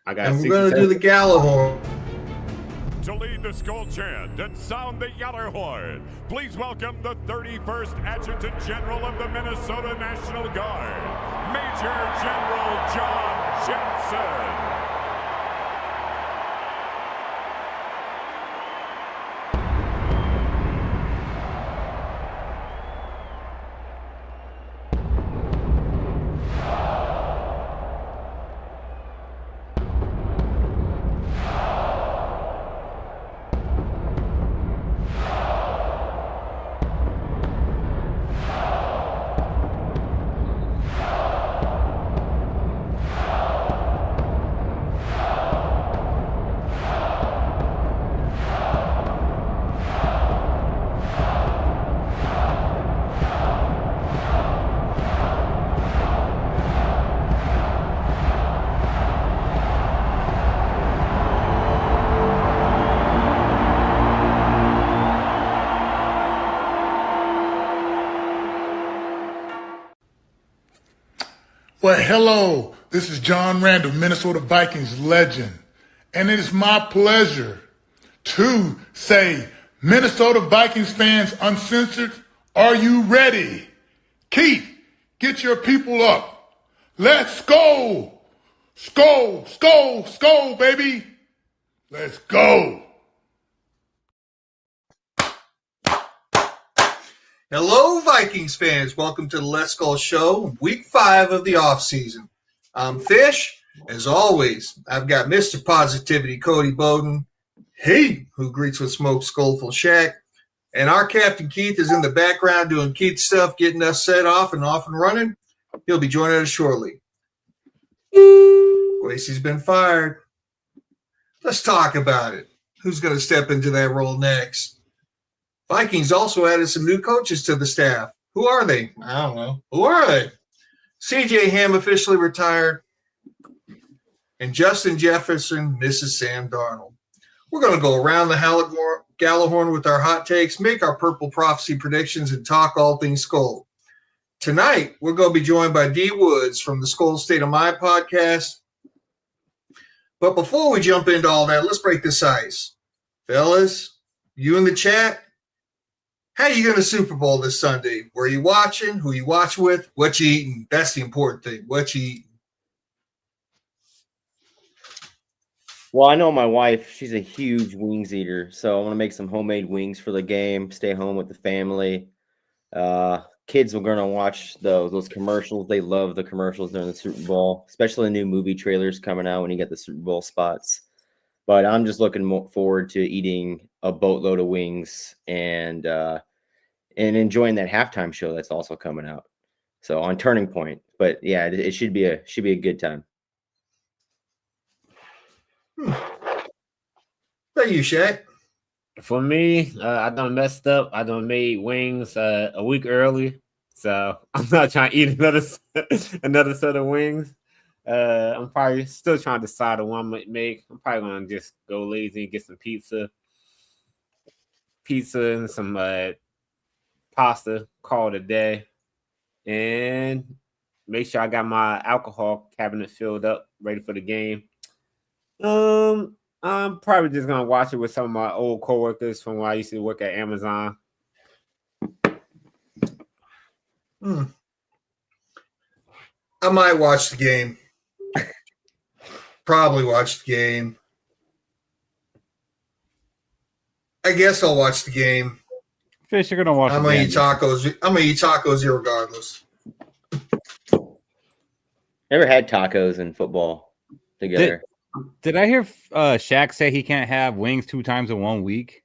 I got. And we're going to do the gala horn. To lead the SKOL chant and sound the Yeller horn, please welcome the 31st Adjutant General of the Minnesota National Guard, Major General John Jensen. Well, hello, this is John Randall, Minnesota Vikings legend, and it is my pleasure to say, Minnesota Vikings fans uncensored, are you ready? Keith, get your people up. Let's go. SKOL, SKOL, SKOL, baby. Let's go. Hello, Vikings fans. Welcome to the Let's Go Show, week 5 of the offseason. I'm Fish. As always, I've got Mr. Positivity, Cody Bowden, who greets with smoke, Skullful Shack, and our Captain Keith is in the background doing Keith stuff, getting us set off and running. He'll be joining us shortly. Kwesi's been fired. Let's talk about it. Who's going to step into that role next? Vikings also added some new coaches to the staff. Who are they? I don't know. Who are they? C.J. Ham officially retired, and Justin Jefferson misses Sam Darnold. We're going to go around the Gallahorn with our hot takes, make our Purple Prophecy predictions, and talk all things SKOL. Tonight, we're going to be joined by D. Woods from the SKOL State of Mind podcast. But before we jump into all that, let's break this ice. Fellas, you in the chat, how you going to Super Bowl this Sunday? Where you watching? Who you watch with? What you eating? That's the important thing. What you eating? Well, I know my wife, she's a huge wings eater, so I want to make some homemade wings for the game, stay home with the family. Kids are going to watch those commercials. They love the commercials during the Super Bowl, especially the new movie trailers coming out when you get the Super Bowl spots. But I'm just looking forward to eating a boatload of wings and enjoying that halftime show that's also coming out. So on Turning Point, but yeah, it should be a good time. Thank you, Shaq. For me, I done messed up. I done made wings a week early, so I'm not trying to eat another set of wings. I'm probably still trying to decide on what I'm gonna make. I'm probably gonna just go lazy and get some pizza and some pasta. Call it a day, and make sure I got my alcohol cabinet filled up, ready for the game. I'm probably just gonna watch it with some of my old coworkers from when I used to work at Amazon. I might watch the game. Probably watch the game. I guess I'll watch the game. Fish, you're gonna watch. I'm gonna eat tacos. I'm gonna eat tacos regardless. Never had tacos and football together. Did I hear Shaq say he can't have wings 2 times in 1 week?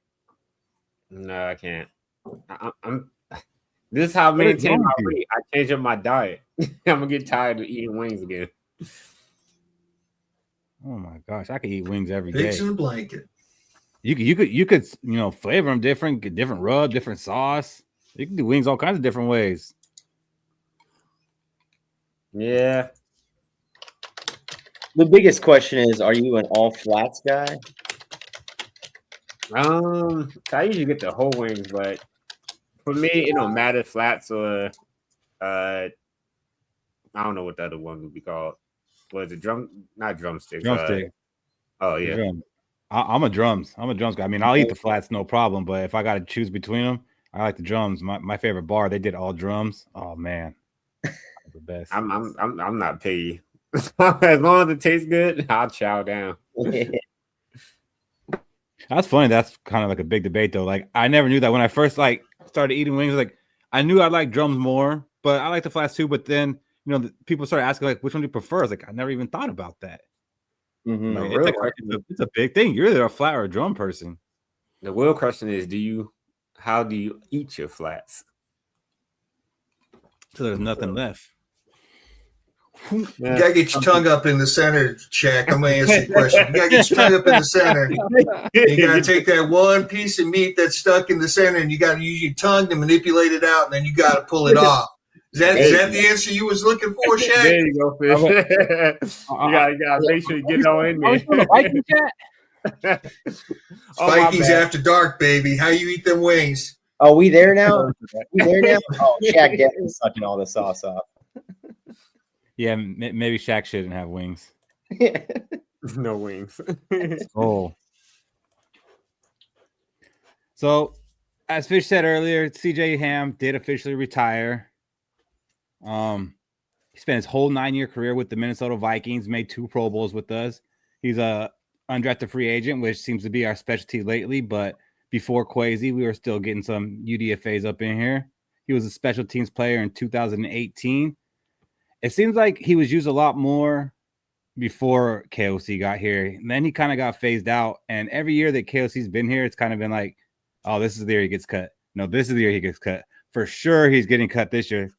No, I can't. This is how many times I change up my diet. I'm gonna get tired of eating wings again. Oh my gosh, I could eat wings every day. Pigs in a blanket. You could flavor them different rub, different sauce. You can do wings all kinds of different ways. Yeah. The biggest question is, are you an all flats guy? I usually get the whole wings, but for me, it don't matter flats or I don't know what the other one would be called. Was it not drumsticks? Drumstick. Oh yeah. Drum. I'm a drums. I'm a drums guy. I mean, I'll eat the flats, no problem. But if I got to choose between them, I like the drums. My favorite bar, they did all drums. Oh man, the best. I'm not picky. As long as it tastes good, I'll chow down. That's funny. That's kind of like a big debate though. Like I never knew that when I first like started eating wings. Like I knew I like drums more, but I like the flats too. But then people started asking like, which one do you prefer? I was like, I never even thought about that. Mm-hmm. Like, it's a big thing. You're either a flat or a drum person. The real question is, how do you eat your flats? So there's nothing left. You gotta get your tongue up in the center, Shaq. I'm gonna answer your question. You gotta get your tongue up in the center. You gotta take that one piece of meat that's stuck in the center, and you gotta use your tongue to manipulate it out, and then you gotta pull it off. Is that the answer you was looking for, Shaq? There you go, Fish. you gotta make sure you get all in there. Vikings after dark, baby. How you eat them wings? Oh, we there now? We there now? Oh, Shaq definitely sucking all the sauce off. Yeah, maybe Shaq shouldn't have wings. No wings. Oh. So, as Fish said earlier, CJ Ham did officially retire. He spent his whole 9-year career with the Minnesota Vikings, made 2 Pro Bowls with us. He's a undrafted free agent, which seems to be our specialty lately. But before Kwesi, we were still getting some UDFAs up in here. He was a special teams player in 2018. It seems like he was used a lot more before KOC got here. And then he kind of got phased out. And every year that KOC's been here, it's kind of been like, oh, this is the year he gets cut. No, this is the year he gets cut. For sure, he's getting cut this year.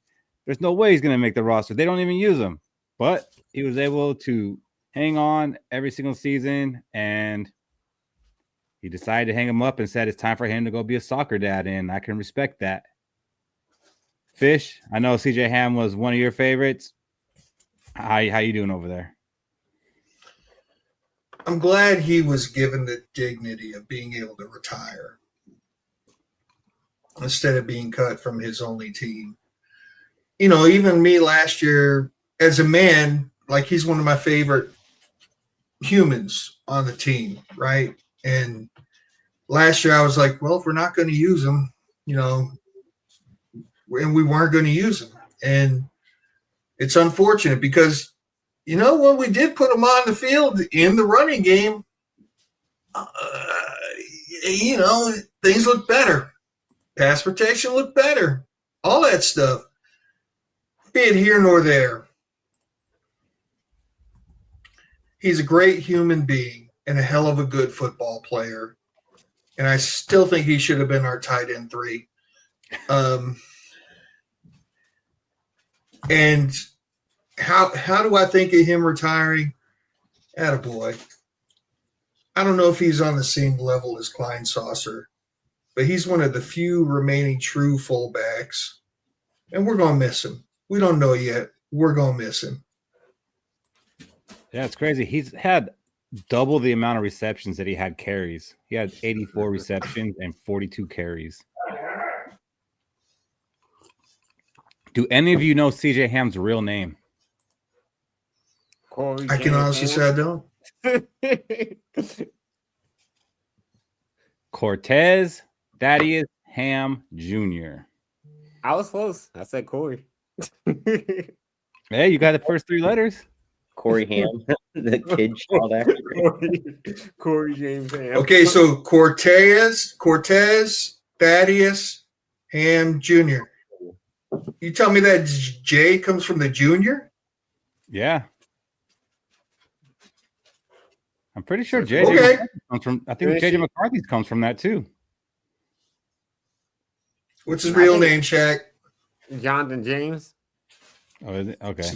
There's no way he's going to make the roster. They don't even use him. But he was able to hang on every single season. And he decided to hang him up and said it's time for him to go be a soccer dad. And I can respect that. Fish, I know CJ Ham was one of your favorites. How you doing over there? I'm glad he was given the dignity of being able to retire instead of being cut from his only team. Even me last year as a man, like he's one of my favorite humans on the team, right? And last year I was like, well, if we're not going to use him, and we weren't going to use him. And it's unfortunate because, when we did put him on the field in the running game, things look better. Pass protection looked better. All that stuff. Be it here nor there. He's a great human being and a hell of a good football player. And I still think he should have been our tight end 3. And how do I think of him retiring? Attaboy. I don't know if he's on the same level as Klein Saucer, but he's one of the few remaining true fullbacks, and we're going to miss him. We don't know yet. We're going to miss him. Yeah, it's crazy. He's had double the amount of receptions that he had carries. He had 84 receptions and 42 carries. Do any of you know CJ Ham's real name? I can honestly say I don't. Cortez Thaddeus Ham Jr. I was close. I said Corey. Hey, you got the first 3 letters. Corey Ham, the kid called after Corey James Ham. Okay, so Cortez Thaddeus Ham Jr. You tell me that J comes from the junior? Yeah. I'm pretty sure JJ comes from. I think JJ McCarthy's comes from that too. What's his real name, Shaq? Jonathan James. Oh, is it? Okay.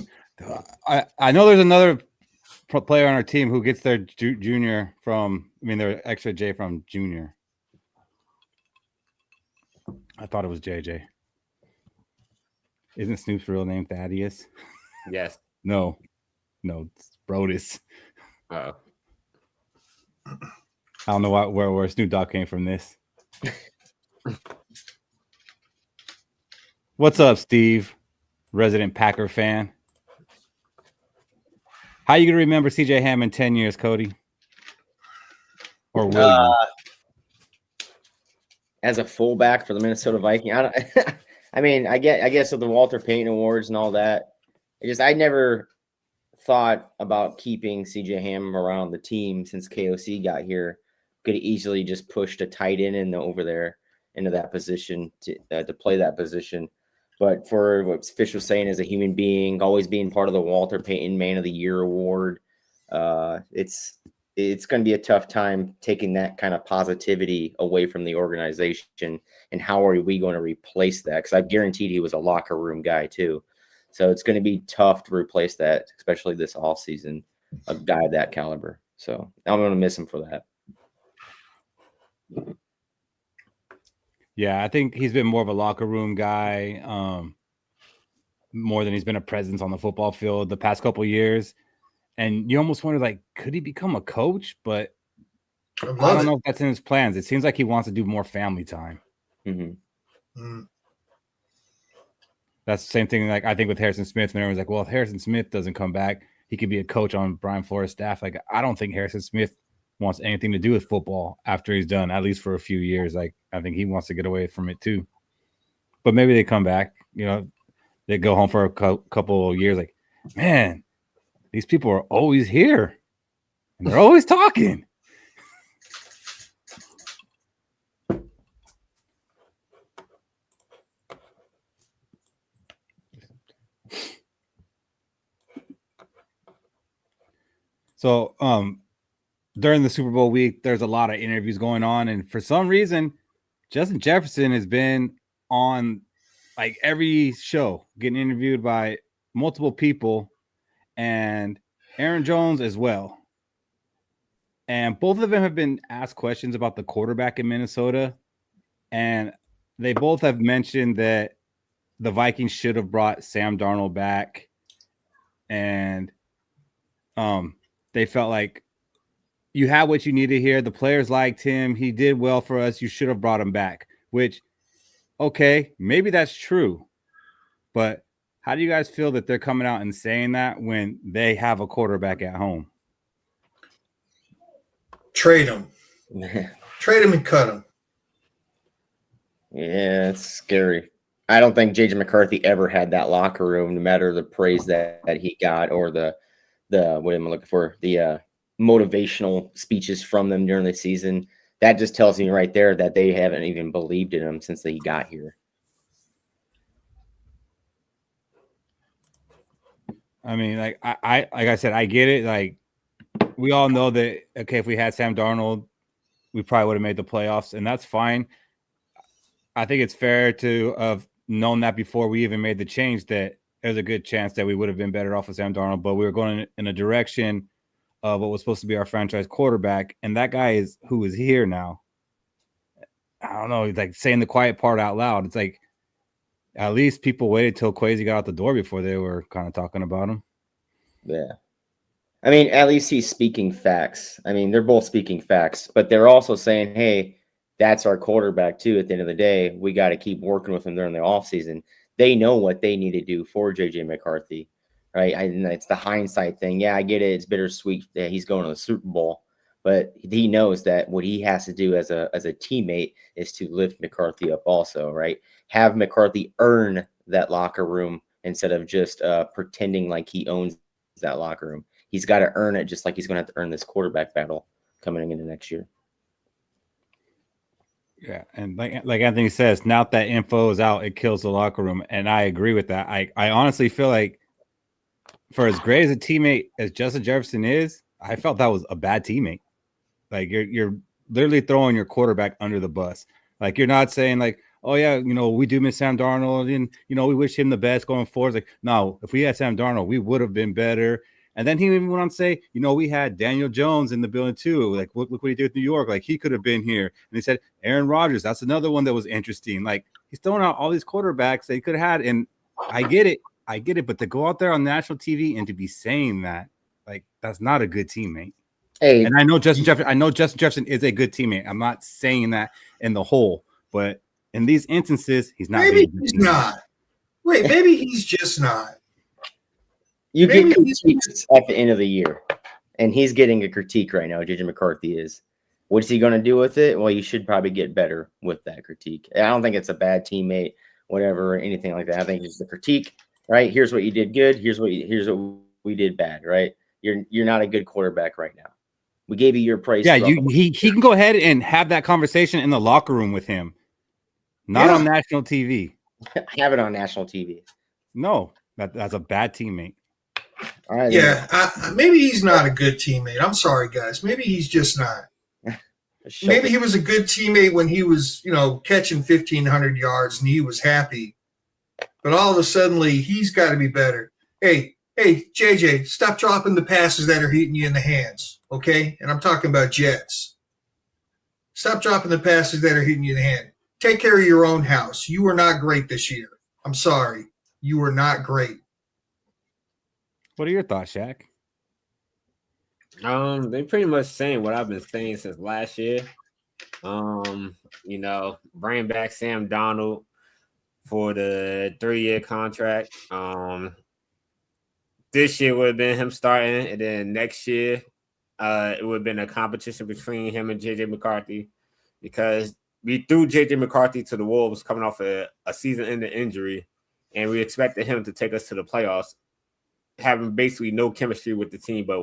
I know there's another player on our team who gets their junior from. I mean, their extra J from junior. I thought it was JJ. Isn't Snoop's real name Thaddeus? Yes. No, it's Brodus. Oh. I don't know where Snoop Dogg came from this. What's up, Steve? Resident Packer fan. How are you gonna remember CJ Ham in 10 years, Cody? Or will you? As a fullback for the Minnesota Vikings, I mean, I guess with the Walter Payton Awards and all that, I never thought about keeping CJ Ham around the team since KOC got here. Could easily just pushed a tight end in over there into that position to play that position. But for what Fish was saying, as a human being, always being part of the Walter Payton Man of the Year award, it's going to be a tough time taking that kind of positivity away from the organization. And how are we going to replace that? Because I've guaranteed he was a locker room guy too. So it's going to be tough to replace that, especially this offseason, a guy of that caliber. So I'm going to miss him for that. Yeah, I think he's been more of a locker room guy, more than he's been a presence on the football field the past couple of years. And you almost wonder, like, could he become a coach? But I don't know if that's in his plans. It seems like he wants to do more family time. Mm-hmm. Mm. That's the same thing, like, I think with Harrison Smith. And everyone's like, well, if Harrison Smith doesn't come back, he could be a coach on Brian Flores' staff. Like, I don't think Harrison Smith wants anything to do with football after he's done, at least for a few years. Like, I think he wants to get away from it too. But maybe they come back, they go home for a couple of years. Like, man, these people are always here and they're always talking. So, during the Super Bowl week, there's a lot of interviews going on. And for some reason, Justin Jefferson has been on like every show, getting interviewed by multiple people, and Aaron Jones as well. And both of them have been asked questions about the quarterback in Minnesota. And they both have mentioned that the Vikings should have brought Sam Darnold back. And they felt like you had what you needed here. The players liked him. He did well for us. You should have brought him back, which, okay, maybe that's true. But how do you guys feel that they're coming out and saying that when they have a quarterback at home? Trade him. Trade him and cut him. Yeah, it's scary. I don't think J.J. McCarthy ever had that locker room, no matter the praise that he got or the what am I looking for? The motivational speeches from them during the season. That just tells me right there that they haven't even believed in him since he got here. I mean, like I said, I get it. Like, we all know that, okay, if we had Sam Darnold, we probably would have made the playoffs, and that's fine. I think it's fair to have known that before we even made the change, that there's a good chance that we would have been better off with Sam Darnold, but we were going in a direction of what was supposed to be our franchise quarterback, and that guy is who is here now. I don't know, like saying the quiet part out loud. It's like, at least people waited till Kwesi got out the door before they were kind of talking about him. Yeah. I mean, at least he's speaking facts. I mean, they're both speaking facts, but they're also saying, hey, that's our quarterback too. At the end of the day, we got to keep working with him during the offseason. They know what they need to do for J.J. McCarthy, right? And it's the hindsight thing. Yeah, I get it. It's bittersweet that he's going to the Super Bowl, but he knows that what he has to do as a teammate is to lift McCarthy up also, right? Have McCarthy earn that locker room instead of just pretending like he owns that locker room. He's got to earn it, just like he's going to have to earn this quarterback battle coming into next year. Yeah, and like Anthony says, now that info is out, it kills the locker room, and I agree with that. I honestly feel like, for as great as a teammate as Justin Jefferson is, I felt that was a bad teammate. Like, you're literally throwing your quarterback under the bus. Like, you're not saying like, oh yeah, we do miss Sam Darnold, and we wish him the best going forward. It's like, no, if we had Sam Darnold, we would have been better. And then he even went on to say, we had Daniel Jones in the building too. Like, look what he did with New York. Like, he could have been here. And he said Aaron Rodgers. That's another one that was interesting. Like, he's throwing out all these quarterbacks that he could have had. And I get it. But to go out there on national TV and to be saying that, like, that's not a good teammate. Hey, and I know Justin Jefferson is a good teammate. I'm not saying that in the whole, but in these instances, he's not. Maybe he's not. Wait, maybe he's just not. You Maybe get he's- critiques at the end of the year, and he's getting a critique right now. JJ McCarthy is. What's he going to do with it? Well, you should probably get better with that critique. I don't think it's a bad teammate, whatever, or anything like that. I think it's the critique, right? Here's what you did good. Here's what we did bad, right? You're not a good quarterback right now. We gave you your praise. Yeah, he can go ahead and have that conversation in the locker room with him, not on national TV. Have it on national TV. No, that's a bad teammate. All right, Yeah, maybe he's not a good teammate. I'm sorry, guys. Maybe he's just not. Maybe he was a good teammate when he was, catching 1,500 yards and he was happy. But all of a sudden, he's got to be better. Hey, JJ, stop dropping the passes that are hitting you in the hands, okay? And I'm talking about Jets. Stop dropping the passes that are hitting you in the hand. Take care of your own house. You were not great this year. I'm sorry. You were not great. What are your thoughts, Shaq? They pretty much saying what I've been saying since last year. Bring back Sam Darnold for the 3-year contract. This year would have been him starting, and then next year, it would have been a competition between him and JJ McCarthy, because we threw JJ McCarthy to the Wolves coming off a season-ending injury, and we expected him to take us to the playoffs, having basically no chemistry with the team, but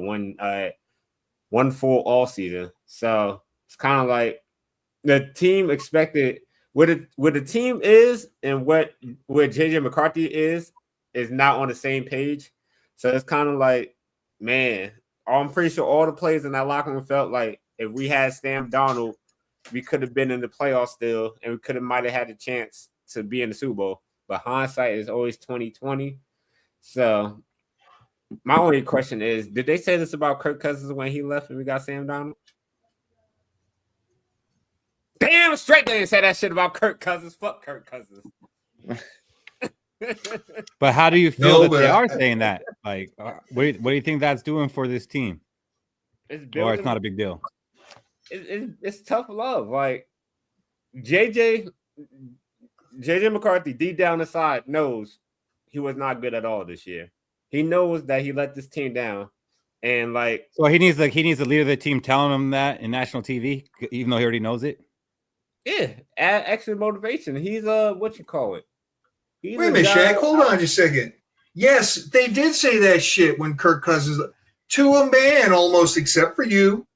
one full all season. So it's kind of like the team expected where the team is and where JJ McCarthy is not on the same page. So it's kind of like, man, I'm pretty sure all the players in that locker room felt like if we had Sam Darnold, we could have been in the playoffs still, and we might have had a chance to be in the Super Bowl. But hindsight is always 20/20. So my only question is, did they say this about Kirk Cousins when he left and we got Sam Darnold? Damn straight they didn't say that shit about Kirk Cousins. Fuck Kirk Cousins. But how do you feel they are saying that? Like, what do you think that's doing for this team? Or it's not a big deal? It's tough love. Like, JJ McCarthy, deep down inside, knows he was not good at all this year. He knows that he let this team down, and so he needs the leader of the team telling him that in national TV, even though he already knows it. Yeah, add extra motivation. He's what you call it? Wait a minute, Shaq. Hold on just a second. Yes, they did say that shit when Kirk Cousins, to a man almost, except for you.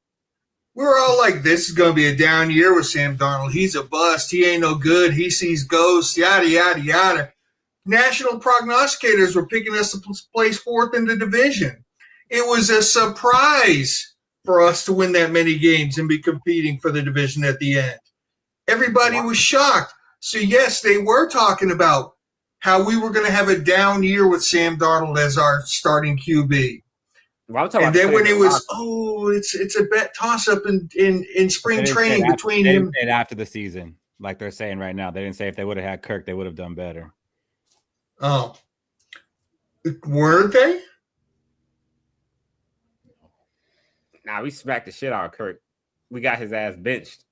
We were all like, this is going to be a down year with Sam Darnold. He's a bust. He ain't no good. He sees ghosts, yada, yada, yada. National prognosticators were picking us to place fourth in the division. It was a surprise for us to win that many games and be competing for the division at the end. Everybody was shocked. So, yes, they were talking about how we were going to have a down year with Sam Darnold as our starting QB. And then when it was, it's a bet toss-up in spring training between him. They didn't say it after the season, like they're saying right now. They didn't say if they would have had Kirk, they would have done better. Oh. Weren't they? Nah, we smacked the shit out of Kirk. We got his ass benched.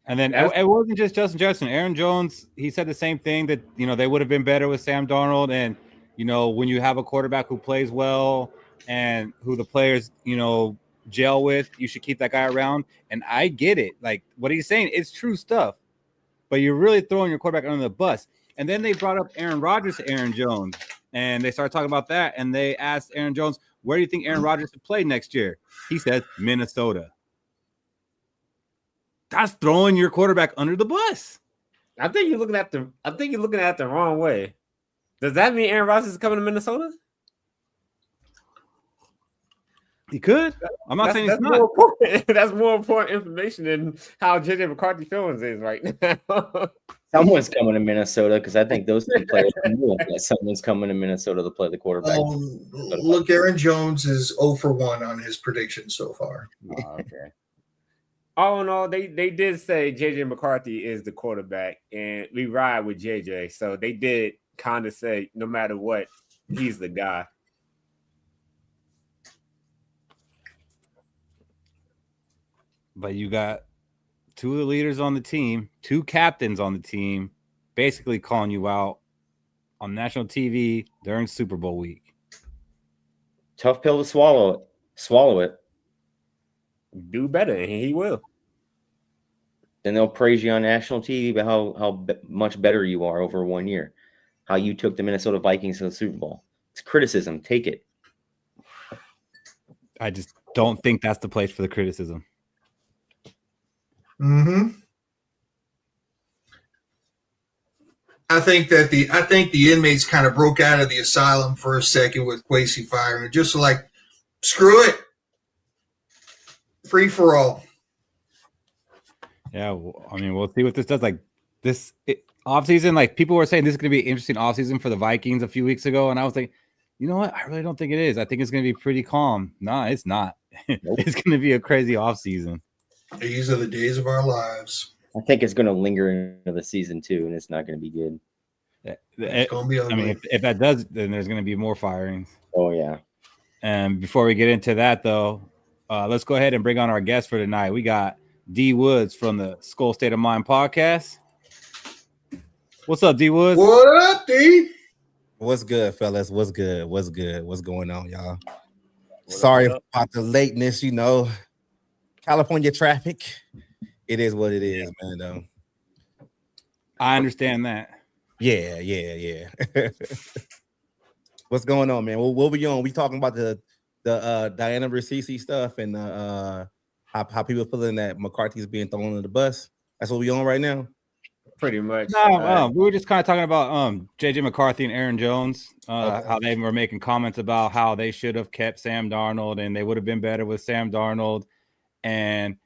And then it wasn't just Justin Jefferson. Aaron Jones, he said the same thing, that, they would have been better with Sam Darnold. And, when you have a quarterback who plays well and who the players, gel with, you should keep that guy around. And I get it. Like, what he's saying, it's true stuff. But you're really throwing your quarterback under the bus. And then they brought up Aaron Rodgers to Aaron Jones. And they started talking about that. And they asked Aaron Jones, where do you think Aaron Rodgers should play next year? He said, Minnesota. That's throwing your quarterback under the bus. I think you're looking at the wrong way. Does that mean Aaron Rodgers is coming to Minnesota? He could. I'm not saying he's not. That's more important information than how JJ McCarthy feelings is right now. Someone's coming to Minnesota, because I think those two players knew that someone's coming to Minnesota to play the quarterback. Look, Aaron Jones is 0 for 1 on his predictions so far. Oh, okay. All in all, they did say JJ McCarthy is the quarterback, and we ride with JJ. So they did kind of say, no matter what, he's the guy. But you got two of the leaders on the team, two captains on the team, basically calling you out on national TV during Super Bowl week. tough pill to swallow. Swallow it. Do better, and he will. Then they'll praise you on national TV about how much better you are over 1 year. How you took the Minnesota Vikings to the Super Bowl. It's criticism. Take it. I just don't think that's the place for the criticism. Mm-hmm. I think the inmates kind of broke out of the asylum for a second with Kwesi firing. Just like, screw it. Free for all. Yeah, I mean, we'll see what this does. Like this offseason, like people were saying this is going to be an interesting offseason for the Vikings a few weeks ago. And I was like, you know what? I really don't think it is. I think it's going to be pretty calm. No, it's not. Nope. It's going to be a crazy offseason. These are the days of our lives. I think it's going to linger into the season too, and it's not going to be good. It's going to be ugly. I mean, if that does, then there's going to be more firings. Oh, yeah. And before we get into that, though, let's go ahead and bring on our guest for tonight. We got D Woods from the SKOL State of Mind podcast. What's up, D Woods? What up, D? What's good, fellas? What's good? What's good? What's going on, y'all? Sorry about the lateness, California traffic. It is what it is, man. I understand that. Yeah. What's going on, man? What we on? We talking about the Diana Ricci stuff and how people feeling that McCarthy's being thrown under the bus. That's what we on right now. Pretty much. No, we were just kind of talking about JJ McCarthy and Aaron Jones, how they were making comments about how they should have kept Sam Darnold and they would have been better with Sam Darnold, and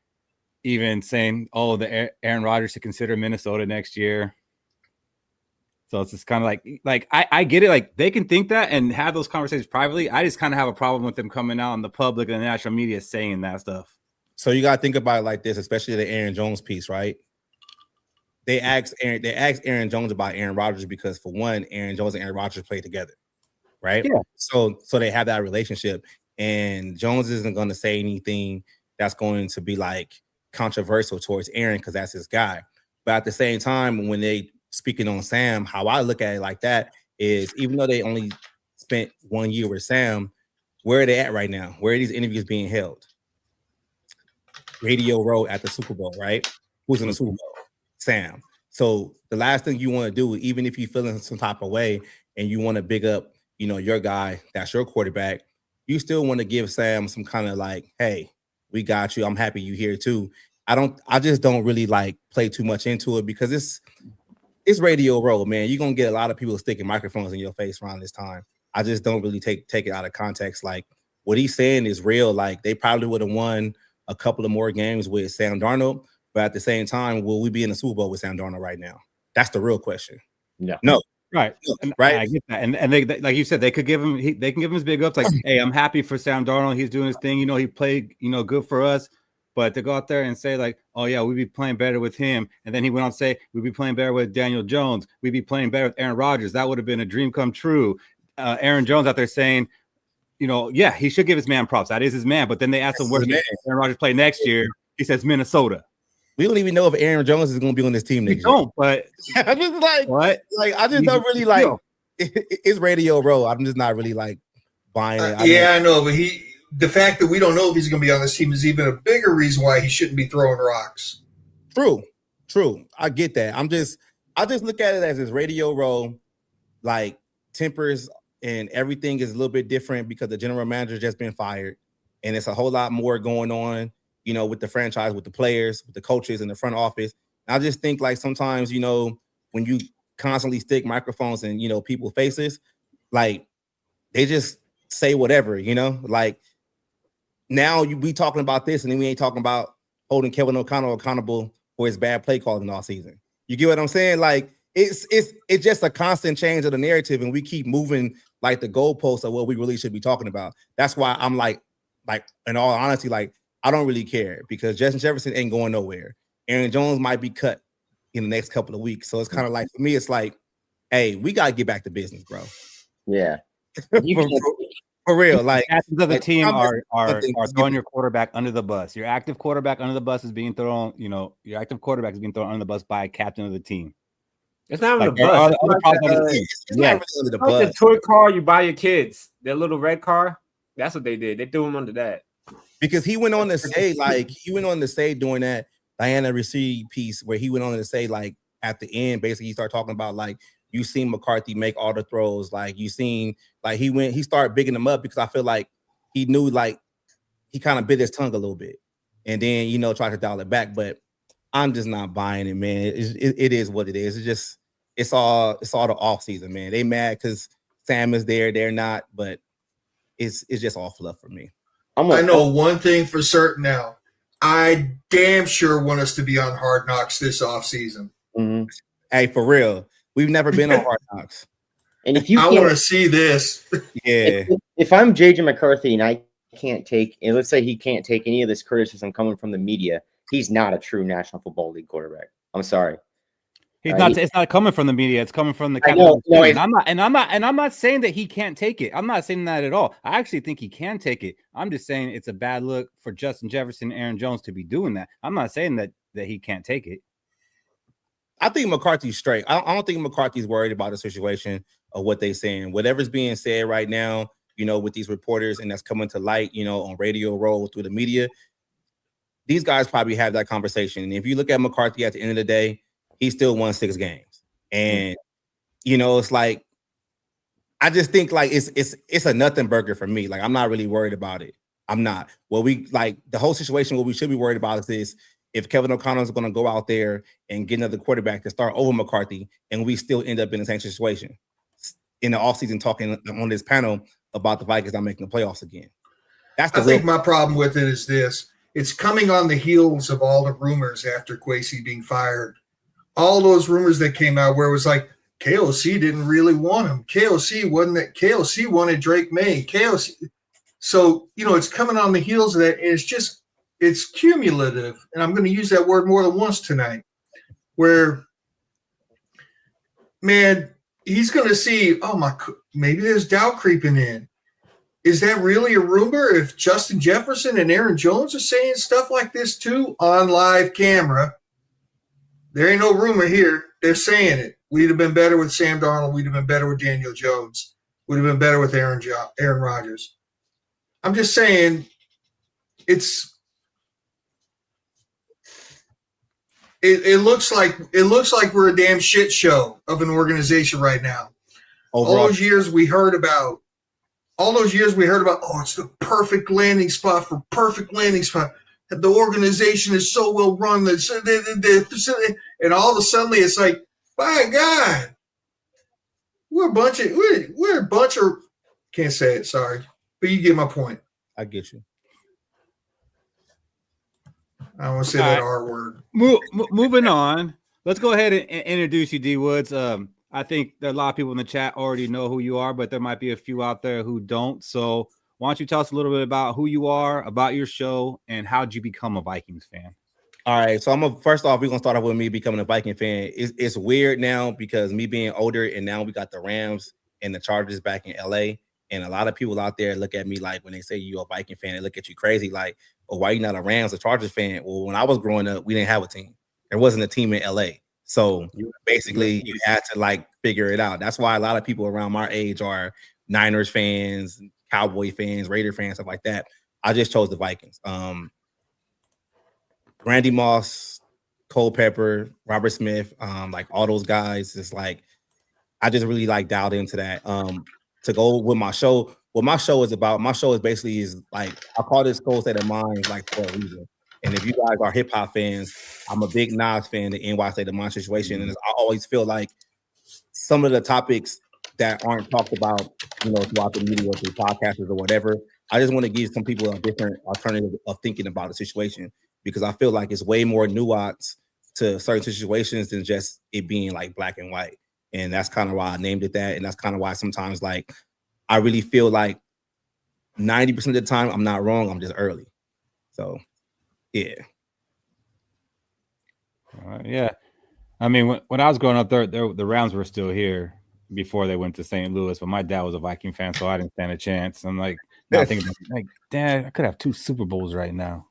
even saying, the Aaron Rodgers should consider Minnesota next year. So it's just kind of like I get it. Like they can think that and have those conversations privately. I just kind of have a problem with them coming out in the public and the national media saying that stuff. So you got to think about it like this, especially the Aaron Jones piece, right? They asked Aaron Jones about Aaron Rodgers because, for one, Aaron Jones and Aaron Rodgers played together, right? Yeah. So they have that relationship, and Jones isn't going to say anything that's going to be like controversial towards Aaron because that's his guy. But at the same time, when they speaking on Sam, how I look at it like that is, even though they only spent 1 year with Sam, where are they at right now? Where are these interviews being held? Radio Row at the Super Bowl, right? Who's in the Super Bowl? Sam. So the last thing you want to do, even if you're feeling some type of way and you want to big up, your guy, that's your quarterback, you still want to give Sam some kind of like, hey, we got you. I'm happy you here too. I just don't really like play too much into it because it's Radio Row, man. You're gonna get a lot of people sticking microphones in your face around this time. I just don't really take it out of context. Like what he's saying is real. Like they probably would have won a couple of more games with Sam Darnold. But at the same time, will we be in the Super Bowl with Sam Darnold right now? That's the real question. Yeah. No. Right. Right. I get that. And they like you said, they could give him they can give him his big ups. Like, hey, I'm happy for Sam Darnold. He's doing his thing. He played, good for us. But to go out there and say, like, oh yeah, we'd be playing better with him. And then he went on to say, we'd be playing better with Daniel Jones. We'd be playing better with Aaron Rodgers. That would have been a dream come true. Aaron Jones out there saying, yeah, he should give his man props. That is his man. But then they asked him where Aaron Rodgers play next year. He says Minnesota. We don't even know if Aaron Jones is going to be on this team next year. Don't, but I'm just like, what? Like, I just don't really like. It's Radio Row. I'm just not really like buying it. I know, but the fact that we don't know if he's going to be on this team is even a bigger reason why he shouldn't be throwing rocks. True. I get that. I just look at it as this Radio Row, like tempers and everything is a little bit different because the general manager just been fired, and it's a whole lot more going on, with the franchise, with the players, with the coaches in the front office. And I just think like sometimes, when you constantly stick microphones in, people's faces, like they just say whatever, like now we talking about this and then we ain't talking about holding Kevin O'Connell accountable for his bad play calling all season. You get what I'm saying? Like it's just a constant change of the narrative and we keep moving like the goalposts of what we really should be talking about. That's why I'm like in all honesty, like I don't really care because Justin Jefferson ain't going nowhere. Aaron Jones might be cut in the next couple of weeks. So it's kind of like, for me, it's like, hey, we got to get back to business, bro. Yeah. for real. Like, captains of the team are throwing your quarterback under the bus. Your active quarterback under the bus is being thrown, your active quarterback is being thrown under the bus by a captain of the team. It's not even a bus. It's not really under the bus. The toy car you buy your kids, their little red car. That's what they did. They threw him under that. Because he went on to say during that Diana Ricci piece where he went on to say, like, at the end, basically he started talking about, like, you seen McCarthy make all the throws, like you seen, like he started bigging him up because I feel like he knew, like, he kind of bit his tongue a little bit and then, you know, tried to dial it back. But I'm just not buying it, man. It is what it is. It's all the off season, man. They mad because Sam is there, they're not, but it's just all fluff for me. I know one thing for certain now. I damn sure want us to be on Hard Knocks this offseason. Mm-hmm. Hey, for real. We've never been on Hard Knocks. And if you I want to see this. Yeah. If I'm JJ McCarthy and I can't take, and let's say he can't take any of this criticism coming from the media, he's not a true National Football League quarterback. I'm sorry. He's not. It's not coming from the media. It's coming from the captain. No, I'm not saying that he can't take it. I'm not saying that at all. I actually think he can take it. I'm just saying it's a bad look for Justin Jefferson and Aaron Jones to be doing that. I'm not saying that he can't take it. I think McCarthy's straight. I don't think McCarthy's worried about the situation of what they're saying. Whatever's being said right now, you know, with these reporters and that's coming to light, you know, on radio roll through the media, these guys probably have that conversation. And if you look at McCarthy at the end of the day, he still won 6 games. And, you know, it's like, I just think like it's a nothing burger for me. Like, I'm not really worried about it. I'm not. What we like, the whole situation, what we should be worried about is this. If Kevin O'Connell is going to go out there and get another quarterback to start over McCarthy, and we still end up in the same situation in the offseason talking on this panel about the Vikings not making the playoffs again. I think my problem with it is this. It's coming on the heels of all the rumors after Kwesi being fired. All those rumors that came out where it was like, KOC didn't really want him. KOC wanted Drake May. KOC. So, you know, it's coming on the heels of that. And it's cumulative. And I'm going to use that word more than once tonight, where, man, he's going to see, maybe there's doubt creeping in. Is that really a rumor if Justin Jefferson and Aaron Jones are saying stuff like this too on live camera? There ain't no rumor here. They're saying it. We'd have been better with Sam Darnold. We'd have been better with Daniel Jones. We'd have been better with Aaron Rodgers. I'm just saying it looks like we're a damn shit show of an organization right now. Overall. All those years we heard about, it's the perfect landing spot. The organization is so well run that and all of a sudden it's like, by God, we're a bunch of can't say it, sorry. But you get my point. I get you. I don't want to say that R word. Moving on. Let's go ahead and introduce you, D Woods. I think there are a lot of people in the chat already know who you are, but there might be a few out there who don't. So why don't you tell us a little bit about who you are, about your show, and how'd you become a Vikings fan? All right, so first off, we're gonna start off with me becoming a Viking fan. It's weird now because me being older, and now we got the Rams and the Chargers back in LA, and a lot of people out there look at me like when they say you're a Viking fan, they look at you crazy, like, "Oh, why are you not a Rams or Chargers fan?" Well, when I was growing up, we didn't have a team. There wasn't a team in LA, so basically you had to like figure it out. That's why a lot of people around my age are Niners fans, Cowboy fans, Raider fans, stuff like that. I just chose the Vikings. Randy Moss, Cole Pepper, Robert Smith, like all those guys. It's like I just really like dialed into that. To go with my show, what my show is about. My show is basically like I call this SKOL State of Mind, like for a reason. And if you guys are hip hop fans, I'm a big Nas fan. The NY State of Mind situation, and I always feel like some of the topics that aren't talked about, you know, throughout the media or through podcasters or whatever. I just want to give some people a different alternative of thinking about the situation, because I feel like it's way more nuance to certain situations than just it being like black and white. And that's kind of why I named it that. And that's kind of why sometimes like I really feel like 90% of the time I'm not wrong. I'm just early. So, yeah. Yeah. I mean, when I was growing up, the Rams were still here before they went to St. Louis, but my dad was a Viking fan, so I didn't stand a chance. I'm like, now thinking like, Dad, I could have 2 Super Bowls right now.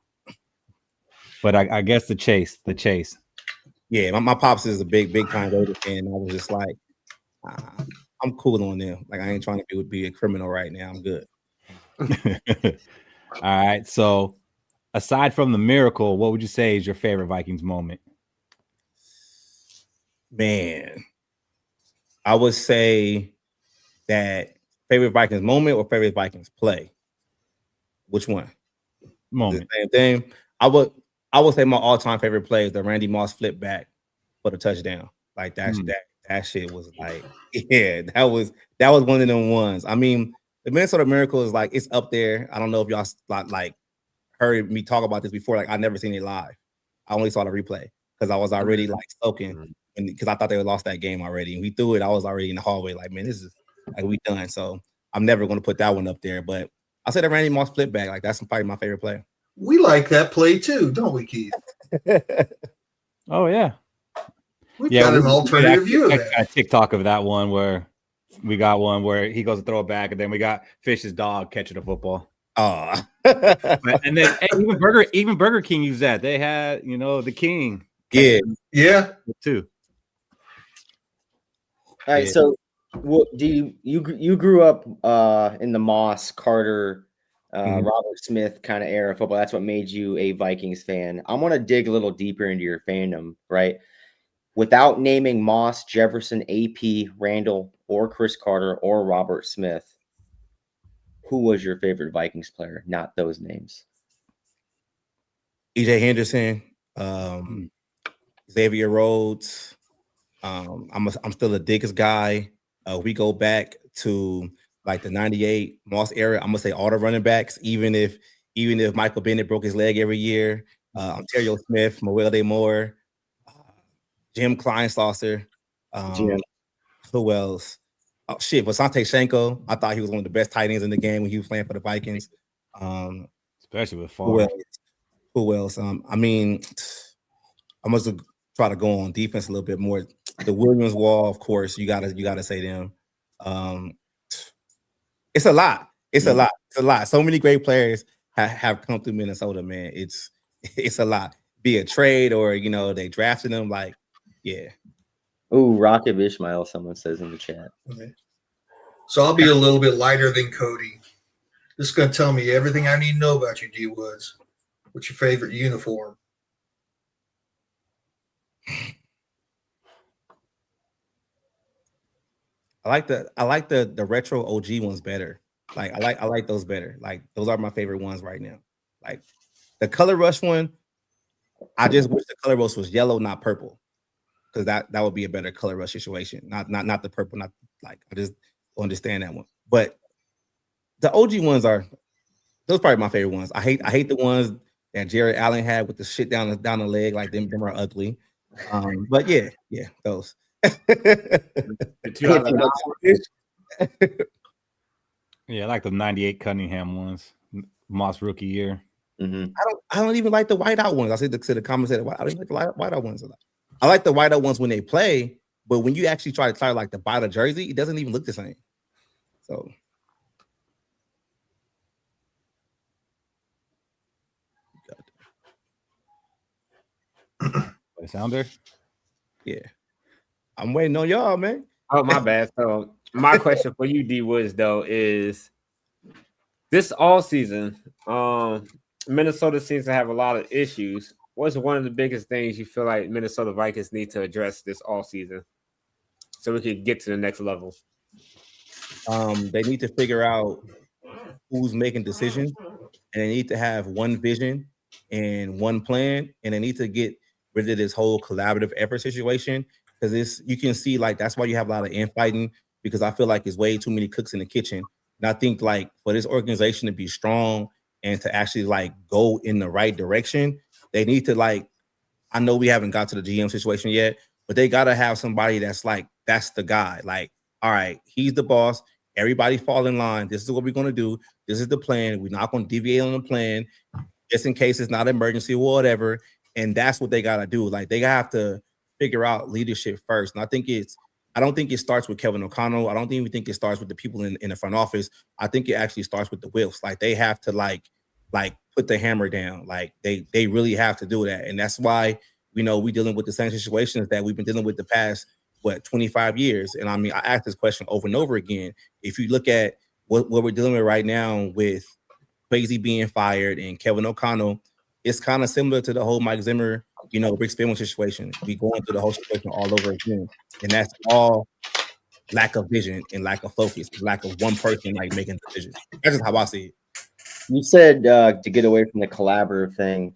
But I guess the chase. Yeah, my pops is a big time Raider fan. I was just like, I'm cool on them. Like I ain't trying to be a criminal right now. I'm good. All right. So, aside from the miracle, what would you say is your favorite Vikings moment? Man, I would say that favorite Vikings moment or favorite Vikings play. Which one? Moment. The same thing. I would say my all-time favorite play is the Randy Moss flip back for the touchdown. Like that shit was like, yeah, that was one of them ones. I mean, the Minnesota Miracle is like, it's up there. I don't know if y'all like heard me talk about this before. Like I never seen it live. I only saw the replay because I was already like soaking, and because I thought they had lost that game already. And we threw it. I was already in the hallway. Like, man, this is like we done. So I'm never going to put that one up there. But I said the Randy Moss flip back. Like that's probably my favorite play. We like that play too, don't we, Keith? Oh yeah. We've got an alternative view of that. A TikTok of that one where we got one where he goes to throw it back, and then we got Fish's dog catching the football. Oh, and then even Burger King used that. They had, the King. Yeah. Too. All right. So, what do you grew up in the Moss, Carter, Robert Smith kind of era of football? That's what made you a Vikings fan. I want to dig a little deeper into your fandom, right? Without naming Moss, Jefferson, AP, Randall, or Chris Carter, or Robert Smith, who was your favorite Vikings player? Not those names. EJ Henderson, Xavier Rhodes. I'm still a Diggs guy. We go back to like the '98 Moss era. I'm gonna say all the running backs, even if Michael Bennett broke his leg every year. Ontario Smith, Mawelde Moore, Jim Kleinsaucer. Who else? Oh shit, Vasante Shenko. I thought he was one of the best tight ends in the game when he was playing for the Vikings. Especially with Favre. Who else? I mean, I must try to go on defense a little bit more. The Williams wall, of course, you gotta say them. It's a lot. It's a lot. So many great players have come through Minnesota, man. It's a lot. Be a trade or they drafted them. Like, yeah. Ooh, Rocket Ishmael, someone says in the chat. Okay. So I'll be a little bit lighter than Cody. This is going to tell me everything I need to know about you, D Woods. What's your favorite uniform? I like the retro OG ones better. Like I like those better. Like those are my favorite ones right now. Like the color rush one, I just wish the color rush was yellow, not purple. Because that would be a better color rush situation. Not the purple, not like I just understand that one. But the OG ones are probably my favorite ones. I hate the ones that Jared Allen had with the shit down the leg, like them are ugly. But yeah, those. Yeah, I like the '98 Cunningham ones, Moss rookie year. Mm-hmm. I don't even like the whiteout ones. I said to the comments that I don't even like the whiteout ones. I like the whiteout ones when they play, but when you actually try to tie like the buy the jersey, it doesn't even look the same. So Sounder? Yeah. I'm waiting on y'all, man. Oh, my bad. So my question for you, D Woods, though, is this all season, Minnesota seems to have a lot of issues. What's one of the biggest things you feel like Minnesota Vikings need to address this all season so we can get to the next level? They need to figure out who's making decisions, and they need to have one vision and one plan, and they need to get rid of this whole collaborative effort situation, because you can see like that's why you have a lot of infighting, because I feel like there's way too many cooks in the kitchen. And I think like for this organization to be strong and to actually like go in the right direction, they need to like, I know we haven't got to the GM situation yet, but they got to have somebody that's the guy. Like, all right, he's the boss. Everybody fall in line. This is what we're going to do. This is the plan. We're not going to deviate on the plan just in case it's not an emergency or whatever. And that's what they got to do. Like, they have to figure out leadership first. And I don't think it starts with Kevin O'Connell. I don't even think it starts with the people in the front office. I think it actually starts with the Wilfs. Like, they have to like put the hammer down. Like they really have to do that. And that's why we dealing with the same situations that we've been dealing with the past 25 years. And I mean, I ask this question over and over again. If you look at what we're dealing with right now with Kwesi being fired and Kevin O'Connell, it's kind of similar to the whole Mike Zimmer, Rick Spillman situation. We going through the whole situation all over again, and that's all lack of vision and lack of focus, lack of one person like making decisions. That's just how I see it. You said to get away from the collaborative thing,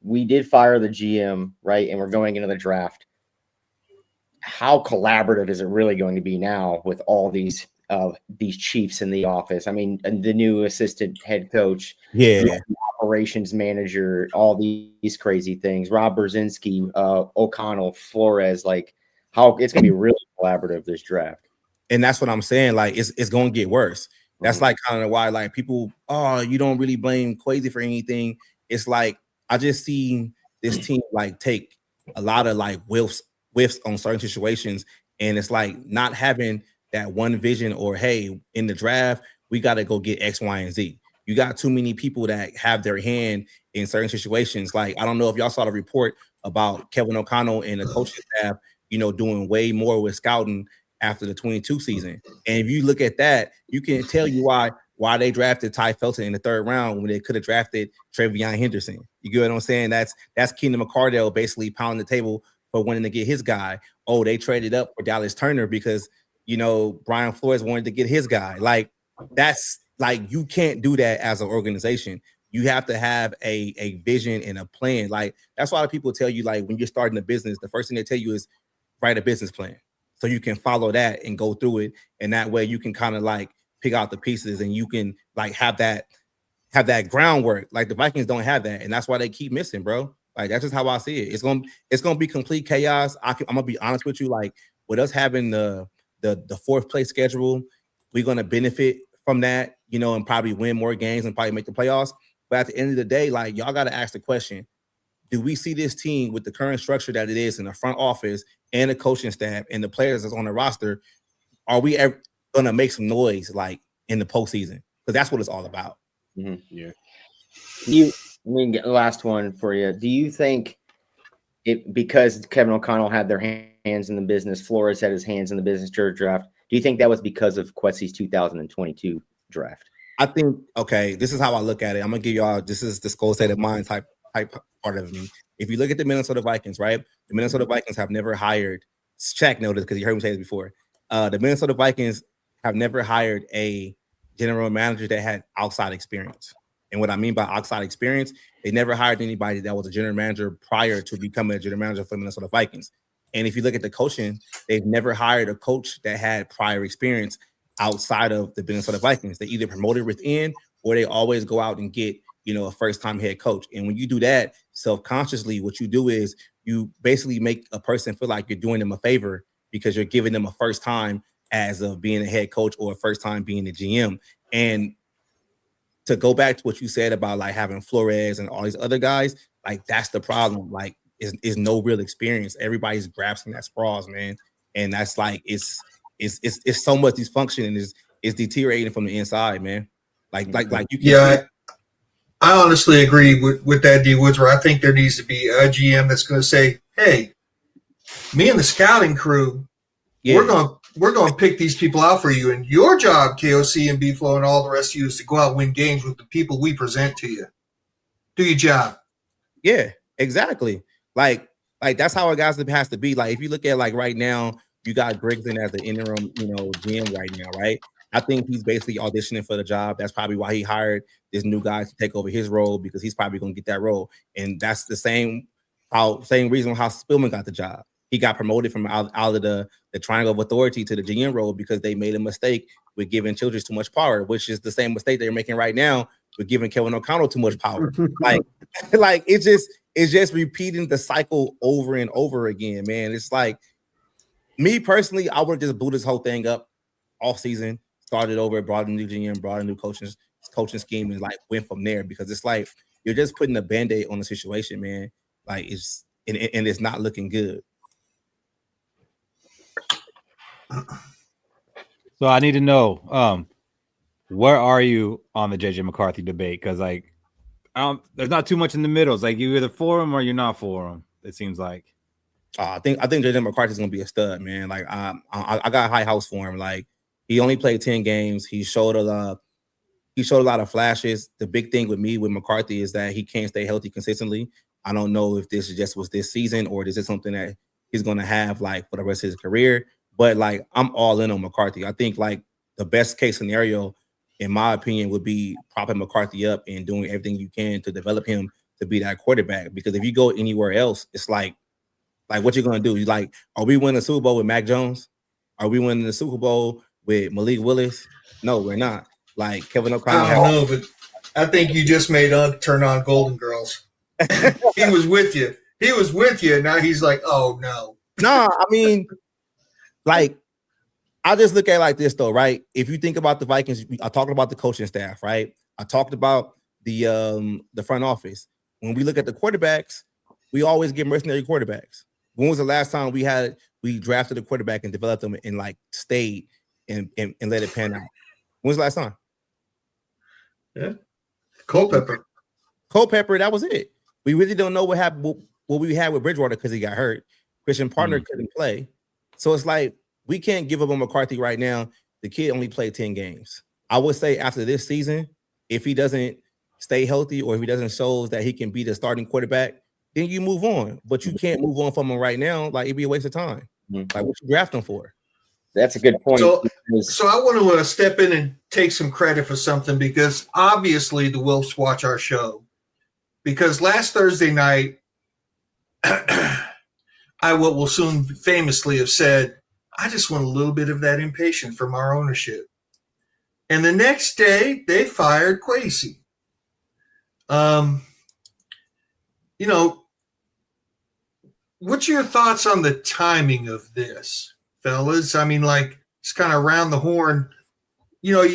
we did fire the GM, right? And we're going into the draft. How collaborative is it really going to be now with all these chiefs in the office? I mean, and the new assistant head coach, the operations manager, all these crazy things. Rob Brzezinski, O'Connell, Flores, like how it's going to be really collaborative this draft. And that's what I'm saying. Like it's going to get worse. That's like kind of why like people, you don't really blame Kwesi for anything. It's like I just see this team like take a lot of like whiffs on certain situations, and it's like not having that one vision or hey, in the draft we got to go get X, Y, and Z. You got too many people that have their hand in certain situations. Like I don't know if y'all saw the report about Kevin O'Connell and the coaching staff, doing way more with scouting after the 22 season. And if you look at that, you can tell you why they drafted Ty Felton in the 3rd round when they could have drafted Trevion Henderson. You get what I'm saying? That's Keenan McCardell basically pounding the table for wanting to get his guy. Oh, they traded up for Dallas Turner because, Brian Flores wanted to get his guy. Like, that's like, you can't do that as an organization. You have to have a vision and a plan. Like, that's why people tell you, like, when you're starting a business, the first thing they tell you is write a business plan so you can follow that and go through it. And that way you can kind of like pick out the pieces and you can like have that groundwork. Like the Vikings don't have that. And that's why they keep missing, bro. Like, that's just how I see it. It's going to be complete chaos. I'm going to be honest with you. Like, with us having the 4th place schedule, we're going to benefit from that, and probably win more games and probably make the playoffs. But at the end of the day, like, y'all got to ask the question, do we see this team with the current structure that it is in the front office and the coaching staff and the players that's on the roster, are we ever going to make some noise like in the postseason? Because that's what it's all about. Yeah. Last one for you. Do you think because Kevin O'Connell had their hands in the business, Flores had his hands in the business during draft, do you think that was because of Kwesi's 2022 draft? I think, okay, this is how I look at it. I'm going to give y'all, this is the SKOL State of Mind type part of me. If you look at the Minnesota Vikings, right? The Minnesota Vikings have never hired, Shaq noticed because you heard me say this before. The Minnesota Vikings have never hired a general manager that had outside experience. And what I mean by outside experience, they never hired anybody that was a general manager prior to becoming a general manager for the Minnesota Vikings. And if you look at the coaching, they've never hired a coach that had prior experience outside of the Minnesota Vikings. They either promoted within or they always go out and get, a first-time head coach. And when you do that self-consciously, what you do is you basically make a person feel like you're doing them a favor because you're giving them a first time as of being a head coach or a first time being a GM. And to go back to what you said about like having Flores and all these other guys, like that's the problem. Like is no real experience. Everybody's grasping at straws, man. And that's like it's so much dysfunction and is deteriorating from the inside, man. Like you can I honestly agree with that, D Woods, where I think there needs to be a GM that's going to say, hey, me and the scouting crew, we're going to pick these people out for you. And your job, KOC and B-Flow and all the rest of you, is to go out and win games with the people we present to you. Do your job. Yeah, exactly. Like that's how it has to be. Like if you look at like right now, you got Grigson as the interim, GM right now, right? I think he's basically auditioning for the job. That's probably why he hired this new guy to take over his role because he's probably going to get that role. And that's the same reason how Spillman got the job. He got promoted from out of the triangle of authority to the GM role because they made a mistake with giving Childress too much power, which is the same mistake they're making right now with giving Kevin O'Connell too much power. like it's just repeating the cycle over and over again, man. It's like, me personally, I would just blew this whole thing up off season, started over, brought a new GM, brought a new coaching scheme, and like went from there because it's like you're just putting a band-aid on the situation, man. Like it's not looking good. So I need to know, where are you on the JJ McCarthy debate? Because like, there's not too much in the middle. It's like you're either for him or you're not for him. It seems like. I think JJ McCarthy's gonna be a stud, man. Like I got high hopes for him. Like He only played 10 games. He showed a lot of flashes. The big thing with me with McCarthy is that he can't stay healthy consistently. I don't know if this just was this season or this is something that he's going to have like for the rest of his career. But like I'm all in on McCarthy. I think like the best case scenario, in my opinion, would be propping McCarthy up and doing everything you can to develop him to be that quarterback. Because if you go anywhere else, it's like what you're going to do. You like, are we winning the Super Bowl with Mac Jones? Are we winning the Super Bowl with Malik Willis? No, we're not. Like Kevin O'Connell. I don't know, but I think you just made Ugg turn on Golden Girls. He was with you. He was with you. And now he's like, oh no. No, I mean, like, I just look at it like this though, right? If you think about the Vikings, I talked about the coaching staff, right? I talked about the front office. When we look at the quarterbacks, we always get mercenary quarterbacks. When was the last time we drafted a quarterback and developed them and like stayed and let it pan out? When was the last time? Yeah. Culpepper, that was it. We really don't know what happened, what we had with Bridgewater because he got hurt. Christian Partner couldn't play. So it's like we can't give up on McCarthy right now. The kid only played 10 games. I would say after this season, if he doesn't stay healthy or if he doesn't show that he can be the starting quarterback, then you move on. But you can't move on from him right now. Like it'd be a waste of time. Like what you draft him for? That's a good point. So I want to step in and take some credit for something because obviously the Wolves watch our show. Because last Thursday night, I will soon famously have said, I just want a little bit of that impatience from our ownership. And the next day, they fired Kwesi. You know, what's your thoughts on the timing of this, fellas? I mean, like, it's kind of around the horn. You know,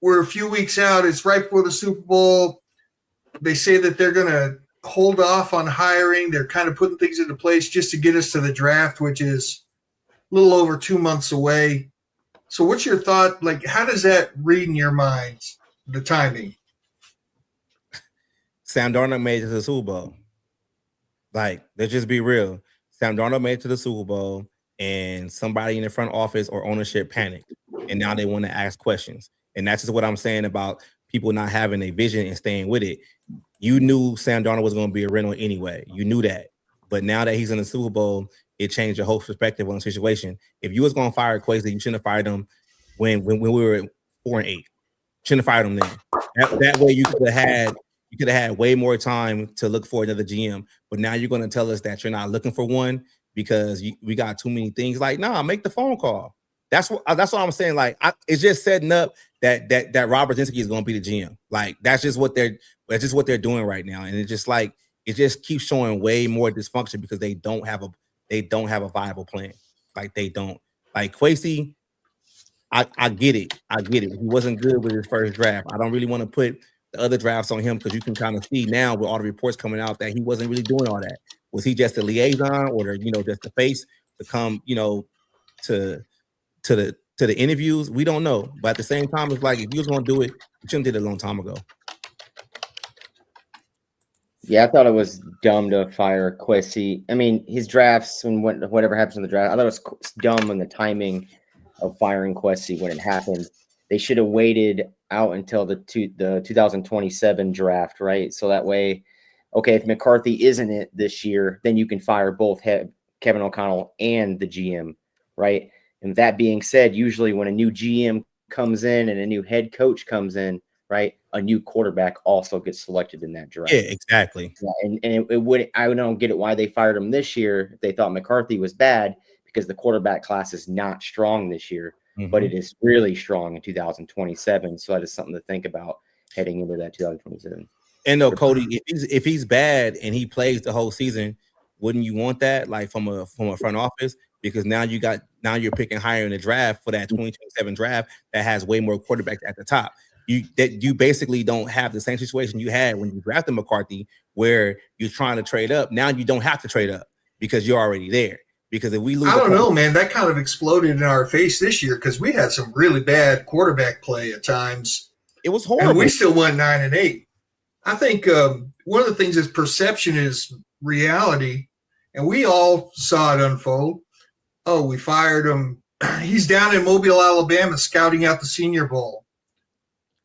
we're a few weeks out. It's right before the Super Bowl. They say that they're going to hold off on hiring. They're kind of putting things into place just to get us to the draft, which is a little over 2 months away. So what's your thought? Like, how does that read in your minds, the timing? Sam Darnold made it to the Super Bowl. Like, let's just be real. Sam Darnold made it to the Super Bowl, and somebody in the front office or ownership panicked, and now they want to ask questions. And that's just what I'm saying about people not having a vision and staying with it. You knew Sam Darnold was going to be a rental anyway. You knew that. But now that he's in the Super Bowl, it changed your whole perspective on the situation. If you was going to fire Kwesi, you shouldn't have fired him when we were 4-8. Shouldn't have fired him then. That way you could have had way more time to look for another GM. But now you're going to tell us that you're not looking for one because we got too many things. Like, nah, make the phone call. That's what I'm saying. Like, it's just setting up that Rob Brzezinski is going to be the GM. Like, that's just what they're doing right now. And it's just like it just keeps showing way more dysfunction because they don't have a viable plan. Like they don't. Like Kwesi, I get it. He wasn't good with his first draft. I don't really want to put the other drafts on him because you can kind of see now with all the reports coming out that he wasn't really doing all that. Was he just a liaison or just the face to come, to the interviews? We don't know. But at the same time, it's like if you was gonna do it, you shouldn't have did it a long time ago. Yeah, I thought it was dumb to fire Kwesi. I mean, his drafts and whatever happens in the draft, I thought it was dumb in the timing of firing Kwesi when it happened. They should have waited out until the 2027 draft, right? So that way, okay, if McCarthy isn't it this year, then you can fire both Kevin O'Connell and the GM, right? And that being said, usually when a new GM comes in and a new head coach comes in, right, a new quarterback also gets selected in that draft. Yeah, exactly. Yeah, and it would. I don't get it why they fired him this year if they thought McCarthy was bad because the quarterback class is not strong this year, but it is really strong in 2027. So that is something to think about heading into that 2027. And no, Cody, if he's bad and he plays the whole season, wouldn't you want that like from a front office? Because now you're picking higher in the draft for that 2027 draft that has way more quarterbacks at the top. You basically don't have the same situation you had when you drafted McCarthy, where you're trying to trade up. Now you don't have to trade up because you're already there. Because if we lose, I don't know, man, that kind of exploded in our face this year because we had some really bad quarterback play at times. It was horrible. And we still went 9-8. I think one of the things is perception is reality, and we all saw it unfold. Oh, we fired him he's down in Mobile, Alabama, scouting out the Senior Bowl.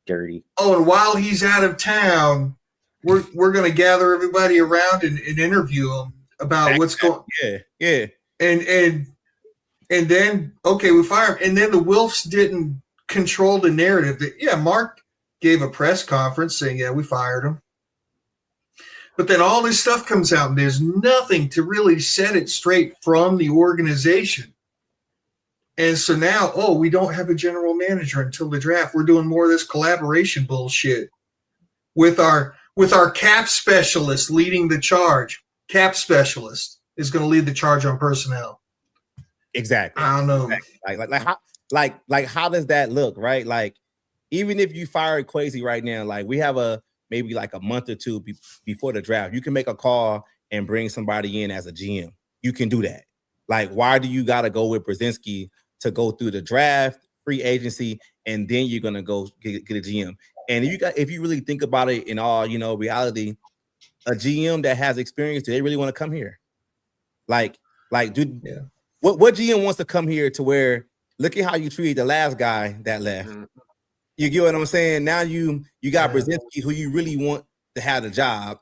Dirty. Oh, and while he's out of town, we're going to gather everybody around and interview him about what's going. Yeah. And then we fire him. And then the Wilfs didn't control the narrative. Mark gave a press conference saying, we fired him. But then all this stuff comes out, and there's nothing to really set it straight from the organization. And so now, we don't have a general manager until the draft. We're doing more of this collaboration bullshit with our cap specialist leading the charge. Cap specialist is going to lead the charge on personnel. Exactly. I don't know. Exactly. Like how does that look, right? Like, even if you fired Kwesi right now, like we have maybe like a month or two before the draft, you can make a call and bring somebody in as a GM. You can do that. Like, why do you got to go with Brzezinski to go through the draft, free agency, and then you're gonna go get a GM? And if you really think about it in all reality, a GM that has experience, do they really want to come here? What GM wants to come here to where, look at how you treated the last guy that left. Mm-hmm. You get what I'm saying? Now you got Brzezinski, who you really want to have the job.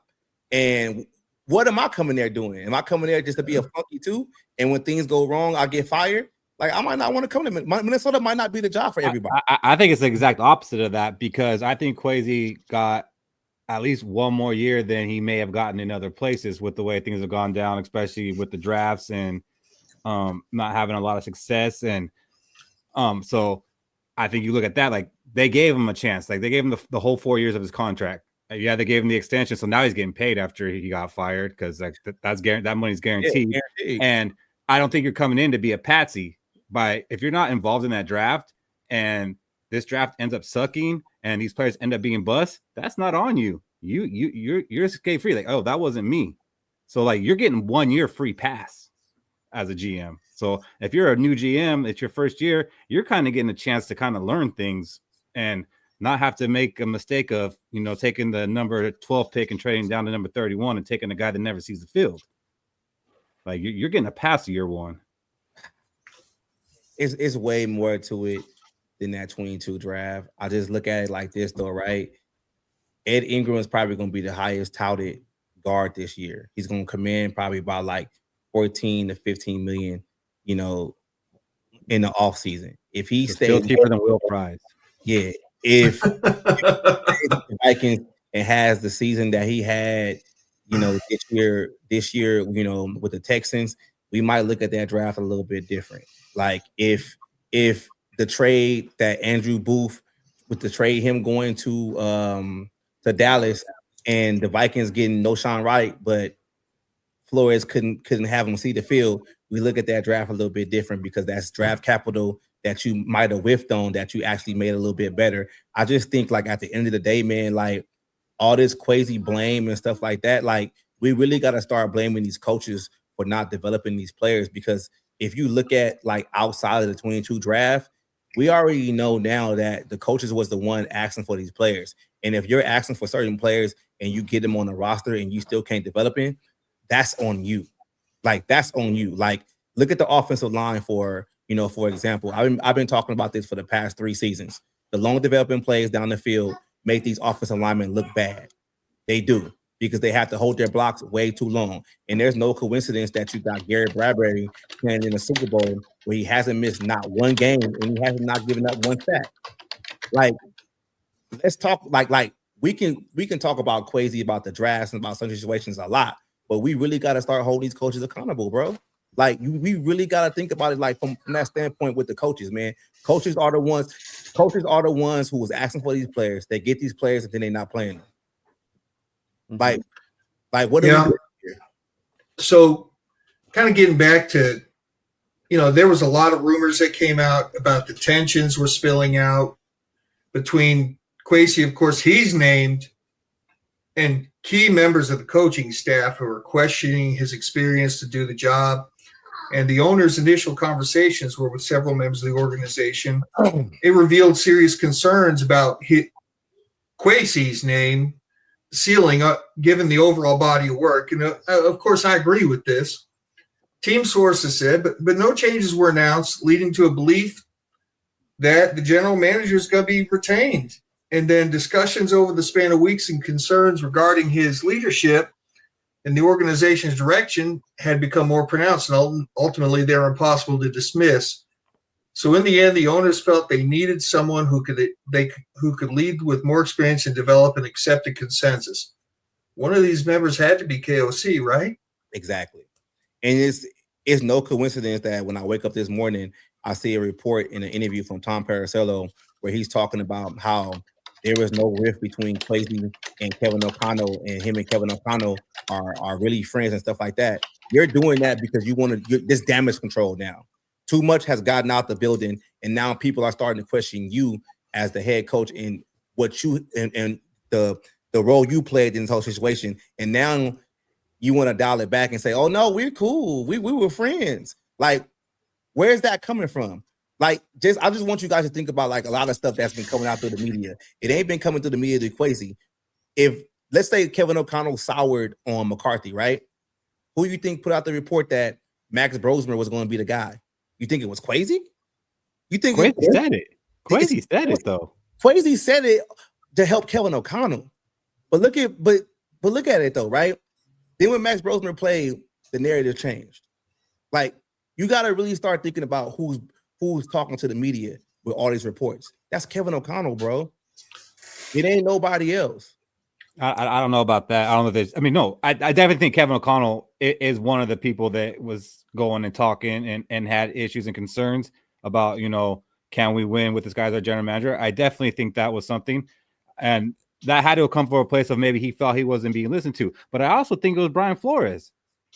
And what am I coming there doing? Am I coming there just to be a funky too? And when things go wrong, I get fired? Like, I might not want to come to Minnesota. Might not be the job for everybody. I think it's the exact opposite of that, because I think Kwesi got at least one more year than he may have gotten in other places with the way things have gone down, especially with the drafts and not having a lot of success. And so I think you look at that, like, they gave him a chance. Like, they gave him the whole 4 years of his contract. They gave him the extension. So now he's getting paid after he got fired, because that money's guaranteed. Yeah, guaranteed. And I don't think you're coming in to be a patsy. If you're not involved in that draft and this draft ends up sucking and these players end up being busts, that's not on you. You're escape free. Like, that wasn't me. So, like, you're getting 1 year free pass as a GM. So if you're a new GM, it's your first year, you're kind of getting a chance to kind of learn things and not have to make a mistake of, taking the number 12 pick and trading down to number 31 and taking a guy that never sees the field. Like, you're getting a pass year one. It's way more to it than that 22 draft. I just look at it like this, though, right? Ed Ingram is probably going to be the highest touted guard this year. He's going to come in probably by like 14 to 15 million, in the offseason. If he stays still cheaper than Will Price. Yeah. If the Vikings and has the season that he had, this year, with the Texans, we might look at that draft a little bit different. Like, if the trade that Andrew Booth, with the trade him going to Dallas, and the Vikings getting no Sean Wright, but Flores couldn't have him see the field, we look at that draft a little bit different, because that's draft capital that you might have whiffed on that you actually made a little bit better. I just think, like, at the end of the day, man, like, all this Kwesi blame and stuff like that, like, we really got to start blaming these coaches for not developing these players, because if you look at, like, outside of the 22 draft, we already know now that the coaches was the one asking for these players. And if you're asking for certain players and you get them on the roster and you still can't develop them, that's on you. Like, that's on you. Like, look at the offensive line for example. I've been talking about this for the past 3 seasons. The long developing plays down the field make these offensive linemen look bad. They do, because they have to hold their blocks way too long. And there's no coincidence that you got Gary Bradbury playing in the Super Bowl where he hasn't missed not one game and he has not given up one sack. Like, let's talk like we can talk about Kwesi, about the drafts and about some situations a lot, but we really got to start holding these coaches accountable, bro. Like, we really got to think about it, like, from that standpoint with the coaches, man. Coaches are the ones who was asking for these players. They get these players and then they're not playing them. Like what do we do here? So, kind of getting back to, there was a lot of rumors that came out about the tensions were spilling out between Kwesi, of course, he's named, and key members of the coaching staff who are questioning his experience to do the job. And the owner's initial conversations were with several members of the organization. It revealed serious concerns about Kwesi's name ceiling up, given the overall body of work. And of course, I agree with this. Team sources said, but no changes were announced, leading to a belief that the general manager is going to be retained. And then discussions over the span of weeks and concerns regarding his leadership and the organization's direction had become more pronounced, and ultimately they were impossible to dismiss. So in the end, the owners felt they needed someone who could lead with more experience and develop an accepted consensus. One of these members had to be KOC, right? Exactly. And it's no coincidence that when I wake up this morning, I see a report in an interview from Tom Paracello where he's talking about how there was no rift between Kwesi and Kevin O'Connell, and him and Kevin O'Connell are really friends and stuff like that. You're doing that because you want this damage control now. Too much has gotten out the building, and now people are starting to question you as the head coach and what you and the role you played in this whole situation. And now you want to dial it back and say, "Oh no, we're cool. We were friends." Like, where's that coming from? Like, I just want you guys to think about like a lot of stuff that's been coming out through the media. It ain't been coming through the media to Kwesi. If let's say Kevin O'Connell soured on McCarthy, right? Who you think put out the report that Max Brosmer was going to be the guy? You think it was Kwesi? You think Kwesi said it? Kwesi said it though. Kwesi said it to help Kevin O'Connell. But look at it though, right? Then when Max Brosmer played, the narrative changed. Like, you got to really start thinking about who's talking to the media with all these reports. That's Kevin O'Connell, bro. It ain't nobody else. I don't know about that. I don't know if there's. I mean, no, I definitely think Kevin O'Connell is one of the people that was going and talking and had issues and concerns about, can we win with this guy as our general manager? I definitely think that was something, and that had to come from a place of maybe he felt he wasn't being listened to. But I also think it was Brian Flores.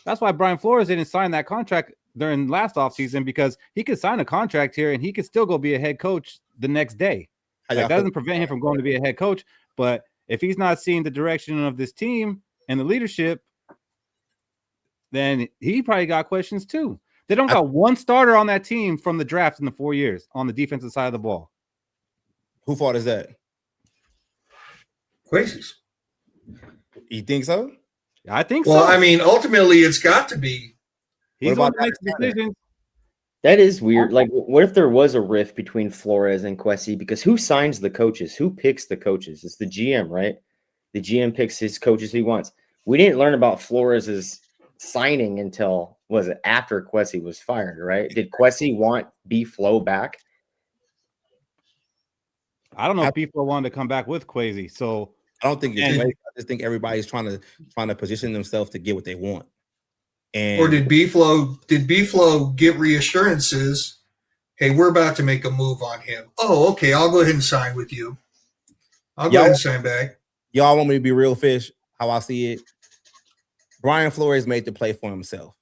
That's why Brian Flores didn't sign that contract during last offseason, because he could sign a contract here and he could still go be a head coach the next day. That doesn't prevent him from going to be a head coach, but if he's not seeing the direction of this team and the leadership, then he probably got questions too. They don't got one starter on that team from the draft in the 4 years on the defensive side of the ball. Who fault is that? Kwesi's. You think so? I think so. Well, I mean, ultimately, it's got to be. He's the one that makes decisions. That is weird. Like, what if there was a rift between Flores and Kwesi? Because who signs the coaches? Who picks the coaches? It's the GM, right? The GM picks his coaches he wants. We didn't learn about Flores's signing until, was it after Kwesi was fired, right? Did Kwesi want B-Flow back? I don't know if people wanted to come back with Kwesi. So I don't think it's I just think everybody's trying to position themselves to get what they want. Or did B-Flow get reassurances? Hey, we're about to make a move on him. Oh, okay. I'll go ahead and sign with you. I'll go ahead and sign back. Y'all want me to be real fish? How I see it, Brian Flores made the play for himself.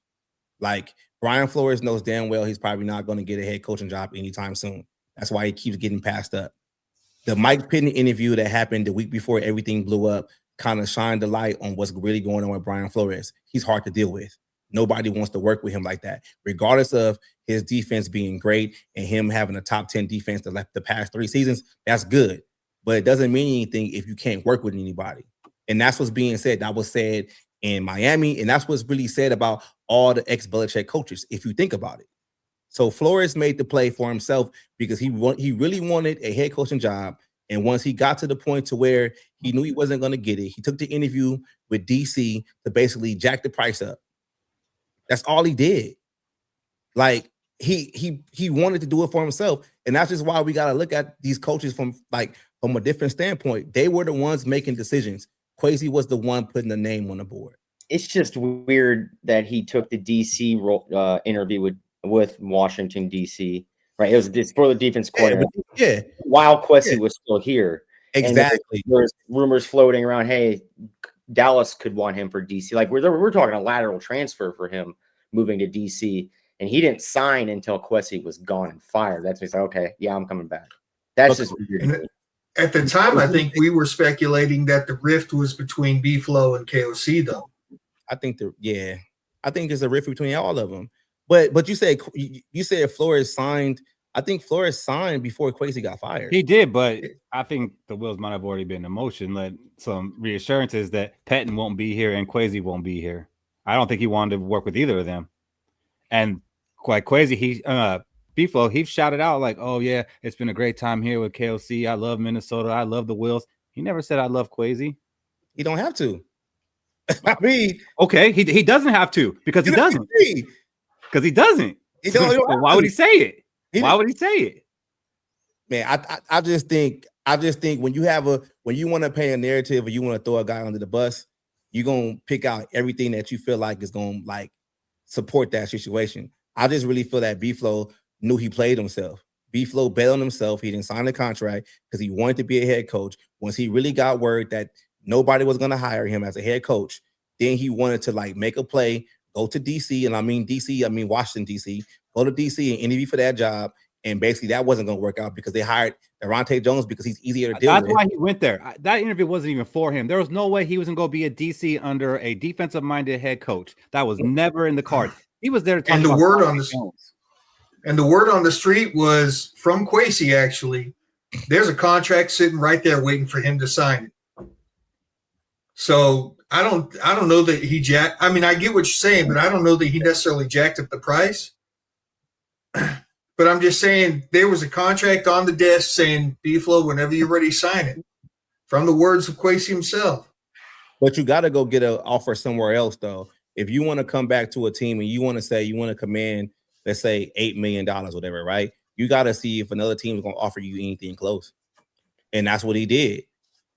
Like, Brian Flores knows damn well he's probably not going to get a head coaching job anytime soon. That's why he keeps getting passed up. The Mike Pitney interview that happened the week before everything blew up kind of shined the light on what's really going on with Brian Flores. He's hard to deal with. Nobody wants to work with him like that, regardless of his defense being great and him having a top 10 defense the past 3 seasons. That's good, but it doesn't mean anything if you can't work with anybody. And that's what's being said. That was said in Miami, and that's what's really said about all the ex-Belichick coaches, if you think about it. So Flores made the play for himself because he really wanted a head coaching job. And once he got to the point to where he knew he wasn't going to get it, he took the interview with DC to basically jack the price up. That's all he did. Like, he wanted to do it for himself. And that's just why we got to look at these coaches from a different standpoint. They were the ones making decisions. Kwesi was the one putting the name on the board. It's just weird that he took the DC interview with Washington, D.C., right? It was for the defense coordinator. Yeah. While Kwesi was still here. Exactly. There's rumors floating around, hey, Dallas could want him for DC. Like, we're talking a lateral transfer for him moving to DC, and he didn't sign until Kwesi was gone and fired. That's when he's like, okay, yeah, I'm coming back. That's just weird. At the time, I think we were speculating that the rift was between B-Flow and KOC, though. I think there's a rift between all of them. But you said Flores signed. I think Flores signed before Kwesi got fired. He did, but I think the wheels might have already been in motion. Let some reassurances that Patton won't be here and Kwesi won't be here. I don't think he wanted to work with either of them. And quite Kwesi, B-Flow, he shouted out like, "Oh yeah, it's been a great time here with KOC. I love Minnesota. I love the Wills." He never said I love Kwesi. He don't have to. I mean, okay, he doesn't have to because he doesn't. Because he doesn't. He don't so why would he say it? Why would he say it? Man, I just think when you want to pay a narrative or you want to throw a guy under the bus, you're gonna pick out everything that you feel like is gonna like support that situation. I just really feel that B-Flow knew he played himself. B-Flow bet on himself. He didn't sign a contract because he wanted to be a head coach. Once he really got word that nobody was going to hire him as a head coach, then he wanted to like make a play, go to DC, and I mean Washington, DC, go to DC and interview for that job. And basically that wasn't going to work out because they hired Daronte Jones because he's easier to deal with. That's why he went there. That interview wasn't even for him. There was no way he was going to go be a DC under a defensive-minded head coach. That was never in the cards. He was there to talk about the word on the street was from Kwesi, actually. There's a contract sitting right there waiting for him to sign it. So I don't know that he I mean, I get what you're saying, but I don't know that he necessarily jacked up the price. But I'm just saying there was a contract on the desk saying, B-Flow, whenever you're ready, sign it. From the words of Kwesi himself. But you got to go get an offer somewhere else, though. If you want to come back to a team and you want to say you want to command, let's say $8 million, whatever, right? You got to see if another team is going to offer you anything close. And that's what he did.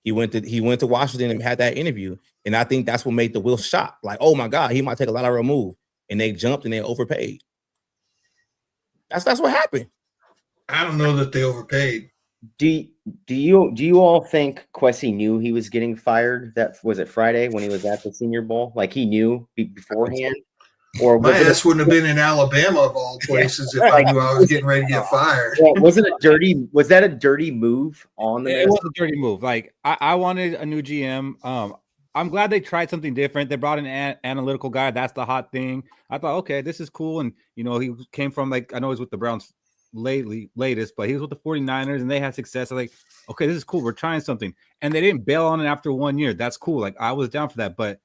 He went to Washington and had that interview. And I think that's what made the Wills shocked. Like, oh my God, he might take a lot of remove. And they jumped and they overpaid. That's what happened. I don't know that they overpaid. Do you all think Kwesi knew he was getting fired? That was it Friday when he was at the Senior Bowl? Like he knew beforehand? Or my ass wouldn't have been in Alabama of all places if I knew I was getting ready to get fired. Well, was that a dirty move on the It was a dirty move. Like I wanted a new GM. I'm glad they tried something different. They brought an analytical guy. That's the hot thing. I thought, okay, this is cool. And he came from like, I know he's with the Browns latest, but he was with the 49ers and they had success. I'm like, okay, this is cool. We're trying something. And they didn't bail on it after 1 year. That's cool. Like I was down for that. But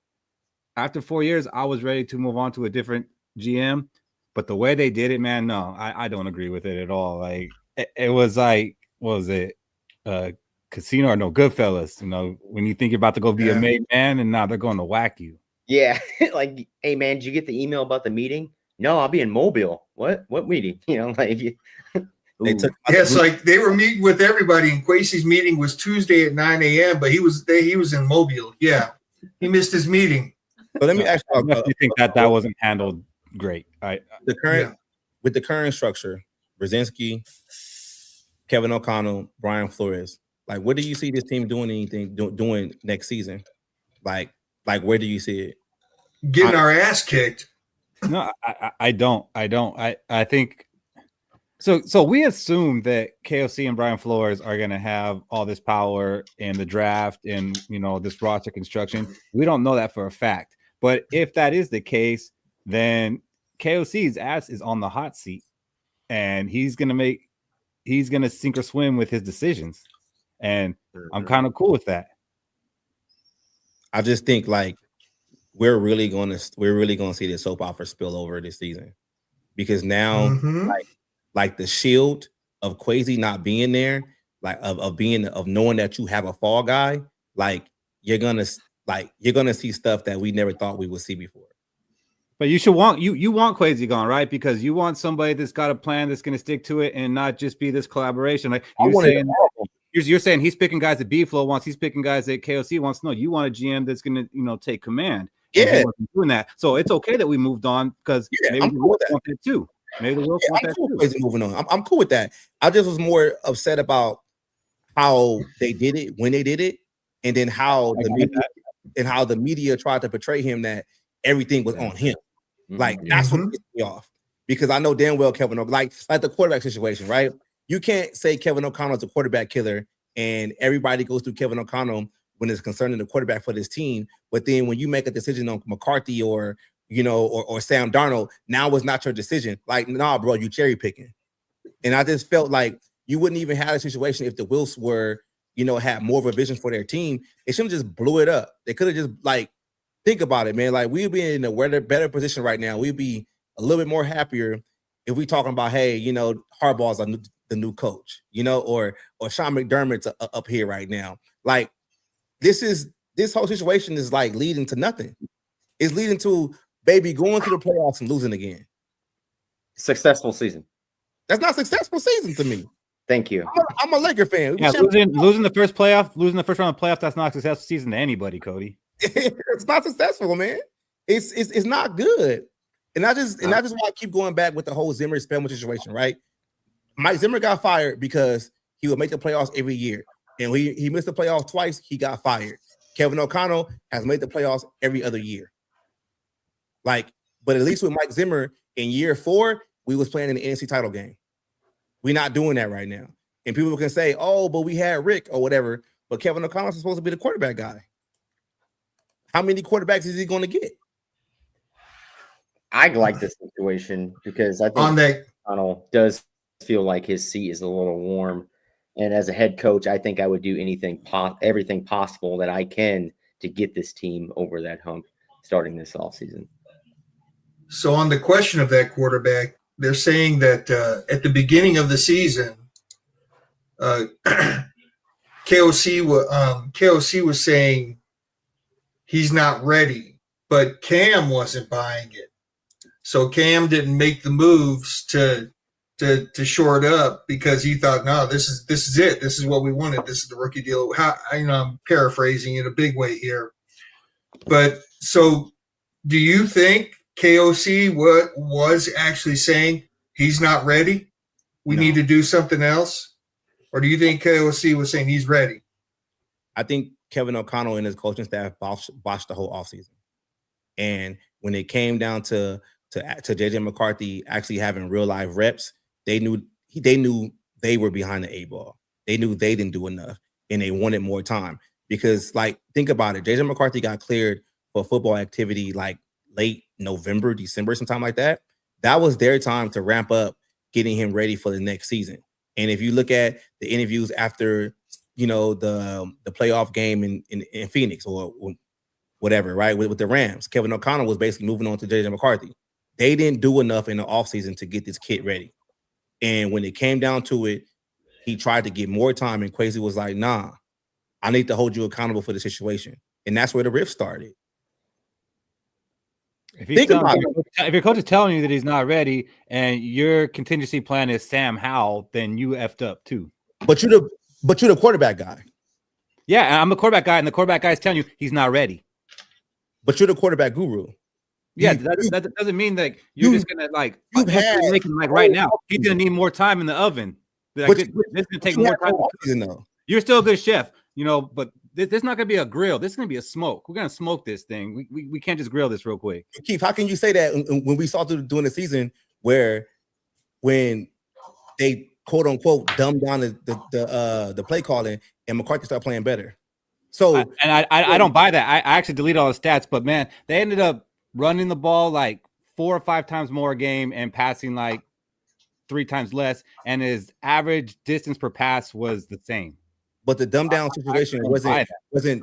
after 4 years, I was ready to move on to a different GM. But the way they did it, man, no, I don't agree with it at all. Like it was like, what was it? Casino or no Goodfellas, when you think you're about to go be a made man and now they're going to whack you. Yeah. Like, hey man, did you get the email about the meeting? No, I'll be in Mobile. What meeting? Like yes, like they were meeting with everybody, and Kwesi's meeting was Tuesday at 9 a.m. But he was in Mobile. Yeah, he missed his meeting. But let me ask you, you think that wasn't handled great? With the current structure, Brzezinski, Kevin O'Connell, Brian Flores. Like, what do you see this team doing next season? Like where do you see it? Getting our ass kicked. No, I don't. I think so. We assume that KOC and Brian Flores are going to have all this power in the draft and this roster construction. We don't know that for a fact. But if that is the case, then KOC's ass is on the hot seat, and he's going to sink or swim with his decisions. And I'm kind of cool with that. I just think like we're really going to see the soap opera spill over this season, because now like the shield of Kwesi not being there, like of knowing that you have a fall guy, like you're gonna see stuff that we never thought we would see before. But you want Kwesi gone, right? Because you want somebody that's got a plan that's going to stick to it and not just be this collaboration. Like you're saying he's picking guys that B-Flow wants, he's picking guys that KOC wants. No, you want a GM that's going to take command. Yeah, doing that. So it's okay that we moved on because maybe the Wills want that too. Maybe the Wills want that too. Moving on. I'm cool with that. I just was more upset about how they did it, when they did it, and then how the media tried to portray him that everything was on him. Like that's what pissed me off, because I know damn well Kevin O'Connell, like the quarterback situation, right? You can't say Kevin O'Connell is a quarterback killer and everybody goes through Kevin O'Connell when it's concerning the quarterback for this team. But then when you make a decision on McCarthy or Sam Darnold, now it's not your decision. Like, nah, bro, you cherry picking. And I just felt like you wouldn't even have a situation if the Wills were, had more of a vision for their team. They shouldn't just blew it up. They could have just think about it, man. Like we'd be in a better position right now. We'd be a little bit more happier if we talking about, hey, you know, Harbaugh's the new coach, you know, or Sean McDermott's up here right now. Like this whole situation is like leading to nothing. It's leading to baby going to the playoffs and losing again. Successful season. That's not a successful season to me. Thank you. I'm a Laker fan. Yeah, losing the first round of playoff, that's not a successful season to anybody, Cody. It's not successful, man. It's not good. And I just want to keep going back with the whole Zimmer Spellman situation, right? Mike Zimmer got fired because he would make the playoffs every year. And when he missed the playoffs twice, he got fired. Kevin O'Connell has made the playoffs every other year. Like, but at least with Mike Zimmer in year 4, we was playing in the NFC title game. We're not doing that right now. And people can say, oh, but we had Rick or whatever. But Kevin O'Connell is supposed to be the quarterback guy. How many quarterbacks is he going to get? I like this situation because I think O'Connell does feel like his seat is a little warm. And as a head coach, I think I would do everything possible that I can to get this team over that hump starting this offseason. So on the question of that quarterback, they're saying that at the beginning of the season, KOC was saying he's not ready, but Cam wasn't buying it. So Cam didn't make the moves to shore it up because he thought, no, this is it. This is what we wanted. This is the rookie deal. I'm paraphrasing in a big way here. But so do you think KOC was actually saying he's not ready? We need to do something else? Or do you think KOC was saying he's ready? I think Kevin O'Connell and his coaching staff botched the whole offseason. And when it came down to JJ McCarthy actually having real live reps, they knew they were behind the 8 ball. They knew they didn't do enough and they wanted more time. Because, like, think about it. JJ McCarthy got cleared for football activity like late November, December, sometime like that. That was their time to ramp up getting him ready for the next season. And if you look at the interviews after, you know, the playoff game in Phoenix or whatever, right, with the Rams, Kevin O'Connell was basically moving on to JJ McCarthy. They didn't do enough in the offseason to get this kid ready. And when it came down to it, he tried to get more time, and Kwesi was like, nah, I need to hold you accountable for the situation. And that's where the rift started. If your coach is telling you that he's not ready and your contingency plan is Sam Howell, then you effed up too. But you're the quarterback guy. Yeah, I'm the quarterback guy, and the quarterback guy is telling you he's not ready. But you're the quarterback guru. Yeah, that doesn't mean that you're just gonna like make him like right now. He's gonna need more time in the oven. Like, this is gonna take more time. You're still a good chef, you know, but this is not gonna be a grill. This is gonna be a smoke. We're gonna smoke this thing. We can't just grill this real quick. Keith, how can you say that when we saw during the season when they quote unquote dumbed down the play calling and McCarthy started playing better? So I don't buy that. I actually deleted all the stats, but man, they ended up running the ball like 4 or 5 times more a game and passing like 3 times less, and his average distance per pass was the same. But the dumb down situation wasn't.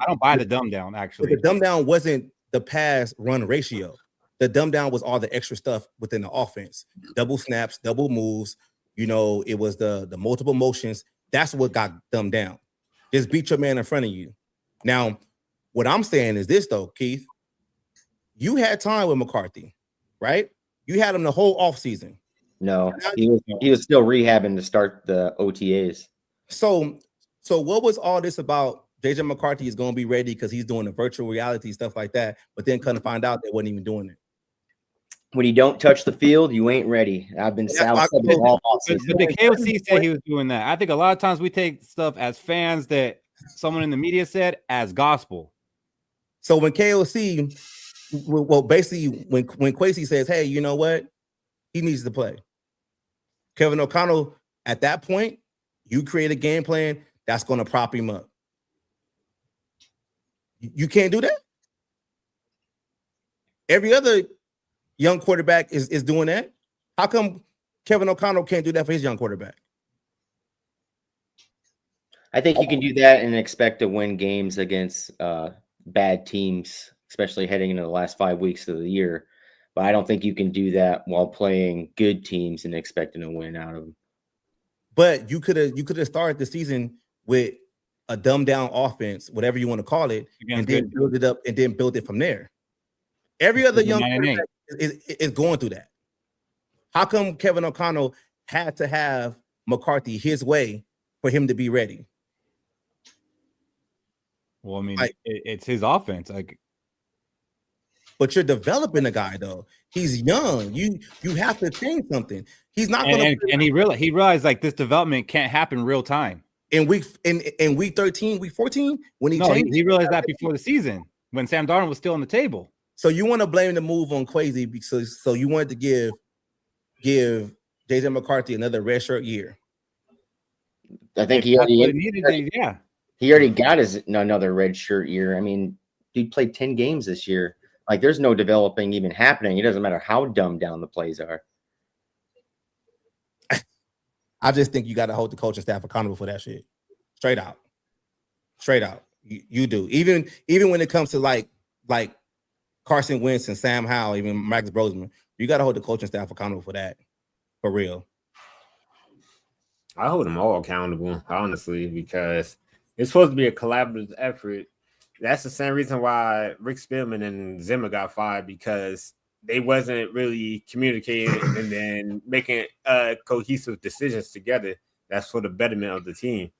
I don't buy the dumb down actually. The dumb down wasn't the pass run ratio. The dumb down was all the extra stuff within the offense. Double snaps, double moves. You know, it was the multiple motions. That's what got dumbed down. Just beat your man in front of you. Now, what I'm saying is this though, Keith. You had time with McCarthy, right? You had him the whole offseason. No, he was still rehabbing to start the OTAs. So what was all this about? JJ McCarthy is going to be ready because he's doing the virtual reality stuff like that, but then couldn't find out they wasn't even doing it. When you don't touch the field, you ain't ready. I've been But the KOC said he was doing that. I think a lot of times we take stuff as fans that someone in the media said as gospel. So when KOC, well, basically when Kwesi says, hey, you know what? He needs to play. Kevin O'Connell, at that point, you create a game plan that's going to prop him up. You can't do that. Every other young quarterback is doing that. How come Kevin O'Connell can't do that for his young quarterback? I think you can do that and expect to win games against bad teams, especially heading into the last 5 weeks of the year. But I don't think you can do that while playing good teams and expecting to win out of them. But you could have started the season with a dumbed down offense, whatever you want to call it, and then build it up and then build it from there. Every other young quarterback is going through that. How come Kevin O'Connell had to have McCarthy his way for him to be ready? Well, I mean, it's his offense. Like, but you're developing a guy though. He's young. You have to change something. He's not going to. And he realized like this development can't happen real time. In week 13, week 14, when he realized that before the season when Sam Darnold was still on the table. So you want to blame the move on Kwesi because so you wanted to give JJ McCarthy another redshirt year. I think he already got his another redshirt year. I mean, he played 10 games this year. Like, there's no developing even happening. It doesn't matter how dumbed down the plays are. I just think you got to hold the coaching staff accountable for that shit. Straight out. You do. Even when it comes to like Carson Wentz and Sam Howell, even Max Brosman, you got to hold the coaching staff accountable for that. For real. I hold them all accountable, honestly, because it's supposed to be a collaborative effort. That's the same reason why Rick Spielman and Zimmer got fired, because they wasn't really communicating and then making cohesive decisions together. That's for the betterment of the team.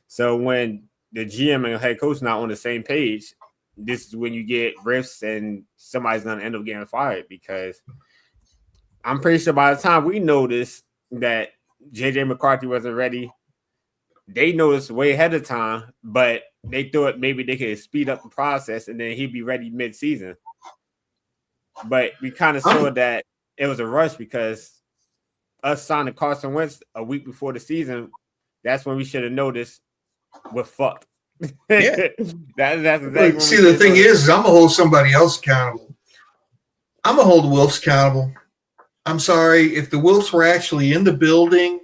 So when the GM and head coach not on the same page, this is when you get rifts and somebody's going to end up getting fired, because I'm pretty sure by the time we noticed that JJ McCarthy wasn't ready, they noticed way ahead of time, but they thought maybe they could speed up the process and then he'd be ready mid-season. But we kind of saw that it was a rush, because us signing Carson Wentz a week before the season, that's when we should have noticed we're fucked. Yeah. that's exactly. See, the thing is I'm going to hold somebody else accountable. I'm going to hold the Wilfs accountable. I'm sorry, if the Wilfs were actually in the building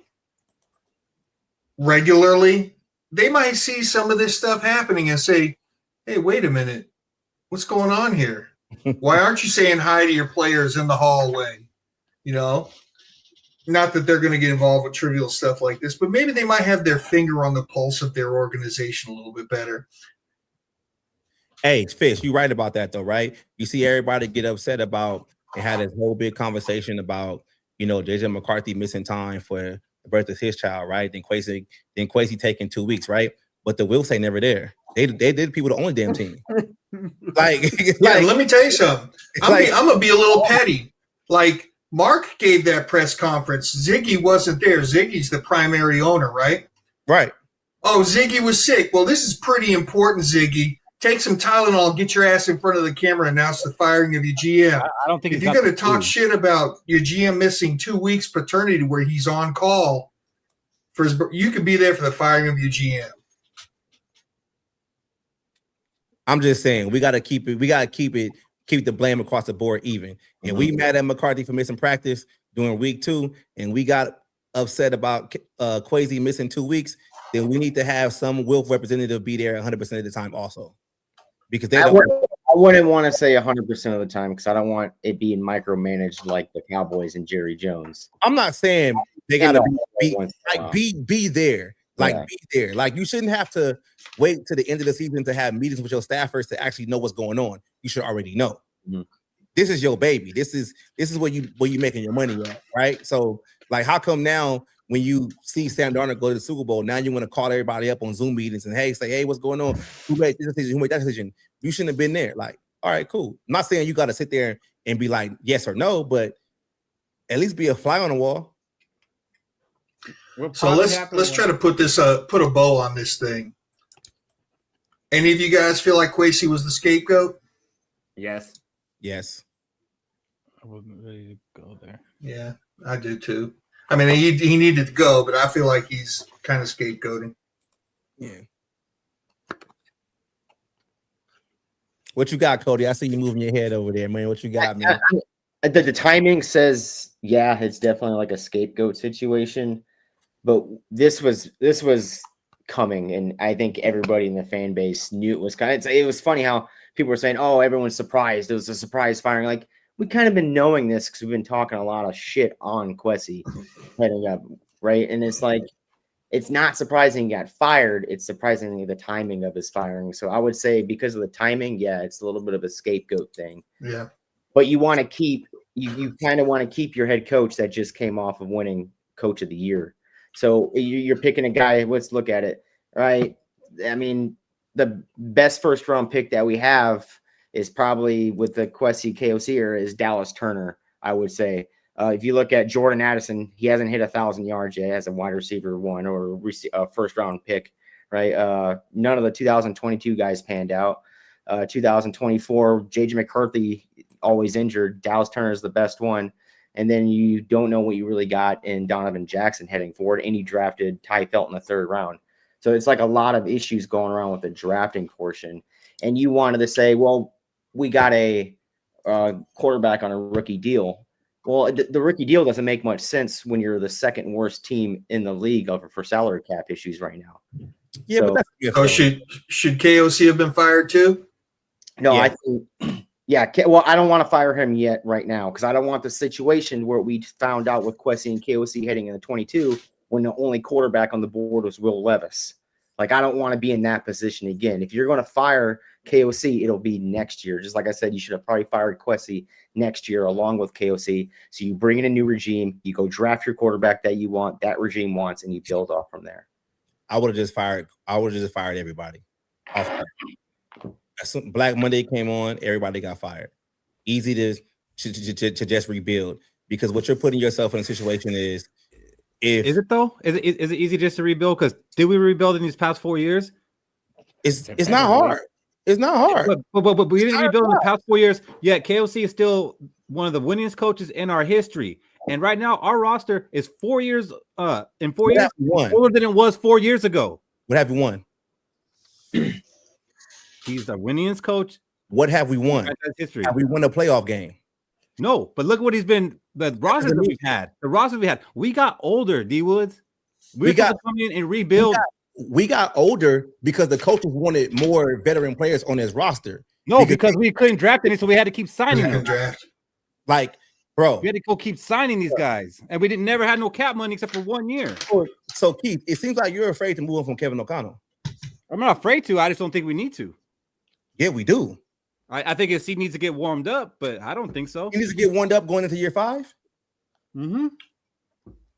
regularly, they might see some of this stuff happening and say, hey, wait a minute, what's going on here? Why aren't you saying hi to your players in the hallway? You know, not that they're going to get involved with trivial stuff like this, but maybe they might have their finger on the pulse of their organization a little bit better. Hey, Fish, you're right about that, though, right? You see everybody get upset about and had this whole big conversation about, JJ McCarthy missing time for the birth of his child, right? Then Kwesi taking 2 weeks, right? But the Wilfs ain't never there. They did people the only damn team. Let me tell you something. I'm gonna be a little petty. Like, Mark gave that press conference. Ziggy wasn't there. Ziggy's the primary owner, right? Right. Oh, Ziggy was sick. Well, this is pretty important, Ziggy. Take some Tylenol, get your ass in front of the camera, and announce the firing of your GM. I don't think if you're going to talk shit about your GM missing 2 weeks paternity where he's on call for you could be there for the firing of your GM. I'm just saying we got to keep the blame across the board even. And we mad at McCarthy for missing practice during week 2, and we got upset about Kwesi missing 2 weeks. Then we need to have some Wilf representative be there 100% of the time also. Because I wouldn't want to say 100% of the time, because I don't want it being micromanaged like the Cowboys and Jerry Jones. I'm not saying they gotta be there. Be there. Like, you shouldn't have to wait to the end of the season to have meetings with your staffers to actually know what's going on. You should already know. Mm-hmm. This is your baby. This is where you making your money at, right? So, like, how come now when you see Sam Darnold go to the Super Bowl, now you want to call everybody up on Zoom meetings and say, what's going on? Who made this decision? Who made that decision? You shouldn't have been there. Like, all right, cool. I'm not saying you got to sit there and be like yes or no, but at least be a fly on the wall. So let's try to put a bow on this thing. Any of you guys feel like Kwesi was the scapegoat? Yes. I wasn't ready to go there. Yeah, I do too. I mean, he needed to go, but I feel like he's kind of scapegoating. Yeah. What you got, Cody? I see you moving your head over there, man. What you got, man? The timing says, yeah, it's definitely like a scapegoat situation, but this was coming, and I think everybody in the fan base knew it was coming. It was funny how people were saying, "Oh, everyone's surprised. It was a surprise firing." Like, we kind of been knowing this because we've been talking a lot of shit on Kwesi heading up, right? And it's like, it's not surprising he got fired. It's surprisingly the timing of his firing. So I would say because of the timing, yeah, it's a little bit of a scapegoat thing. Yeah. But you want to keep, you kind of want to keep your head coach that just came off of winning Coach of the Year. So you're picking a guy, let's look at it, right? I mean, the best first round pick that we have is probably with the Kwesi KOC era is Dallas Turner, I would say. If you look at Jordan Addison, he hasn't hit 1,000 yards yet as a wide receiver one or a first round pick, right? None of the 2022 guys panned out. 2024, JJ McCarthy always injured. Dallas Turner is the best one. And then you don't know what you really got in Donovan Jackson heading forward. And he drafted Ty Felt in the 3rd round. So it's like a lot of issues going around with the drafting portion. And you wanted to say, well, we got a quarterback on a rookie deal. Well, the rookie deal doesn't make much sense when you're the 2nd worst team in the league for salary cap issues right now. Yeah, So, but that's Oh, should KOC have been fired too? no, Yeah. I think, yeah. Well, I don't want to fire him yet right now because I don't want the situation where we found out with Kwesi and KOC heading into 22 when the only quarterback on the board was Will Levis. Like, I don't want to be in that position again. If you're going to fire KOC, it'll be next year. Just like I said, you should have probably fired Kwesi next year along with KOC. So you bring in a new regime, you go draft your quarterback that you want, that regime wants, and you build off from there. I would have just fired everybody. As Black Monday came on, everybody got fired. Easy to just rebuild because what you're putting yourself in a situation is Is it though? Is it easy just to rebuild? Because did we rebuild in these past 4 years? it's not hard. It's not hard. But we didn't rebuild in the past 4 years. Yet KOC is still one of the winningest coaches in our history. And right now, our roster is 4 years in 4 years older than it was 4 years ago. What have you won? He's the winningest coach. What have we won? History. Have we won a playoff game? No, but look what he's been. The rosters that we've had. The rosters we had. We got older. D Woods. We got to come in and rebuild. We got older because the coaches wanted more veteran players on his roster. No, because we couldn't draft any, so we had to keep signing them. Like, bro, we had to go keep signing these guys, and we never had no cap money except for 1 year. So Keith, it seems like you're afraid to move on from Kevin O'Connell. I'm not afraid to. I just don't think we need to. Yeah, we do. I think his seat needs to get warmed up, but I don't think so. He needs to get warmed up going into year 5. Mm-hmm.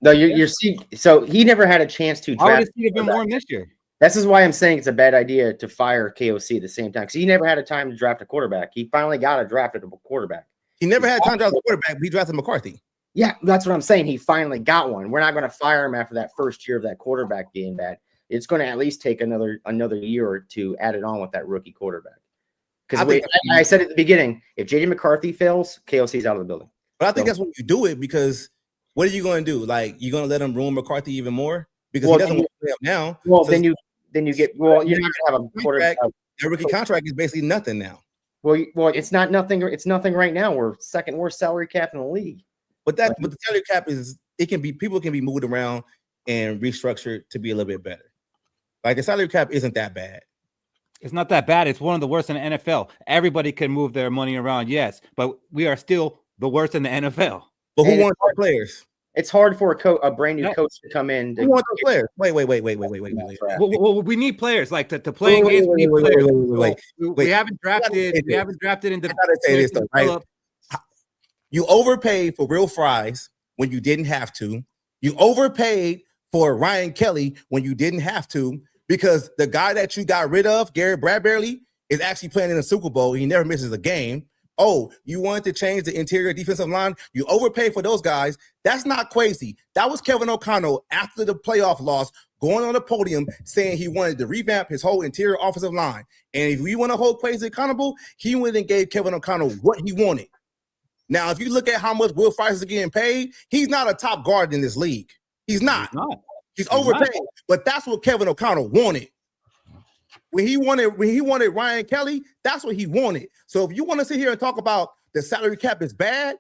No, your seat. So he never had a chance to. How would his seat have been warm this year? This is why I'm saying it's a bad idea to fire KOC at the same time because he never had a time to draft a quarterback. He finally got a draftable quarterback. He never had time to draft a quarterback. We drafted McCarthy. Yeah, that's what I'm saying. He finally got one. We're not going to fire him after that first year of that quarterback being bad. It's going to at least take another year or two added on with that rookie quarterback. Because I said at the beginning, if JJ McCarthy fails, KOC's out of the building. But I think that's when you do it because what are you going to do? Like, you're going to let him ruin McCarthy even more because he doesn't want to play up now. Well, so then you get you're not going to have a quarterback. Their rookie contract is basically nothing now. Well, it's not nothing. It's nothing right now. We're 2nd worst salary cap in the league. But the salary cap people can be moved around and restructured to be a little bit better. Like the salary cap isn't that bad. It's not that bad. It's one of the worst in the NFL. Everybody can move their money around, yes, but we are still the worst in the NFL. But who wants our players? It's hard for a brand new coach to come in. Who wants those players? Wait. Well, we need players like to play games. We haven't drafted. We haven't drafted in the. I gotta say this though, right? You overpaid for Real Fries when you didn't have to. You overpaid for Ryan Kelly when you didn't have to. Because the guy that you got rid of, Garrett Bradbury, is actually playing in the Super Bowl. He never misses a game. Oh, you wanted to change the interior defensive line? You overpaid for those guys. That's not Kwesi. That was Kevin O'Connell after the playoff loss, going on the podium saying he wanted to revamp his whole interior offensive line. And if we want to hold Kwesi accountable, he went and gave Kevin O'Connell what he wanted. Now, if you look at how much Will Fries is getting paid, he's not a top guard in this league. He's not. He's overpaid, but that's what Kevin O'Connell wanted. When he wanted Ryan Kelly, that's what he wanted. So if you want to sit here and talk about the salary cap is bad,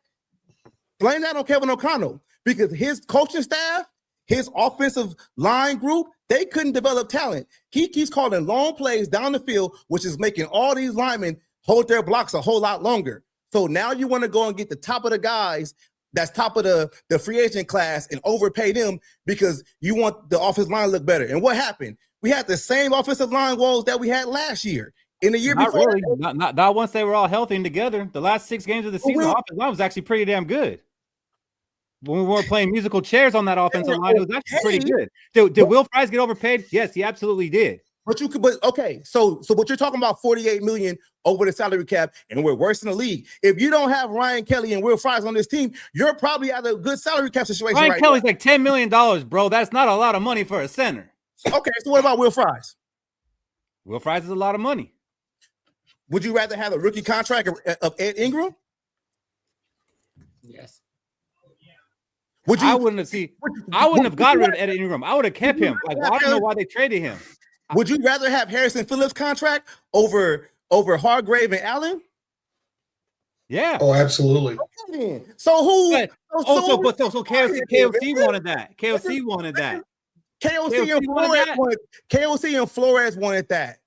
blame that on Kevin O'Connell because his coaching staff, his offensive line group, they couldn't develop talent. He keeps calling long plays down the field, which is making all these linemen hold their blocks a whole lot longer. So now you want to go and get the top of the guys that's top of the free agent class and overpay them because you want the offensive line to look better. And what happened? We had the same offensive line woes that we had last year. In the year Not before. really. Not once they were all healthy and together. The last 6 games of the season, the offensive line was actually pretty damn good. When we weren't playing musical chairs on that offensive line, it was actually pretty good. Did Will Fries get overpaid? Yes, he absolutely did. Okay, so what you're talking about, $48 million over the salary cap, and we're worse in the league. If you don't have Ryan Kelly and Will Fries on this team, you're probably at a good salary cap situation. Ryan Kelly's like $10 million, bro. That's not a lot of money for a center. Okay, so what about Will Fries? Will Fries is a lot of money. Would you rather have a rookie contract of Ed Ingram? Yes. I wouldn't have gotten rid of Ed Ingram. I would have kept him. Like, I don't know why they traded him. Would you rather have Harrison Phillips' contract over Hargrave and Allen? Yeah. Oh, absolutely. Okay, so who? So KOC wanted that. KOC wanted that. KOC and Flores wanted that.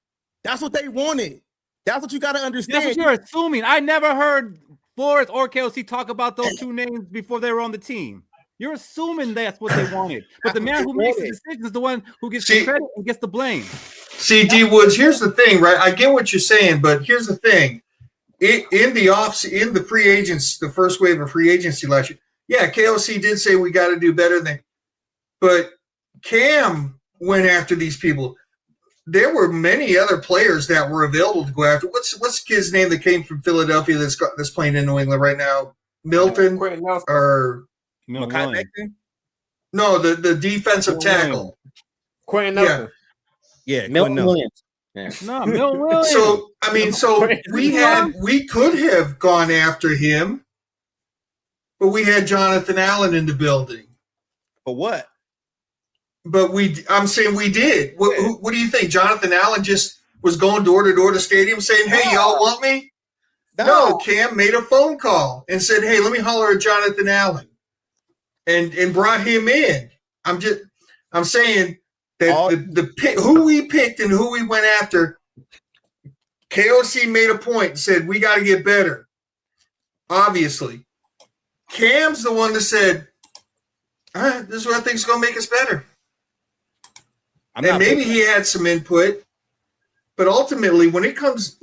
That's what they wanted. That's what you got to understand. That's what you're assuming. I never heard Flores or KOC talk about those two names before they were on the team. You're assuming that's what they wanted. But the man who makes the decision is the one who gets the credit and gets the blame. See, D Woods, here's the thing, right? I get what you're saying, but here's the thing. In the free agents, the first wave of free agency last year, yeah, KOC did say we got to do better than, but Cam went after these people. There were many other players that were available to go after. What's the kid's name that came from Philadelphia that's playing in New England right now? Milton or Makai? No, the defensive tackle. Quentin Nelson. Yeah, Milton Williams. Yeah. No, Milton Williams. So I mean, we could have gone after him, but we had Jonathan Allen in the building. For what? But I'm saying we did. What do you think? Jonathan Allen just was going door to door to stadium saying, "Hey, y'all want me?" No, Cam made a phone call and said, "Hey, let me holler at Jonathan Allen," and brought him in. I'm saying that the pick, who we picked and who we went after. KOC made a point and said we got to get better. Obviously, Cam's the one that said, "All right, this is what I think is going to make us better." And maybe he had some input, but ultimately, when it comes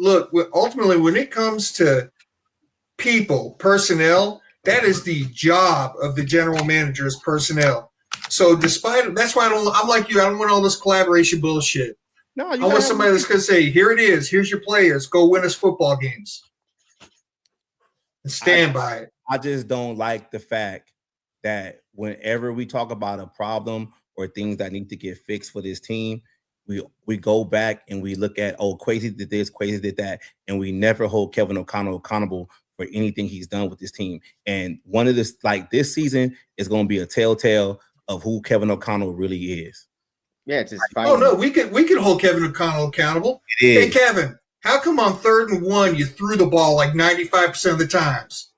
to people, personnel, that is the job of the general manager is personnel. So that's why I'm like you. I don't want all this collaboration bullshit. No, I want somebody that's going to say, "Here it is. Here's your players. Go win us football games." And stand by it. I just don't like the fact that whenever we talk about a problem or things that need to get fixed for this team, we go back and we look at, Kwesi did this, Kwesi did that, and we never hold Kevin O'Connell accountable for anything he's done with this team. And one of this season is going to be a telltale of who Kevin O'Connell really is. Yeah, it's just fine. Oh no, we could hold Kevin O'Connell accountable. Hey Kevin, how come on 3rd and 1 you threw the ball like 95% of the times?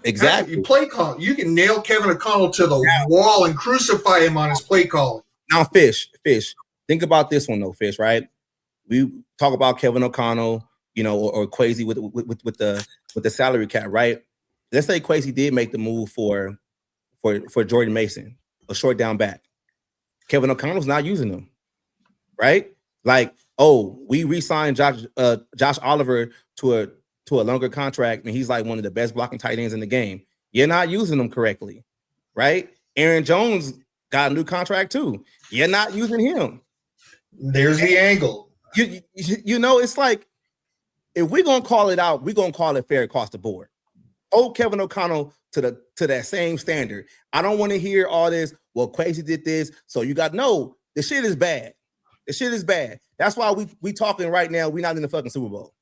Exactly. You play call. You can nail Kevin O'Connell to the wall and crucify him on his play calling. Now, Fish. Think about this one though, Fish. Right? We talk about Kevin O'Connell, or Kwesi with the salary cap, right? Let's say Kwesi did make the move for Jordan Mason, a short down back. Kevin O'Connell's not using them, right? Like, we re-signed Josh Oliver to a longer contract, and he's like one of the best blocking tight ends in the game. You're not using them correctly, right? Aaron Jones got a new contract too. You're not using him. There's the angle. It's like, if we're gonna call it out, we're gonna call it fair across the board. Kevin O'Connell to that same standard. I don't want to hear all this. Well, Kwesi did this, so you got the shit is bad. The shit is bad. That's why we talking right now. We're not in the fucking Super Bowl.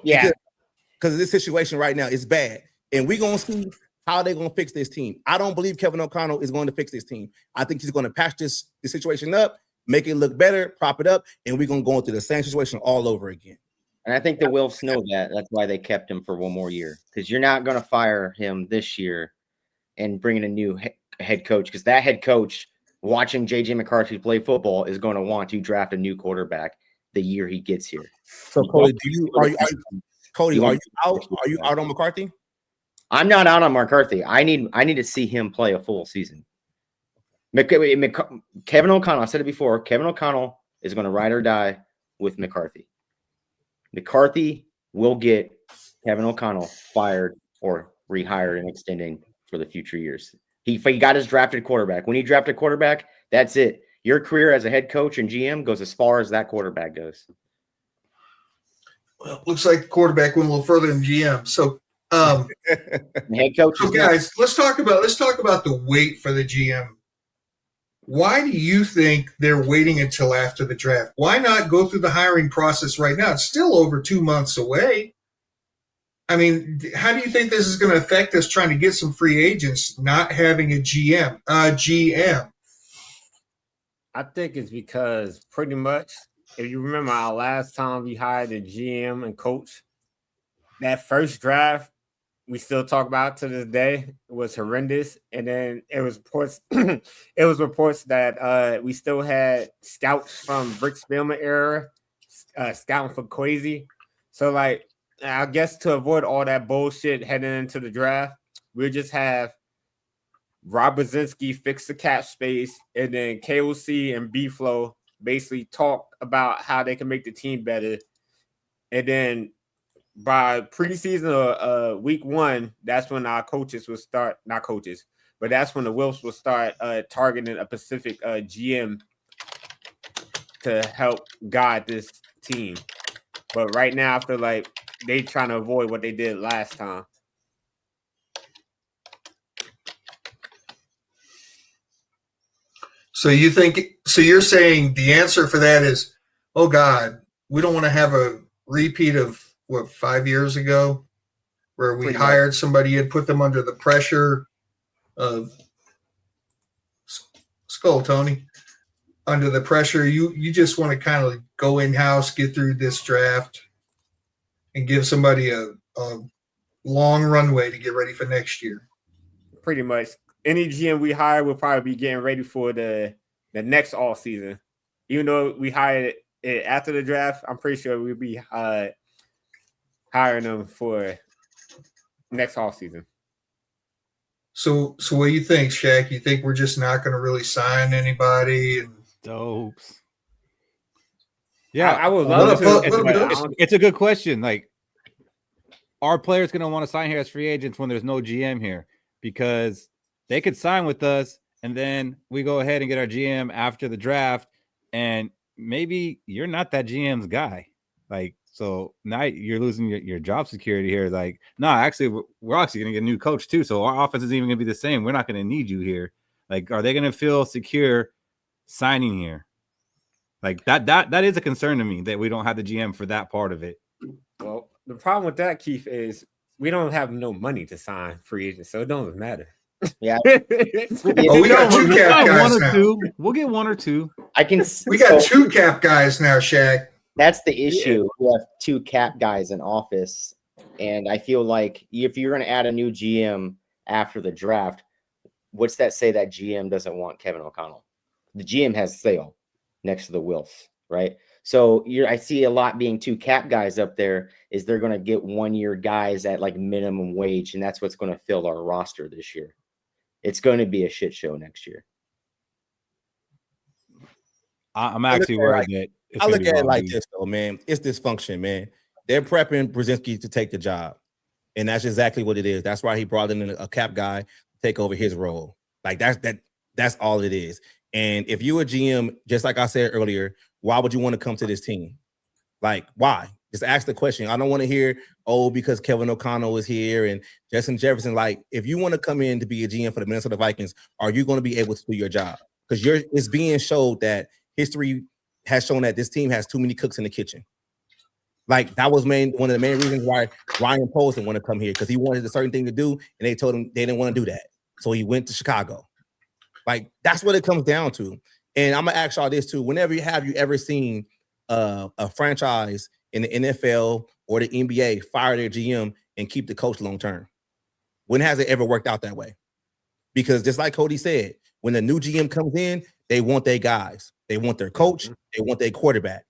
Yeah. Because of this situation right now, it's bad. And we're going to see how they're going to fix this team. I don't believe Kevin O'Connell is going to fix this team. I think he's going to patch this situation up, make it look better, prop it up, and we're going to go into the same situation all over again. And I think the Wilfs know that. That's why they kept him for one more year. Because you're not going to fire him this year and bring in a new head coach. Because that head coach, watching J.J. McCarthy play football, is going to want to draft a new quarterback the year he gets here. So, Cody, Cody, are you out? Are you out on McCarthy? I'm not out on McCarthy. I need to see him play a full season. Kevin O'Connell, I said it before, Kevin O'Connell is going to ride or die with McCarthy. McCarthy will get Kevin O'Connell fired or rehired and extending for the future years. He got his drafted quarterback. When he drafted quarterback, that's it. Your career as a head coach and GM goes as far as that quarterback goes. Well, looks like the quarterback went a little further than GM. So, head coach. So guys, let's talk about the wait for the GM. Why do you think they're waiting until after the draft? Why not go through the hiring process right now? It's still over 2 months away. I mean, how do you think this is going to affect us trying to get some free agents not having a GM? I think it's because pretty much, if you remember our last time we hired a GM and coach, that first draft, we still talk about to this day, was horrendous. And then it was reports that we still had scouts from Rick Spielman era scouting for Kwesi. So, like, I guess to avoid all that bullshit heading into the draft, we'll just have Rob Brzezinski fix the cap space, and then KOC and B-Flow basically talk about how they can make the team better. And then by preseason or week 1, that's when our coaches will start, not coaches, but that's when the Wilfs will start targeting a specific GM to help guide this team. But right now, I feel like they trying to avoid what they did last time. So you're saying the answer for that is, oh God, we don't want to have a repeat of what, 5 years ago, where we hired somebody and put them under the pressure of SKOL, Tony, under the pressure. You just want to kind of go in-house, get through this draft, and give somebody a long runway to get ready for next year. Pretty much. Any GM we hire will probably be getting ready for the next all season. Even though we hired it after the draft, I'm pretty sure we'll be hiring them for next off season. So what do you think, Shaq? You think we're just not going to really sign anybody? Dopes. Yeah, I would love to. It's a good question. Like, are players going to want to sign here as free agents when there's no GM here? Because they could sign with us, and then we go ahead and get our GM after the draft, and maybe you're not that GM's guy. Like, so now you're losing your job security here. Like, no, actually, we're actually going to get a new coach too. So our offense is even going to be the same. We're not going to need you here. Like, are they going to feel secure signing here? Like that is a concern to me that we don't have the GM for that part of it. Well, the problem with that, Keith, is we don't have no money to sign free agents, so it don't even matter. Yeah. We got two cap guys now. We'll get one or two. We got two cap guys now, Shaq. That's the issue. Yeah. We have two cap guys in office, and I feel like if you're going to add a new GM after the draft, what's that say that GM doesn't want Kevin O'Connell? The GM has Sale next to the Wilfs, right? So I see a lot being two cap guys up there. Is they're going to get 1 year guys at like minimum wage, and that's what's going to fill our roster this year. It's going to be a shit show next year. I'm actually worried that I look at it like this, though, man. It's dysfunction, man. They're prepping Brzezinski to take the job, and that's exactly what it is. That's why he brought in a cap guy to take over his role. Like that's all it is. And if you're a GM, just like I said earlier, why would you want to come to this team? Like, why? Just ask the question. I don't want to hear, because Kevin O'Connell is here and Justin Jefferson. Like, if you want to come in to be a GM for the Minnesota Vikings, are you going to be able to do your job? Because it's being showed that history has shown that this team has too many cooks in the kitchen. Like, that was one of the main reasons why Ryan Poles didn't want to come here, because he wanted a certain thing to do, and they told him they didn't want to do that. So he went to Chicago. Like, that's what it comes down to. And I'm going to ask y'all this too. Whenever you ever seen a franchise in the NFL or the NBA fire their GM and keep the coach long term? When has it ever worked out that way? Because just like Cody said, when the new GM comes in, they want their guys. They want their coach. They want their quarterback.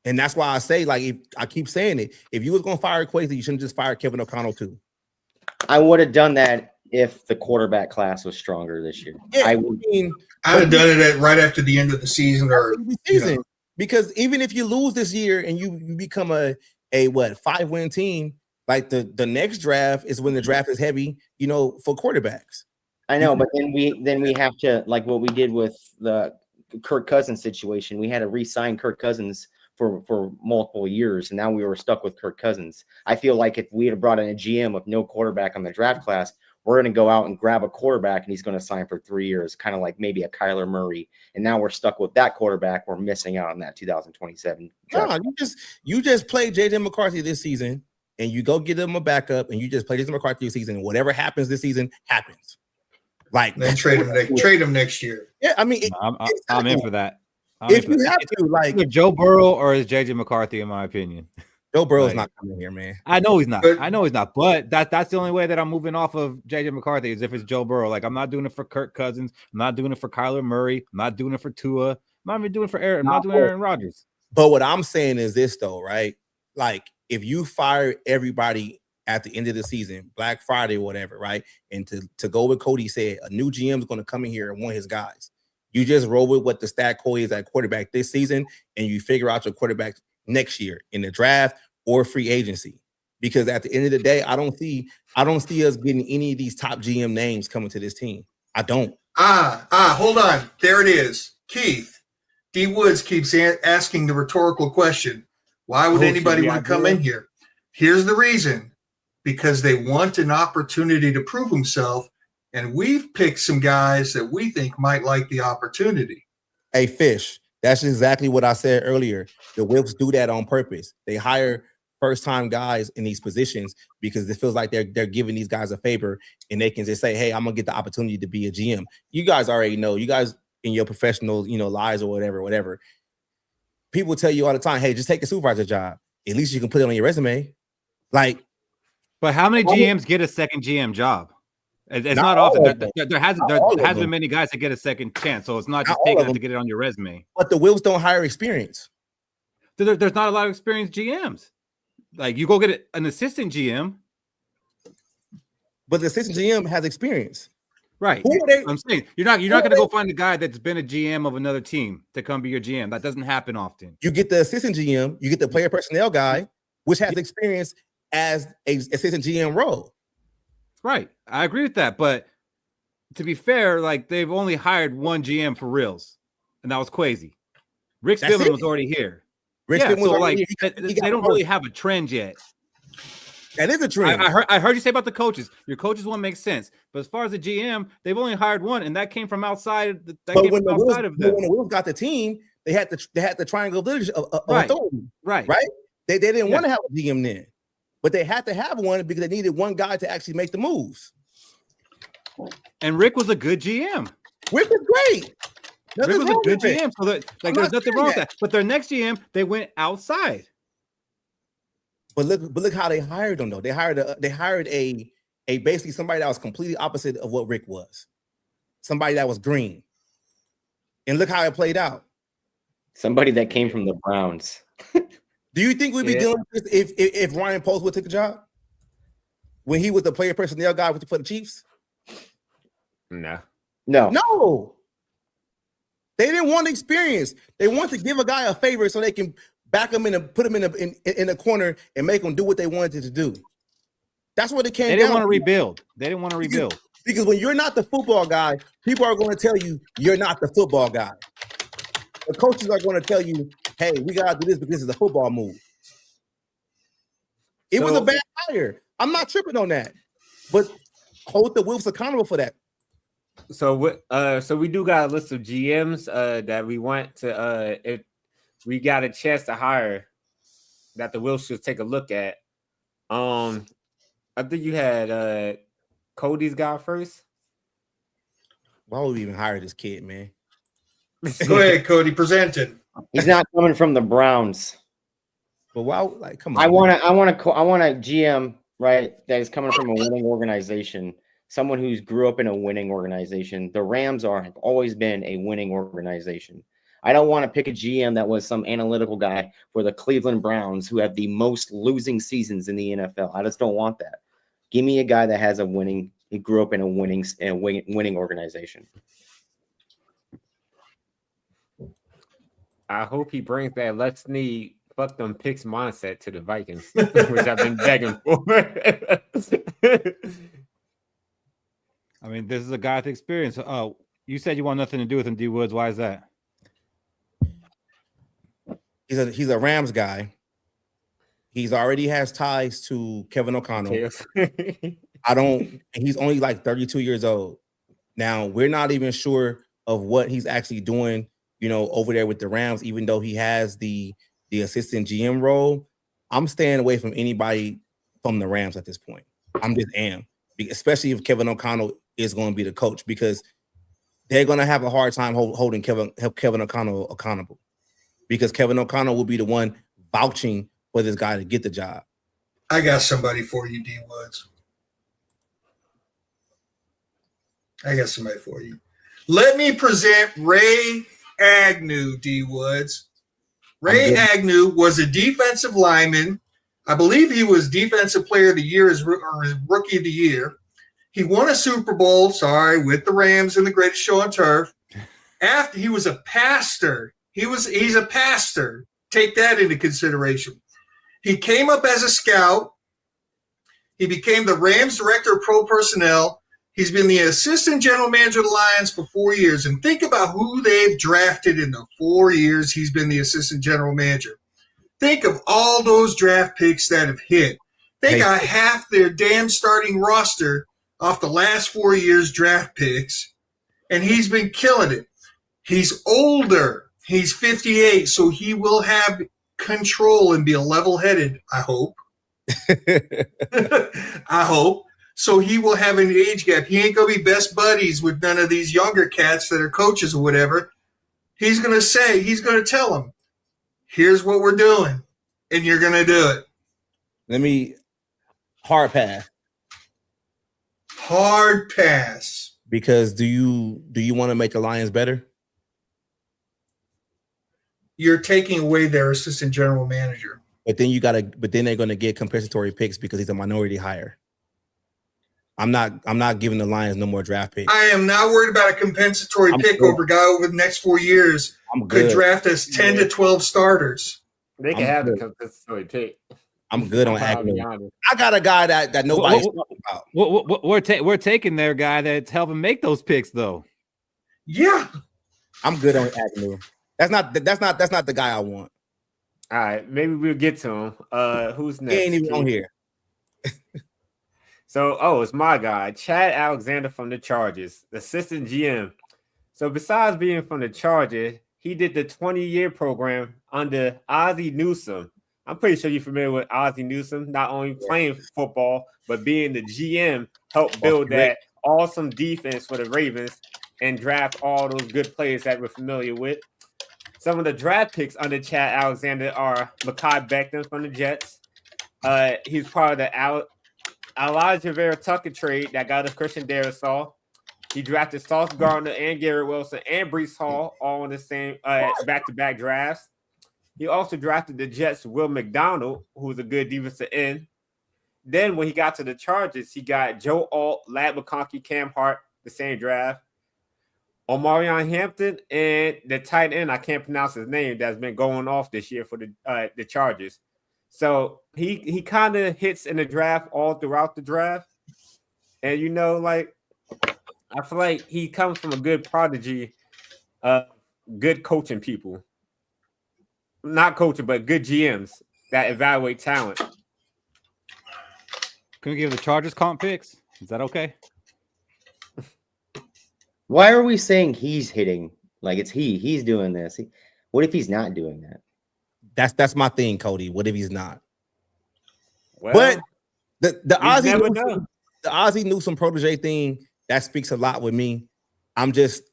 And that's why I say, like, if I keep saying it, if you was gonna fire Kwesi, you shouldn't just fire Kevin O'Connell too. I would have done that if the quarterback class was stronger this year. Yeah, I would. I'd have done it right after the end of the season or season. Because even if you lose this year and you become a 5-win team, like the next draft is when the draft is heavy, for quarterbacks. I know, but then we have to, like what we did with the Kirk Cousins situation. We had to re-sign Kirk Cousins for multiple years, and now we were stuck with Kirk Cousins. I feel like if we had brought in a GM with no quarterback on the draft class, we're going to go out and grab a quarterback, and he's going to sign for 3 years, kind of like maybe a Kyler Murray. And now we're stuck with that quarterback. We're missing out on that 2027 draft. No, you just play J.J. McCarthy this season, and you go get him a backup, and you just play J.J. McCarthy this season, and whatever happens this season happens. Like, then trade him next year. Yeah, I mean, I'm in for that. If you have to, like, either Joe Burrow or is JJ McCarthy, in my opinion. Joe Burrow's not coming here, man. I know he's not. But that's the only way that I'm moving off of JJ McCarthy is if it's Joe Burrow. Like, I'm not doing it for Kirk Cousins. I'm not doing it for Kyler Murray. I'm not doing it for Tua. I'm not even doing it for Aaron. I'm not doing Aaron Rodgers. But what I'm saying is this, though, right? Like, if you fire everybody at the end of the season, Black Friday or whatever, right? And to go with Cody said, a new GM is going to come in here and want his guys. You just roll with what the stat core is at quarterback this season, and you figure out your quarterback next year in the draft or free agency. Because at the end of the day, I don't see us getting any of these top GM names coming to this team. I don't. Hold on. There it is. Keith, D. Woods keeps asking the rhtorical question. Why would anybody want to come in here? Here's the reason. Because they want an opportunity to prove himself. And we've picked some guys that we think might like the opportunity. Hey, Fish, that's exactly what I said earlier. The Wilfs do that on purpose. They hire first-time guys in these positions because it feels like they're giving these guys a favor, and they can just say, hey, I'm going to get the opportunity to be a GM. You guys already know. You guys in your professional, lives or whatever. People tell you all the time, hey, just take a supervisor job. At least you can put it on your resume. Like, but how many GMs get a second GM job? It's not often. There hasn't been many guys that get a second chance, so it's not just taking it to get it on your resume. But the Wills don't hire experience. There's not a lot of experienced GMs. Like, you go get an assistant GM, but the assistant GM has experience, right? I'm saying you're not going to go find a guy that's been a GM of another team to come be your GM. That doesn't happen often. You get the assistant GM, you get the player personnel guy, which has experience as a assistant GM role. Right. I agree with that. But to be fair, like, they've only hired one GM for reals, and that was Kwesi. Rick Spielman was already here. They don't really have a trend yet. That is a trend. I heard you say about the coaches. Your coaches one makes sense. But as far as the GM, they've only hired one, and that came from outside. When the Wills got the team, they had the triangle village of authority. Right. They didn't want to have a GM then. But they had to have one because they needed one guy to actually make the moves. And Rick was a good GM. Rick was great. Rick was a good GM. So there's nothing wrong with that. But their next GM, they went outside. But look how they hired them though. They hired a basically somebody that was completely opposite of what Rick was. Somebody that was green. And look how it played out. Somebody that came from the Browns. Do you think we'd be dealing with this if Ryan Post would take a job when he was the player personnel guy for the Chiefs? No. They didn't want experience. They want to give a guy a favor so they can back him in and put him in a corner and make him do what they wanted to do. That's what it came down to. They didn't want to rebuild. Because when you're not the football guy, people are going to tell you you're not the football guy. The coaches are going to tell you, hey, we got to do this because this is a football move. It was a bad hire. I'm not tripping on that. But hold the Wilfs accountable for that. So we do got a list of GMs that we want to if we got a chance to hire that the Wilfs should take a look at. I think you had Cody's guy first. Why would we even hire this kid, man? Go ahead, Cody. Present it. He's not coming from the Browns. But why? Like, come on. I want a GM, right, that is coming from a winning organization. Someone who's grew up in a winning organization. The Rams have always been a winning organization. I don't want to pick a GM that was some analytical guy for the Cleveland Browns who have the most losing seasons in the NFL. I just don't want that. Give me a guy that has he grew up in a winning organization. I hope he brings that let's need fuck them picks mindset to the Vikings, which I've been begging for. I mean, this is a guy with experience. Oh, you said you want nothing to do with him, D Woods. Why is that? He's a Rams guy. He's already has ties to Kevin O'Connell. He's only like 32 years old. Now, we're not even sure of what he's actually doing, over there with the Rams, even though he has the assistant GM role. I'm staying away from anybody from the Rams at this point. I'm just especially if Kevin O'Connell is going to be the coach, because they're going to have a hard time holding Kevin O'Connell accountable, because Kevin O'Connell will be the one vouching for this guy to get the job. I got somebody for you, D Woods. Let me present Ray Agnew, D Woods. Ray Agnew was a defensive lineman. I believe he was Defensive Player of the Year or Rookie of the Year. He won a Super Bowl, with the Rams in the Greatest Show on Turf. After he was a pastor. He's a pastor. Take that into consideration. He came up as a scout. He became the Rams Director of Pro Personnel. He's been the Assistant General Manager of the Lions for 4 years. And think about who they've drafted in the 4 years he's been the Assistant General Manager. Think of all those draft picks that have hit. They got half their damn starting roster off the last 4 years draft picks, and he's been killing it. He's older. He's 58, so he will have control and be a level-headed, I hope. I hope. So he will have an age gap. He ain't going to be best buddies with none of these younger cats that are coaches or whatever. He's going to tell them, here's what we're doing, and you're going to do it. Hard pass. Hard pass. Because do you want to make the Lions better? You're taking away their assistant general manager. But then they're going to get compensatory picks because he's a minority hire. I'm not giving the Lions no more draft picks. I am not worried about a compensatory pick over a guy over the next 4 years. Could draft us 10 to 12 starters. They can have the compensatory pick. I'm good on Agnew. I got a guy that nobody's talking about. We're taking their guy that's helping make those picks, though. Yeah, I'm good on Agnew. That's not the guy I want. All right, maybe we'll get to him. Who's next? He ain't even on here. So, it's my guy, Chad Alexander from the Chargers, assistant GM. So, besides being from the Chargers, he did the 20-year program under Ozzie Newsome. I'm pretty sure you're familiar with Ozzie Newsome, not only playing football, but being the GM, helped build that awesome defense for the Ravens and draft all those good players that we're familiar with. Some of the draft picks under Chad Alexander are Mekhi Becton from the Jets. He's part of the Elijah Vera Tucker trade that got us Christian Darrisaw. He drafted Sauce Gardner and Garrett Wilson and Breece Hall all in the same back-to-back drafts. He also drafted the Jets' Will McDonald, who's a good defensive end. Then when he got to the Chargers, he got Joe Alt, Ladd McConkey, Cam Hart, the same draft. Omarion Hampton and the tight end, I can't pronounce his name, that's been going off this year for the Chargers. So he kind of hits in the draft all throughout the draft. And, I feel like he comes from a good prodigy, good coaching people. Not coaching, but good GMs that evaluate talent. Can we give the Chargers comp picks? Is that okay? Why are we saying he's hitting? Like it's he's doing this. What if he's not doing that? That's my thing, Cody. What if he's not? Well, but the Ozzie Newsome protege thing, that speaks a lot with me. I just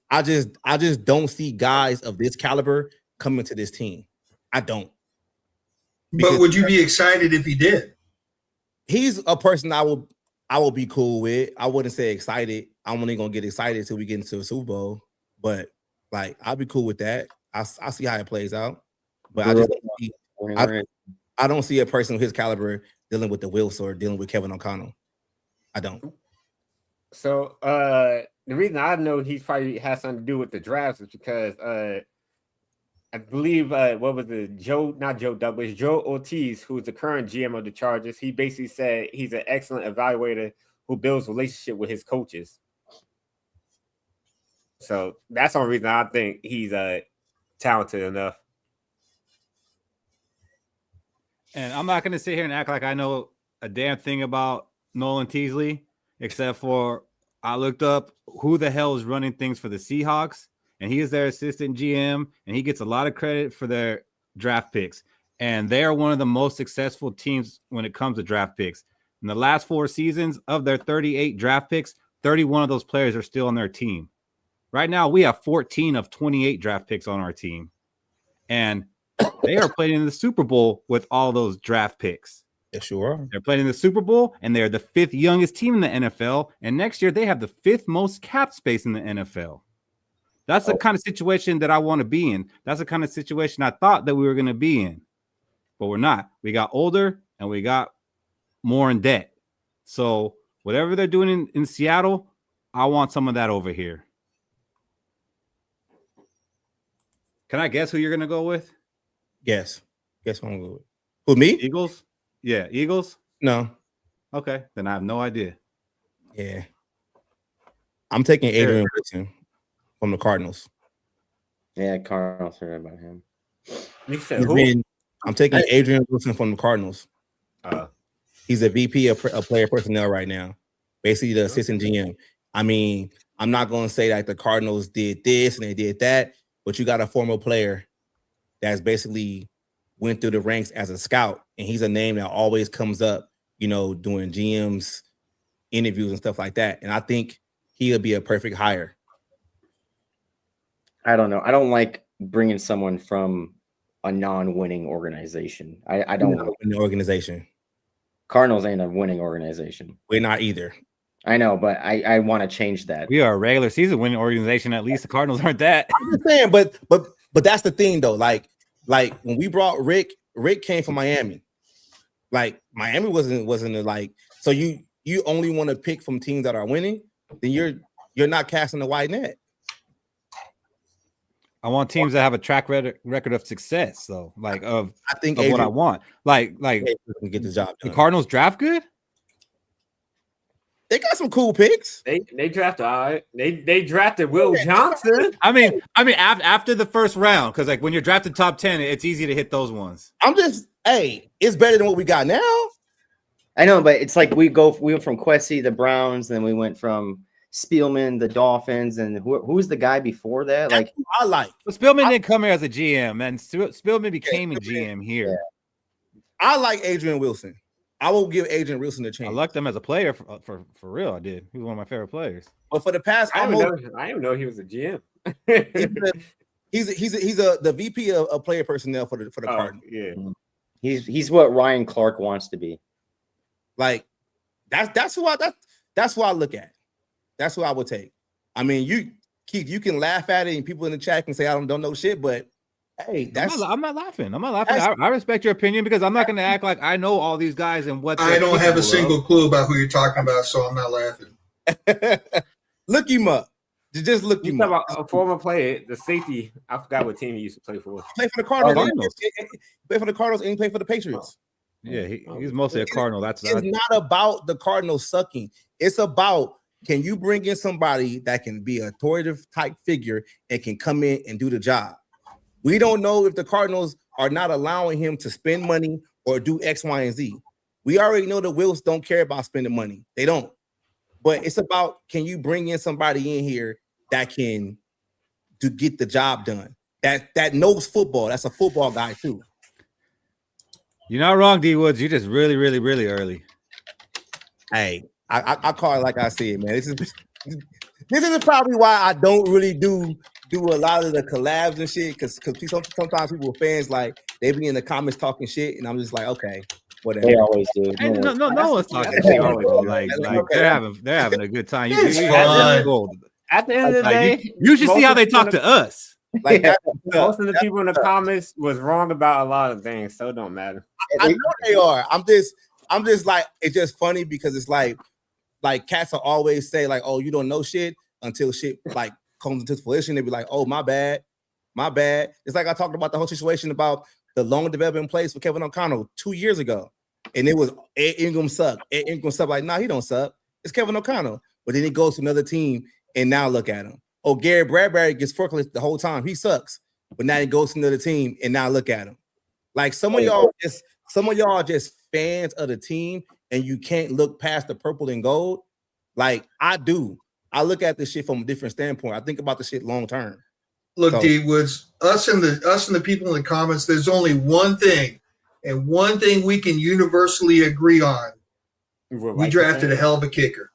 don't see guys of this caliber coming to this team. I don't. But would you be excited if he did? He's a person I will be cool with. I wouldn't say excited. I'm only gonna get excited till we get into the Super Bowl. But I'll be cool with that. I see how it plays out, but I don't see a person of his caliber dealing with the Wills or dealing with Kevin O'Connell. I don't. So the reason I know he probably has something to do with the drafts is because I believe what was it, Joe Ortiz, who's the current GM of the Chargers. He basically said he's an excellent evaluator who builds relationship with his coaches. So that's the only reason I think he's talented enough. And I'm not going to sit here and act like I know a damn thing about Nolan Teasley, except for I looked up who the hell is running things for the Seahawks, and he is their assistant GM, and he gets a lot of credit for their draft picks. And they are one of the most successful teams when it comes to draft picks. In the last 4 seasons of their 38 draft picks, 31 of those players are still on their team. Right now, we have 14 of 28 draft picks on our team. And they are playing in the Super Bowl with all those draft picks. Yes, sure are. They're playing in the Super Bowl, and they're the 5th youngest team in the NFL. And next year, they have the 5th most cap space in the NFL. That's the kind of situation that I want to be in. That's the kind of situation I thought that we were going to be in. But we're not. We got older, and we got more in debt. So whatever they're doing in Seattle, I want some of that over here. Can I guess who you're going to go with? Yes. Guess who I'm going with? Who, me? Eagles? Yeah, Eagles? No. Okay, then I have no idea. Yeah. I'm taking Adrian Wilson from the Cardinals. Yeah, Cardinals heard about him. You said who? I'm taking Adrian Wilson from the Cardinals. He's a VP of player personnel right now, basically the assistant GM. I mean, I'm not going to say that the Cardinals did this and they did that, but you got a former player that's basically went through the ranks as a scout, and he's a name that always comes up, doing GM's interviews and stuff like that. And I think he'll be a perfect hire. I don't know. I don't like bringing someone from a non-winning organization. I don't know the organization. Cardinals ain't a winning organization. We're not either. I know, but I want to change that. We are a regular season winning organization. At least the Cardinals aren't that. I'm just saying, but that's the thing though. Like when we brought Rick came from Miami. Like Miami wasn't like, so you only want to pick from teams that are winning, then you're not casting the wide net. I want teams that have a track record of success, though. Like I think what I want. Like get the job done. The Cardinals draft good. They got some cool picks. They drafted all right. They drafted Will Johnson. I mean, after the first round, because like when you're drafted top 10, it's easy to hit those ones. It's better than what we got now. I know, but it's like we went from Kwesi, the Browns, then we went from Spielman, the Dolphins, and who's the guy before that? Like I like. Well, Spielman didn't come here as a GM, and Spielman became a GM here. Yeah. I like Adrian Wilson. I will give Adrian Wilson a chance. I liked him as a player for real. I did. He was one of my favorite players. But for the past, I didn't know he was a GM. he's the VP of player personnel for the Cardinals. Yeah, he's what Ryan Clark wants to be. Like that's who I look at. That's who I would take. I mean, Keith, you can laugh at it, and people in the chat can say I don't know shit, but hey, I'm not laughing. I respect your opinion because I'm not going to act like I know all these guys and what. I don't have a single clue about who you're talking about, so I'm not laughing. Look him up. Just look him up. About a former player, the safety. I forgot what team he used to play for. Play for the Cardinals. Play for the Cardinals and he played for the Patriots. Yeah, he's mostly a Cardinal. It's not about the Cardinals sucking. It's about, can you bring in somebody that can be an authoritative type figure and can come in and do the job? We don't know if the Cardinals are not allowing him to spend money or do X, Y, and Z. We already know the Wills don't care about spending money. They don't. But it's about, can you bring in somebody in here that can get the job done? That knows football. That's a football guy too. You're not wrong, D Woods. You're just really, really, really early. Hey, I call it like I said, man. This is probably why I don't really do a lot of the collabs and shit, because sometimes people are fans, like they be in the comments talking shit, and I'm just like, okay, whatever. They always do. Hey, no one's talking shit. Like okay. they're having a good time. It's fun. At the end of the day, you should see how they talk to us. Like Yeah. Most of the people in the comments was wrong about a lot of things, so it don't matter. I know they are. I'm just like, it's just funny because it's like cats will always say like, oh, you don't know shit until shit like comes into fruition. They be like, oh, my bad. It's like I talked about the whole situation about the long development plays for Kevin O'Connell 2 years ago, and it was Ed Ingram suck. Ed Ingram suck. Like, nah, he don't suck. It's Kevin O'Connell. But then he goes to another team, and now look at him. Oh, Gary Bradbury gets forklift the whole time. He sucks. But now he goes to another team, and now look at him. Like some of y'all are just fans of the team, and you can't look past the purple and gold. Like I do. I look at this shit from a different standpoint. I think about the shit long term. Look, So- D Woods, us and the people in the comments, there's only one thing, and one thing we can universally agree on. We drafted a hell of a kicker.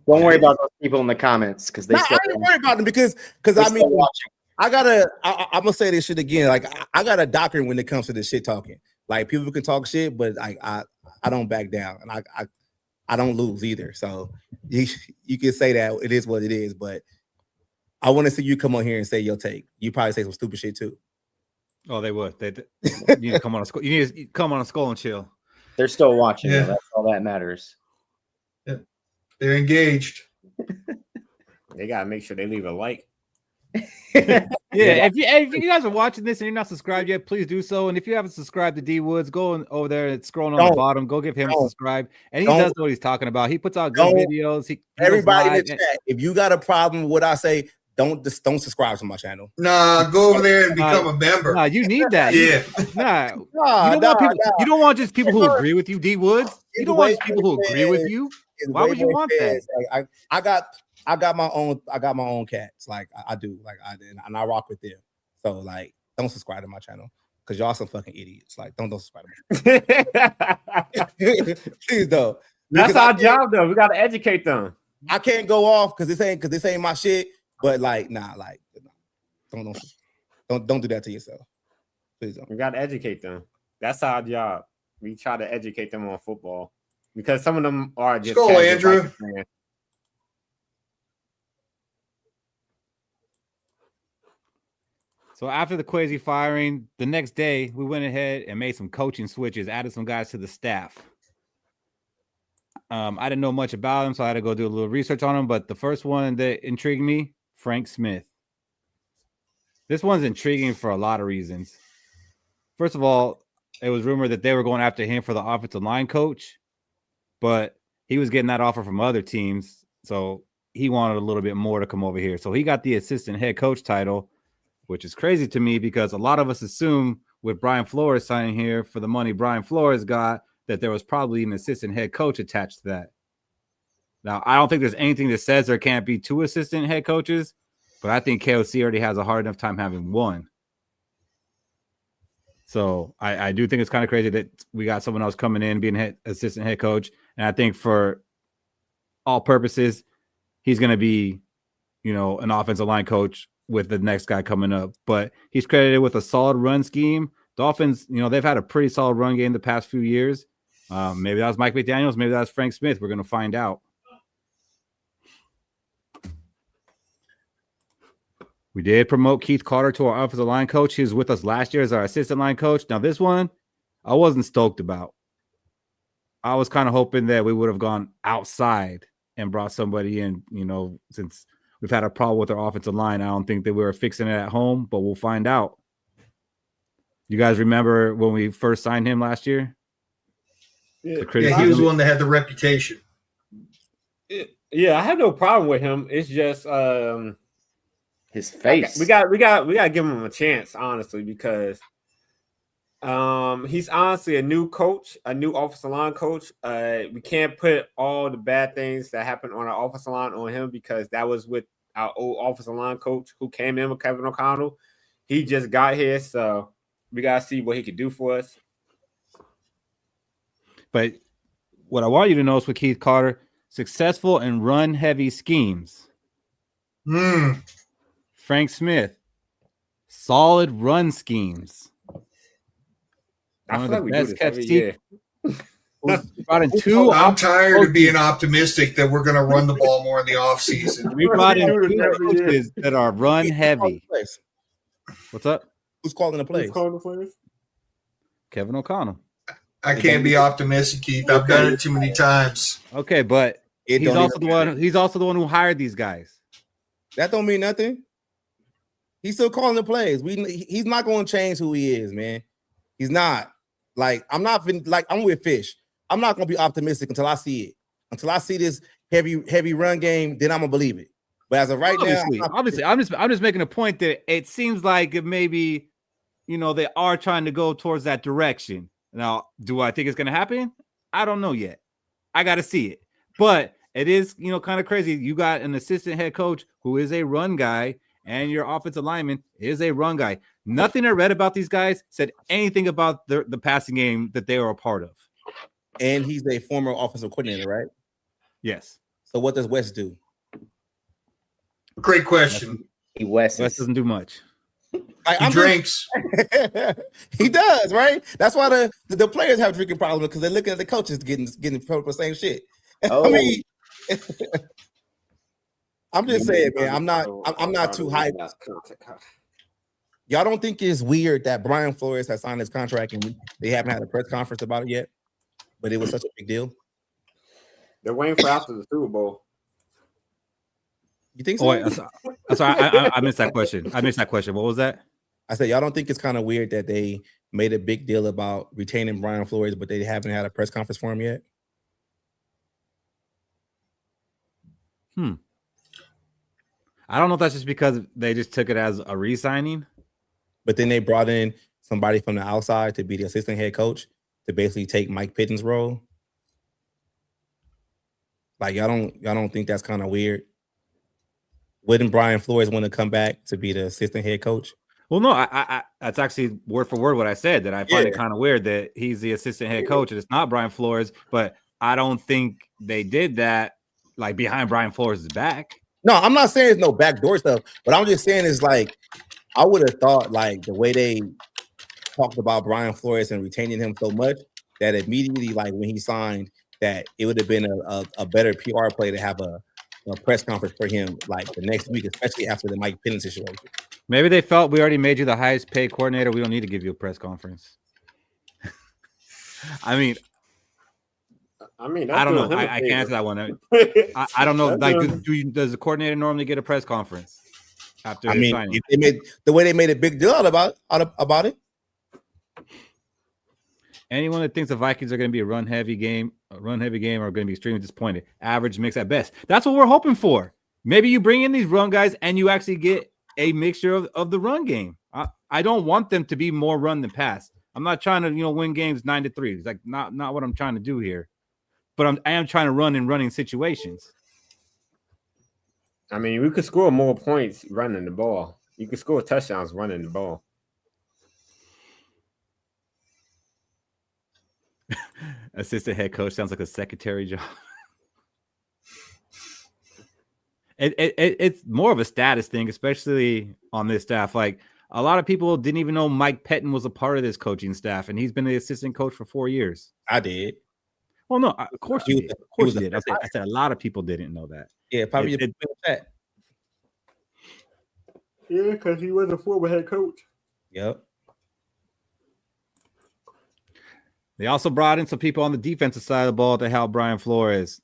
Don't worry about those people in the comments because they I still ain't worried about them because they're I mean, still watching. I'm gonna say this shit again. Like I got a doctrine when it comes to this shit talking. Like people can talk shit, but I don't back down, and I don't lose either. So you can say that it is what it is, but I want to see you come on here and say your take. You probably say some stupid shit too. Oh, they would. You need to come on a skull. You need to come on a skull and chill. They're still watching. Yeah. Though. That's all that matters. They're engaged. They gotta make sure they leave a like. Yeah, if you guys are watching this and you're not subscribed yet, please do so. And if you haven't subscribed to D Woods, go over there and scrolling on the bottom. Go give him a subscribe. And he does know what he's talking about. He puts out good videos. He Everybody in the chat, if you got a problem with what I say, don't subscribe to my channel. Nah, go over there and become a member. Nah, you need that. Yeah. You don't want just people who agree with you, D Woods. You don't want just people who agree with you. Why would you want that? Like, I got my own cats. Like I do. Like and I rock with them. So like, don't subscribe to my channel because y'all some fucking idiots. Like don't subscribe to me. Please don't. That's our job though. We gotta educate them. I can't go off because this ain't my shit. But like, nah, like don't do that to yourself. Please don't. We gotta educate them. That's our job. We try to educate them on football because some of them are just. Skull, Andrew. So after the Kwesi firing, the next day we went ahead and made some coaching switches, added some guys to the staff. I didn't know much about him, so I had to go do a little research on him. But the first one that intrigued me, Frank Smith. This one's intriguing for a lot of reasons. First of all, it was rumored that they were going after him for the offensive line coach, but he was getting that offer from other teams, so he wanted a little bit more to come over here. So he got the assistant head coach title, which is crazy to me because a lot of us assume with Brian Flores signing here for the money Brian Flores got that there was probably an assistant head coach attached to that. Now, I don't think there's anything that says there can't be two assistant head coaches, but I think KOC already has a hard enough time having one. So I do think it's kind of crazy that we got someone else coming in being assistant head coach. And I think for all purposes, he's going to be, an offensive line coach with the next guy coming up. But he's credited with a solid run scheme. Dolphins, they've had a pretty solid run game the past few years. Maybe that was Mike McDaniels. Maybe that was Frank Smith. We're going to find out. We did promote Keith Carter to our offensive line coach. He was with us last year as our assistant line coach. Now, this one, I wasn't stoked about. I was kind of hoping that we would have gone outside and brought somebody in, since we've had a problem with our offensive line. I don't think that we were fixing it at home, but we'll find out. You guys remember when we first signed him last year? Yeah, he was the one that had the reputation. Yeah, I have no problem with him. It's just his face. We got to give him a chance, honestly, because he's honestly a new coach, a new offensive line coach. We can't put all the bad things that happened on our offensive line on him because that was with our old offensive line coach who came in with Kevin O'Connell. He just got here, so we got to see what he could do for us. But what I want you to know is with Keith Carter, successful and run-heavy schemes. Frank Smith, solid run schemes. I feel like we do this every year. brought in two. I'm tired of being optimistic that we're going to run the ball more in the offseason. We brought in We do two this every year. coaches that are run heavy. Plays? What's up? Who's calling the plays? Who's calling the plays? Kevin O'Connell. I can't be optimistic, Keith. I've done it too many times. Okay, but It he's don't also even the one. matter. He's also the one who hired these guys. That don't mean nothing. He's still calling the plays. He's not going to change who he is, man. He's not. Like I'm with Fish. I'm not going to be optimistic until I see it. Until I see this heavy run game, then I'm gonna believe it. But as of right now, obviously, I'm just making a point that it seems like it maybe, they are trying to go towards that direction. Now, do I think it's going to happen? I don't know yet. I got to see it. But it is, kind of crazy. You got an assistant head coach who is a run guy, and your offensive lineman is a run guy. Nothing I read about these guys said anything about the passing game that they were a part of. And he's a former offensive coordinator, right? Yes. So what does Wes do? Great question. Wes doesn't do much. He drinks. He does, right? That's why the players have drinking problems because they're looking at the coaches getting the same shit. Oh. I mean, I'm just saying, man. I'm not too hyped. Y'all don't think it's weird that Brian Flores has signed his contract and they haven't had a press conference about it yet, but it was such a big deal? They're waiting for after the Super Bowl. You think so? Oh, wait, I'm sorry. I missed that question. What was that? I said, y'all don't think it's kind of weird that they made a big deal about retaining Brian Flores, but they haven't had a press conference for him yet? I don't know if that's just because they just took it as a re-signing. But then they brought in somebody from the outside to be the assistant head coach to basically take Mike Pitten's role. Like y'all don't think that's kind of weird? Wouldn't Brian Flores want to come back to be the assistant head coach? Well, no, I that's actually word for word what I said, that I find it kind of weird that he's the assistant head coach and it's not Brian Flores, but I don't think they did that like behind Brian Flores' back. No, I'm not saying it's no backdoor stuff, but I'm just saying is like I would have thought like the way they talked about Brian Flores and retaining him so much that immediately, like when he signed, that it would have been a better PR play to have a press conference for him like the next week, especially after the Mike Pitten situation. Maybe they felt we already made you the highest paid coordinator. We don't need to give you a press conference. I mean, I don't know. I can't answer that one. I don't know. Like, does the coordinator normally get a press conference after? I mean, if they made the way they made a big deal about it. Anyone that thinks the Vikings are going to be a run heavy game are going to be extremely disappointed. Average mix at best. That's what we're hoping for. Maybe you bring in these run guys and you actually get a mixture of the run game. I don't want them to be more run than pass. I'm not trying to win games 9-3. It's like not what I'm trying to do here. But I am trying to run in running situations. I mean, we could score more points running the ball. You could score touchdowns running the ball. Assistant head coach sounds like a secretary job. It's more of a status thing, especially on this staff. Like a lot of people didn't even know Mike Pettin was a part of this coaching staff, and he's been the assistant coach for 4 years. I did. Well, no, of course you did. Of course you did. I said a lot of people didn't know that. Yeah, probably that. Yeah, because he was a former head coach. Yep. They also brought in some people on the defensive side of the ball to help Brian Flores.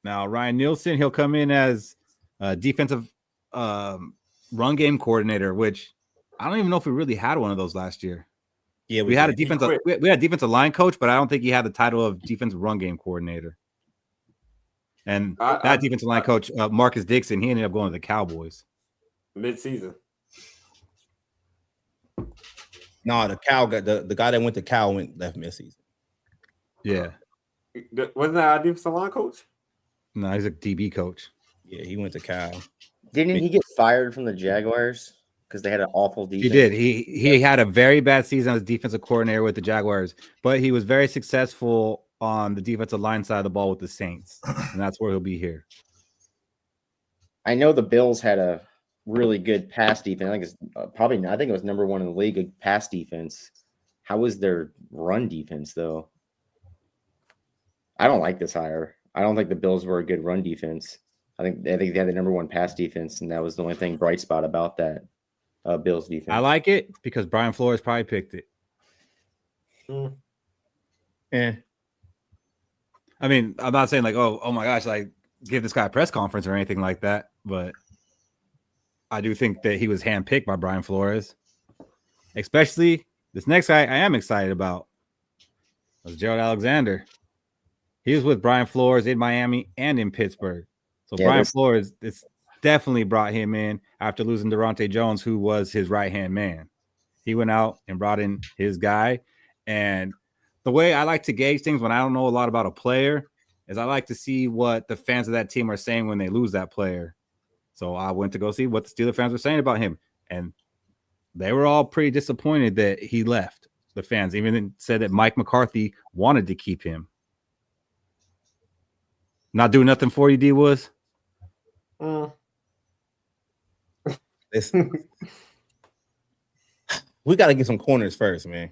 Now, Ryan Nielsen, he'll come in as a defensive run game coordinator, which I don't even know if we really had one of those last year. Yeah, we had a defensive line coach, but I don't think he had the title of defensive run game coordinator. And that defensive line coach, Marcus Dixon, he ended up going to the Cowboys mid-season. No, the guy that went to Cal left mid-season. Yeah. Wasn't that our defensive line coach? No, he's a DB coach. Yeah, he went to Cal. Didn't he get fired from the Jaguars because they had an awful defense? He did. He had a very bad season as defensive coordinator with the Jaguars, but he was very successful on the defensive line side of the ball with the Saints, and that's where he'll be here. I know the Bills had a really good pass defense. I think it's I think it was number one in the league, a pass defense. How was their run defense though? I don't like this hire. I don't think the Bills were a good run defense. I think they had the number one pass defense, and that was the only thing bright spot about that Bills defense. I like it because Brian Flores probably picked it. Yeah. I mean, I'm not saying like, oh my gosh, like give this guy a press conference or anything like that, but I do think that he was handpicked by Brian Flores. Especially this next guy I am excited about was Gerald Alexander. He was with Brian Flores in Miami and in Pittsburgh. So Brian Flores, it's definitely brought him in after losing Durante Jones, who was his right-hand man. He went out and brought in his guy. And the way I like to gauge things when I don't know a lot about a player is I like to see what the fans of that team are saying when they lose that player. So I went to go see what the Steelers fans were saying about him. And they were all pretty disappointed that he left. The fans even said that Mike McCarthy wanted to keep him. Not doing nothing for you, D Woods? We got to get some corners first, man.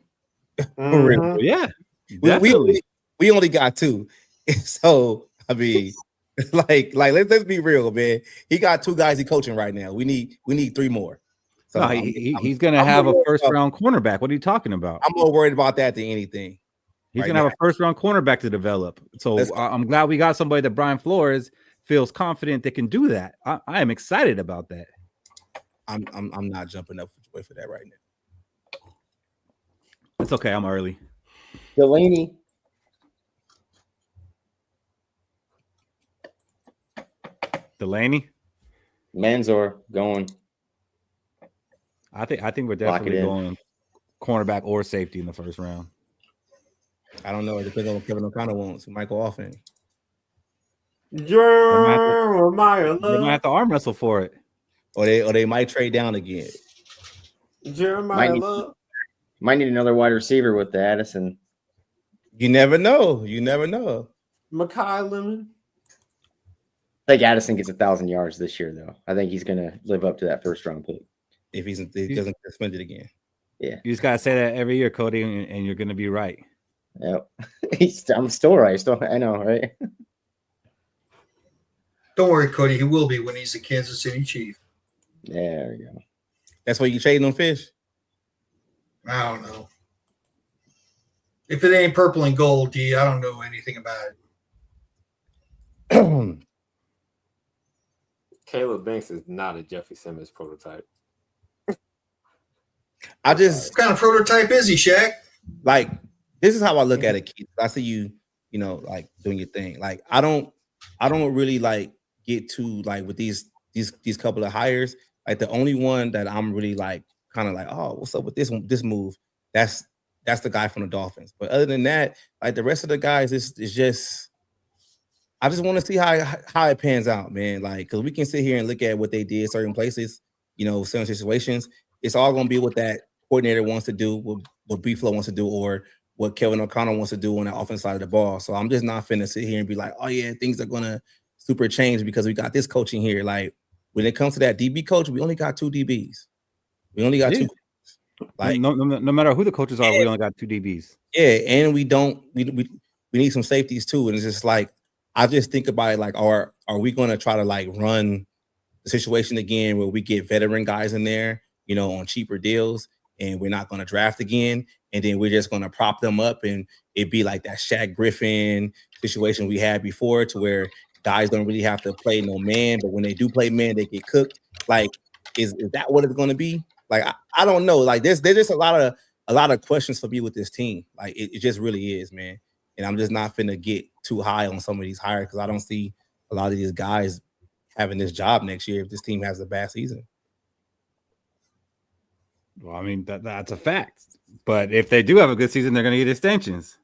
For real. Yeah, we only got 2. So, I mean, like let's be real, man. He got 2 guys he coaching right now. We need 3 more. So no, he's going to have a first-round cornerback. What are you talking about? I'm more worried about that than anything. He's going to have a first-round cornerback to develop. So I'm glad we got somebody that Brian Flores feels confident that can do that. I am excited about that. I'm not jumping up for that right now. It's okay. I'm early. Delaney. Manzor going. I think we're definitely going cornerback or safety in the first round. I don't know. It depends on what Kevin O'Connell wants. He might go off in. Jeremiah They might have to arm wrestle for it. Or they might trade down again. Jeremiah Love. Might need another wide receiver with the Addison. You never know. Makai Lemon. I think Addison gets 1,000 yards this year, though. I think he's going to live up to that first-round pick. If he doesn't get suspended again. Yeah. You just got to say that every year, Cody, and you're going to be right. Yep. I'm still right. I know, right? Don't worry, Cody. He will be when he's the Kansas City Chief. There we go. That's why you trading on Fish? I don't know. If it ain't purple and gold, D, I don't know anything about it. Caleb Banks is not a Jeffrey Simmons prototype. What kind of prototype is he, Shaq? Like, this is how I look at it, Keith. I see you like doing your thing. Like, I don't really like get to like with these couple of hires. Like, the only one that I'm really like kind of like, oh, what's up with this move? That's the guy from the Dolphins. But other than that, like the rest of the guys, is just I just want to see how it pans out, man. Like, because we can sit here and look at what they did certain places, certain situations. It's all going to be what that coordinator wants to do, what B-Flow wants to do, or what Kevin O'Connell wants to do on the offense side of the ball. So I'm just not finna sit here and be like, oh, yeah, things are going to super change because we got this coaching here. Like, when it comes to that DB coach, we only got 2 DBs. We only got 2. Like, no matter who the coaches are, we only got 2 DBs. Yeah, and we need some safeties too. And it's just like, I just think about it like, are we going to try to like run the situation again where we get veteran guys in there, on cheaper deals, and we're not going to draft again, and then we're just going to prop them up, and it'd be like that Shaq Griffin situation we had before, to where guys don't really have to play no man, but when they do play man, they get cooked. Like, is that what it's going to be? Like, I don't know. Like, there's just a lot of questions for me with this team. Like, it just really is, man. And I'm just not finna get too high on some of these hires because I don't see a lot of these guys having this job next year if this team has a bad season. Well, I mean, that's a fact. But if they do have a good season, they're going to get extensions.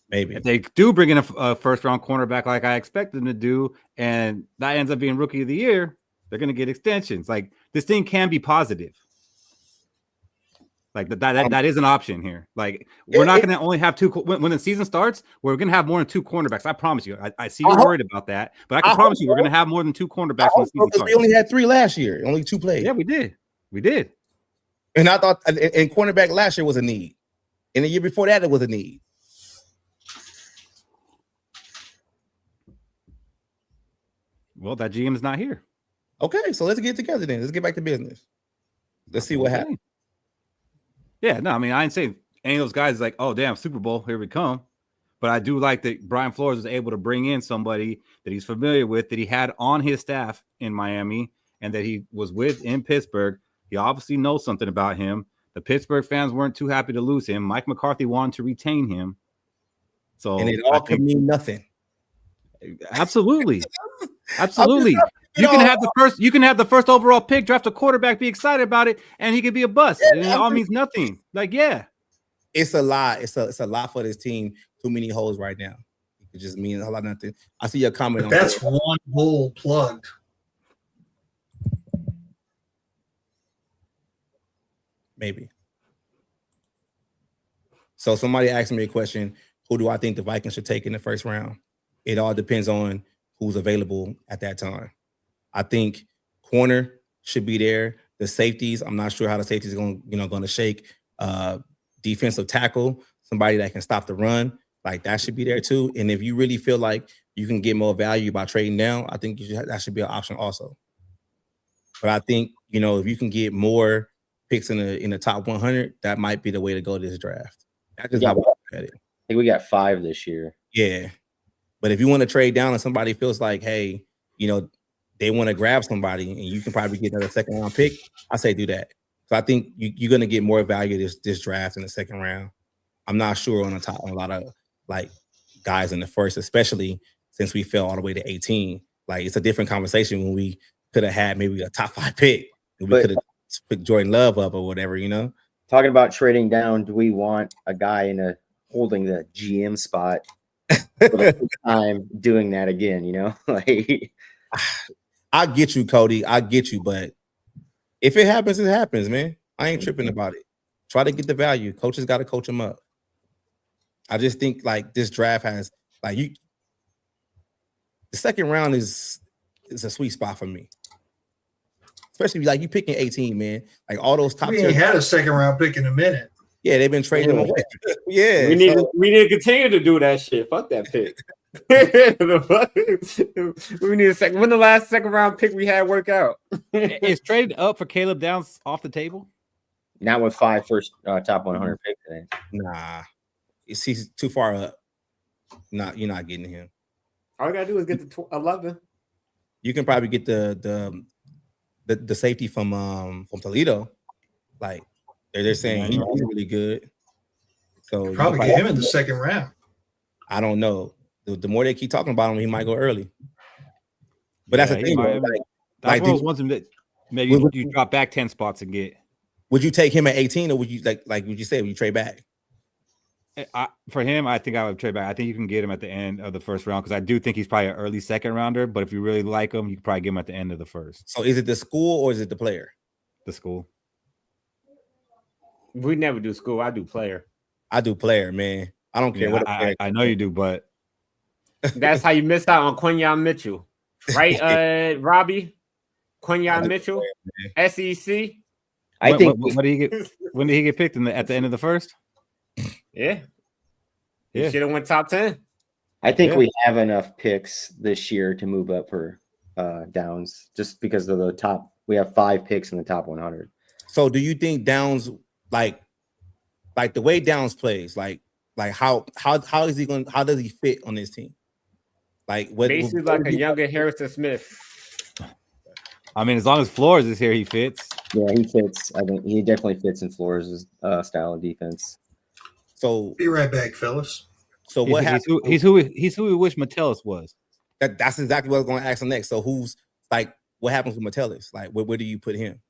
Maybe. If they do bring in a first-round cornerback like I expect them to do, and that ends up being Rookie of the Year, they're going to get extensions. Like, this thing can be positive. Like, that is an option here. Like, we're not going to only have 2 when the season starts. We're going to have more than 2 cornerbacks. I promise you. I see you're worried about that, but I can promise you we're going to have more than 2 cornerbacks when the season starts. We only had 3 last year. Only 2 played. Yeah, we did. And I thought, and cornerback last year was a need, and the year before that it was a need. Well, that GM is not here. Okay, so let's get together then. Let's get back to business. Let's see what happens. Yeah, no, I mean, I didn't say any of those guys like, oh, damn, Super Bowl, here we come. But I do like that Brian Flores was able to bring in somebody that he's familiar with, that he had on his staff in Miami, and that he was with in Pittsburgh. He obviously knows something about him. The Pittsburgh fans weren't too happy to lose him. Mike McCarthy wanted to retain him. So And it all could mean nothing. Absolutely. Absolutely. You can have the first overall pick, draft a quarterback, be excited about it, and he could be a bust. And it all means nothing. Like, yeah. It's a lot. It's a lot for this team. Too many holes right now. It just means a whole lot of nothing. I see your comment on that's that. One hole plugged. Maybe. So somebody asked me a question. Who do I think the Vikings should take in the first round? It all depends on who's available at that time. I think corner should be there. The safeties, I'm not sure how the safeties are going to shake. Defensive tackle, somebody that can stop the run, like that should be there too. And if you really feel like you can get more value by trading down, I think that should be an option also. But I think, if you can get more picks in the top 100, that might be the way to go this draft. That's just how I look at it. I think we got 5 this year. Yeah. But if you want to trade down and somebody feels like, hey, they want to grab somebody and you can probably get another second round pick, I say do that. So I think you're going to get more value this draft in the second round. I'm not sure on a lot of like guys in the first, especially since we fell all the way to 18. Like it's a different conversation when we could have had maybe a top 5 pick. We could have picked Jordan Love up or whatever, Talking about trading down, do we want a guy holding the GM spot for the first time doing that again, Like I get you, Cody. I get you, but if it happens, it happens, man. I ain't tripping about it. Try to get the value. Coaches got to coach them up. I just think like this draft has the second round is a sweet spot for me. Especially like you picking 18, man. Like all those top. We ain't had a second round pick in a minute. Yeah, they've been trading them away. Yeah, we need to continue to do that shit. Fuck that pick. We need a second. When the last second round pick we had work out? Is traded up for Caleb Downs off the table? Not with 5 first top 100 pick today. Nah, he's too far up. You're not getting him. All you gotta do is get to 11. You can probably get the safety from Toledo. Like they're saying he's really good. So probably get him in the second round. I don't know. The more they keep talking about him, he might go early. But that's the thing. That's one of those ones that maybe you drop back 10 spots and get. Would you take him at 18, or would you would you say would you trade back? For him, I think I would trade back. I think you can get him at the end of the first round because I do think he's probably an early second rounder. But if you really like him, you can probably get him at the end of the first. So is it the school or is it the player? The school. We never do school. I do player. I do player, man. I don't care what. I know you do, but that's how you miss out on Quinyon Mitchell, right? Robbie, Quinyon Mitchell, SEC. I think. When did he get picked at the end of the first? Yeah. Should have went top 10. I think we have enough picks this year to move up for Downs, just because of the top. We have 5 picks in the top 100. So, do you think Downs like the way Downs plays, like how is he going? How does he fit on this team? Like basically like a younger Harrison Smith. I mean, as long as Flores is here, he fits. Yeah, he fits. I think he definitely fits in Flores' style of defense. So be right back, fellas. So what happened? He's who we wish Metellus was. That's exactly what I was going to ask him next. So who's like what happens with Metellus? Like where do you put him?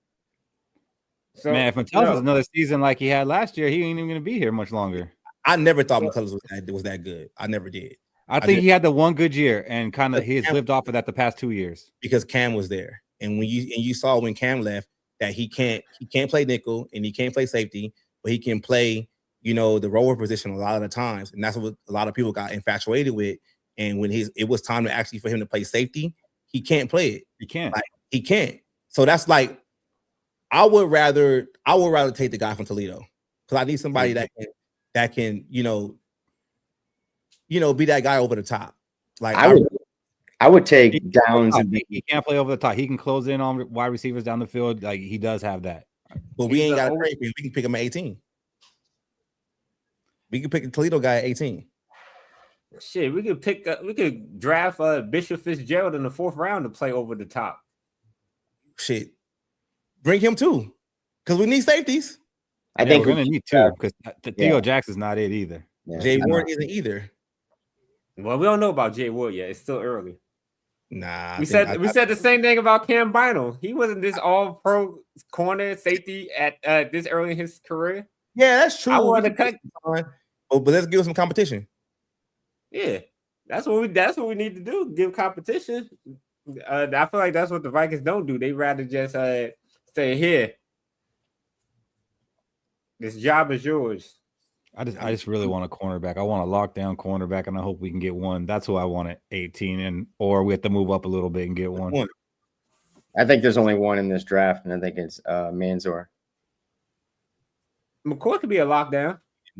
So, man, if Metellus was another season like he had last year, he ain't even going to be here much longer. I never thought Metellus was that good. I never did. I think he had the one good year and kind of he's lived off of that the past 2 years because Cam was there, and when you saw when Cam left that he can't play nickel and he can't play safety, but he can play the rover position a lot of the times, and that's what a lot of people got infatuated with. And when it was time to actually for him to play safety, he can't play it. He can't. So that's like I would rather take the guy from Toledo because I need somebody that can be that guy over the top. Like I would take Downs. He can't play over the top. He can close in on wide receivers down the field. Like he does have that. But we ain't got to trade. We can pick him at 18. We can pick a Toledo guy at 18. Shit, we could draft Bishop Fitzgerald in the 4th round to play over the top. Shit, bring him too, because we need safeties. I think we're gonna need 2 because Theo Jackson's not it either. Yeah, Jay Ward isn't either. Well, we don't know about Jay Ward yet. It's still early. Nah, we said the same thing about Cam Bynum. He wasn't this all-pro corner safety at this early in his career. Yeah, that's true. I want to cut. But let's give some competition. Yeah, that's what we need to do. Give competition. I feel like that's what the Vikings don't do. They rather just stay here. This job is yours. I just really want a cornerback. I want a lockdown cornerback, and I hope we can get one. That's who I want at 18, or we have to move up a little bit and get one. I think there's only one in this draft, and I think it's Manzor. McCoy could be a lockdown.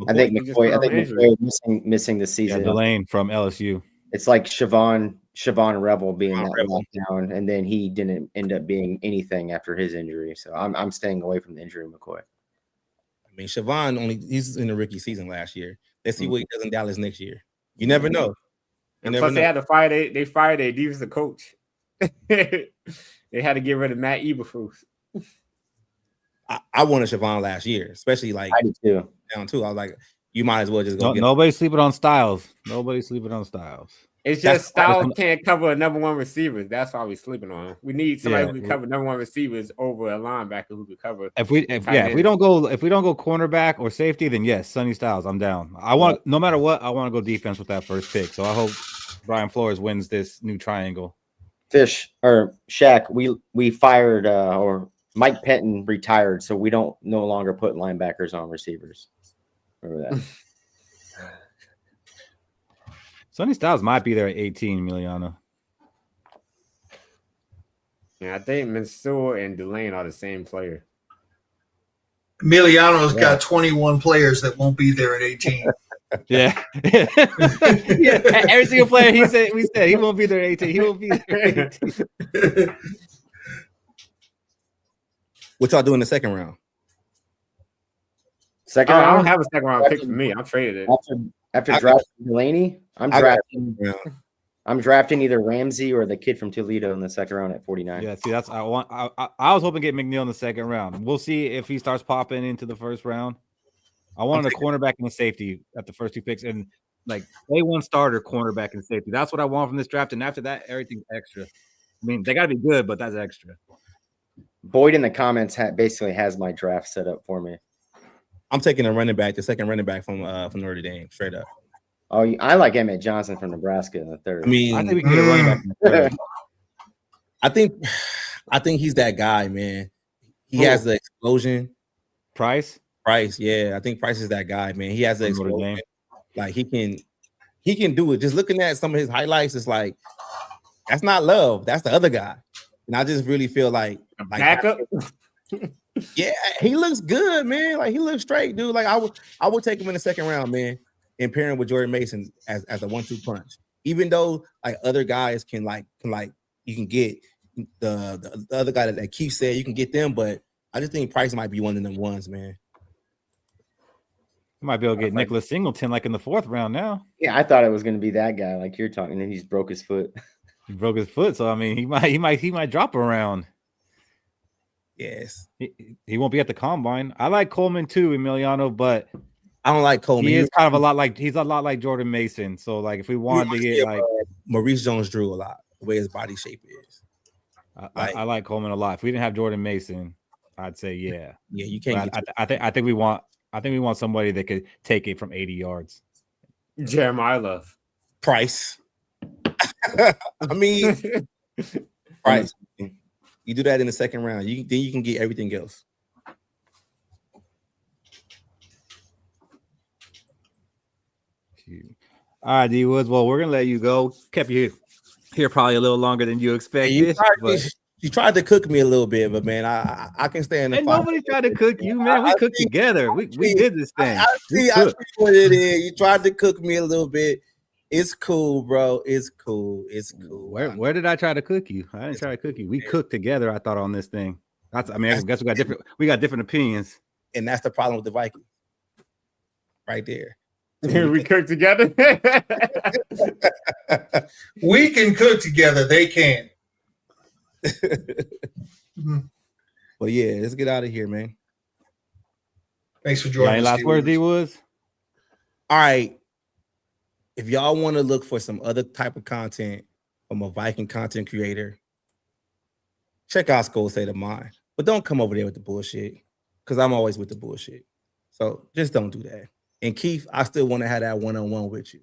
I think McCoy missing the season. Yeah, Delane from LSU. It's like Siobhan Rebel being that lockdown, and then he didn't end up being anything after his injury. So I'm staying away from the injury of McCoy. I mean, Siobhan he's in the rookie season last year. Let's see what he does in Dallas next year. You never know. Plus, they had to fire they fired their defensive coach. They had to get rid of Matt Eberflus. I wanted Siobhan last year, especially like I did too. Down 2. I was like, you might as well just go. Nobody's sleeping on Styles. Nobody's sleeping on Styles. It's just Styles can't cover a number 1 receiver. That's why we're sleeping on him. We need somebody who can cover number 1 receivers over a linebacker who could cover. If we don't go cornerback or safety, then yes, Sonny Styles, I'm down. I want no matter what, I want to go defense with that first pick. So I hope Brian Flores wins this new triangle. Fish or Shaq, we fired or Mike Penton retired, so we don't no longer put linebackers on receivers. Remember that. Sonny Styles might be there at 18, Emiliano. Yeah, I think Mansour and Delane are the same player. Emiliano's got 21 players that won't be there at 18. Yeah. Yeah. Every single player we said he won't be there at 18. He won't be there at 18. What y'all do in the second round? Second round? I don't have a second round pick for me. I traded it. After drafting Delaney, I'm drafting either Ramsey or the kid from Toledo in the second round at 49. Yeah, see, I was hoping to get McNeil in the second round. We'll see if he starts popping into the first round. I wanted a cornerback and a safety at the first 2 picks, and like A1 starter cornerback and safety. That's what I want from this draft. And after that, everything's extra. I mean, they got to be good, but that's extra. Boyd in the comments basically has my draft set up for me. I'm taking a running back, the second running back from Notre Dame, straight up. Oh, I like Emmett Johnson from Nebraska in the 3rd. I mean, I think we can get a running back in the 3rd. I think he's that guy, man. He has the explosion. Price, yeah. I think Price is that guy, man. He has the explosion. Like he can do it. Just looking at some of his highlights, it's like that's not Love. That's the other guy. And I just really feel like backup. Yeah, he looks good, man. Like he looks straight, dude. Like I would take him in the second round, man, and pair him with Jordan Mason as a 1-2 punch. Even though like other guys can you can get the other guy that Keith said you can get them, but I just think Price might be one of them ones, man. You might be able to get Nicholas Singleton like in the 4th round now. Yeah, I thought it was going to be that guy like you're talking, and then he just broke his foot. He broke his foot, so I mean he might drop around. Yes, he won't be at the combine. I like Coleman too, Emiliano, but I don't like Coleman. He's a lot like Jordan Mason. So like if we wanted to get like Maurice Jones-Drew a lot, the way his body shape is. I like Coleman a lot. If we didn't have Jordan Mason, I'd say yeah. Yeah, you can't. I think we want somebody that could take it from 80 yards. Jeremiah Love. Price. I mean, Price. You do that in the second round. Then you can get everything else. All right, D Woods. Well, we're gonna let you go. Kept you here probably a little longer than you expected. You tried to cook me a little bit, but man, I can stay in the. Nobody tried to cook you, man. We cooked together. We did this thing. I see what it is. You tried to cook me a little bit. It's cool, bro. It's cool. It's cool. Where did I try to cook you? I didn't try to cook you. We cooked together, I thought, on this thing. I guess we got different opinions. And that's the problem with the Vikings. Right there. We cook together. We can cook together. They can't. Well, yeah, let's get out of here, man. Thanks for joining Any us. last words, D Woods? All right. If y'all want to look for some other type of content from a Viking content creator, check out SKOL State of Mind. But don't come over there with the bullshit, because I'm always with the bullshit. So just don't do that. And Keith, I still want to have that one-on-one with you.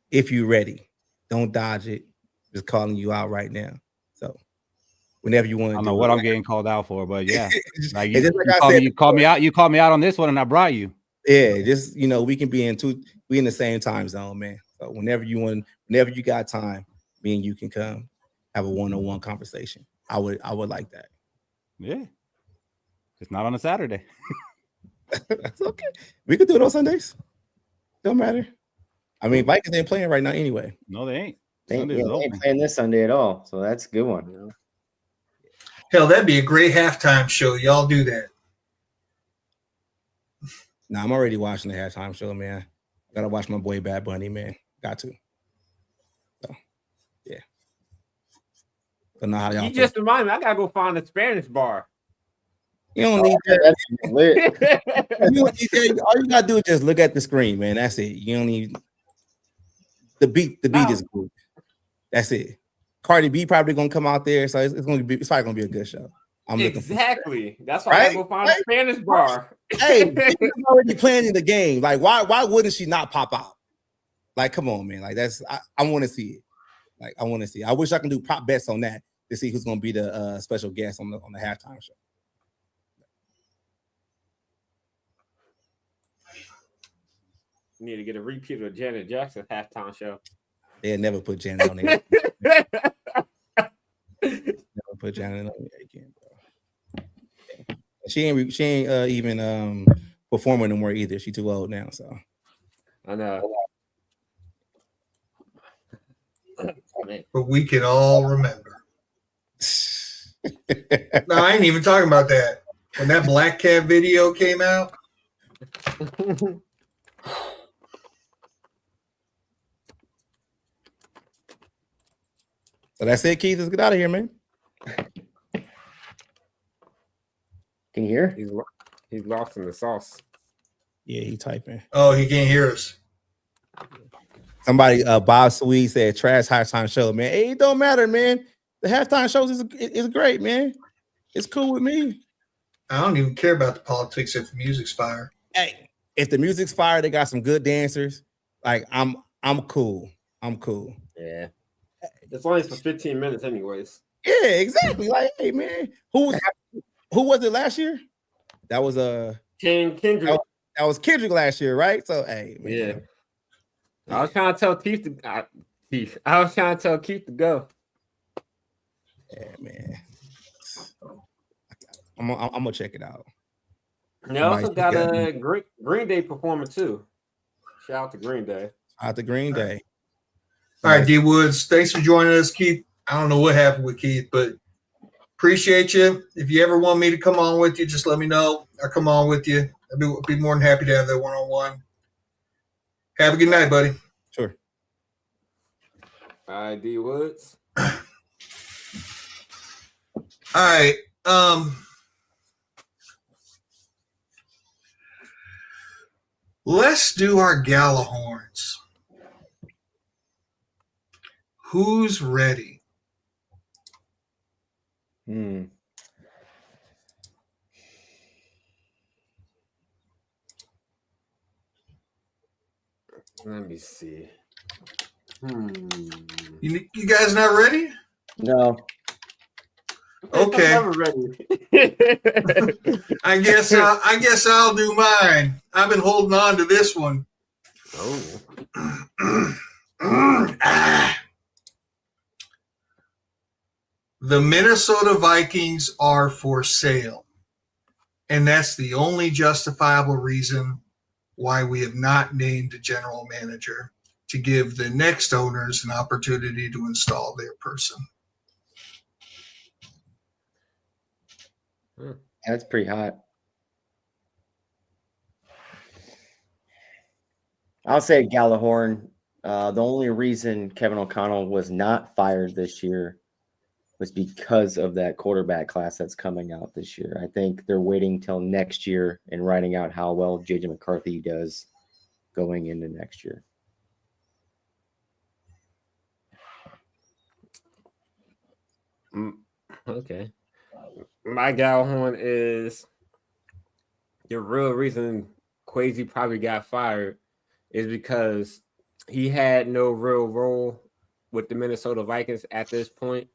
If you're ready, don't dodge it. Just calling you out right now. So whenever you want to, I don't know what I'm getting called out for, but yeah, like you called me out. You called me out on this one, and I brought you. Yeah, just we can be in the same time zone, man. So whenever you got time, me and you can come have a one-on-one conversation. I would like that. Yeah, it's not on a Saturday. That's okay. We could do it on Sundays. Don't matter. I mean, Vikings ain't playing right now anyway. No, they ain't. They ain't playing this Sunday at all, so that's a good one. Hell, that'd be a great halftime show. Y'all do that. Nah, I'm already watching the halftime show, man. Gotta watch my boy Bad Bunny, man. Got to. So, yeah. Don't know how y'all. You just remind me, I gotta go find a Spanish bar. You don't need that. That's lit. You don't need that. All you gotta do is just look at the screen, man. That's it. You don't need the beat. The beat is good. That's it. Cardi B probably gonna come out there, so it's probably gonna be a good show. Exactly. That's why I gotta go find a Spanish bar. Hey, she's already playing in the game. Like, why wouldn't she not pop out? Like, come on, man. Like, I want to see it. Like, I want to see it. I wish I can do prop bets on that to see who's gonna be the special guest on the halftime show. You need to get a repeat of Janet Jackson's halftime show. They'll never put Janet on there. Never put Janet on there again, bro. She ain't even performing no more either. She too old now, so I know. But we can all remember. No, I ain't even talking about that. When that Black Cat video came out. So that's it, Keith. Let's get out of here, man. Can you hear? He's lost in the sauce. Yeah, he typing. Oh, he can't hear us. Somebody, Bob Sweet said, trash halftime show, man. Hey, it don't matter, man. The halftime shows is great, man. It's cool with me. I don't even care about the politics if the music's fire. Hey, if the music's fire, they got some good dancers. Like, I'm cool. I'm cool. Yeah. It's only for 15 minutes anyways. Yeah, exactly. Like, hey, man. Who was it last year? That was Kendrick. That was Kendrick last year, right? So, hey, man. Yeah. I was trying to tell Keith to go. Yeah, man. I'm gonna check it out. And they also got a Green Day performer too. Shout out to Green Day. Out to Green Day. All right, D Woods. Thanks for joining us, Keith. I don't know what happened with Keith, but appreciate you. If you ever want me to come on with you, just let me know. I'll come on with you. I'd be more than happy to have that one-on-one. Have a good night, buddy. Sure. All right, D Woods. All right. Let's do our Gallahorns. Who's ready? Let me see. You guys not ready? No. Okay. I'm never ready. I guess I'll do mine. I've been holding on to this one. Oh. The Minnesota Vikings are for sale. And that's the only justifiable reason why we have not named a general manager. to give the next owners an opportunity to install their person. That's pretty hot. I'll say Gallahorn. The only reason Kevin O'Connell was not fired this year was because of that quarterback class that's coming out this year. I think they're waiting till next year and writing out how well J.J. McCarthy does going into next year. Okay. My Gallahorn is the real reason Kwesi probably got fired is because he had no real role with the Minnesota Vikings at this point.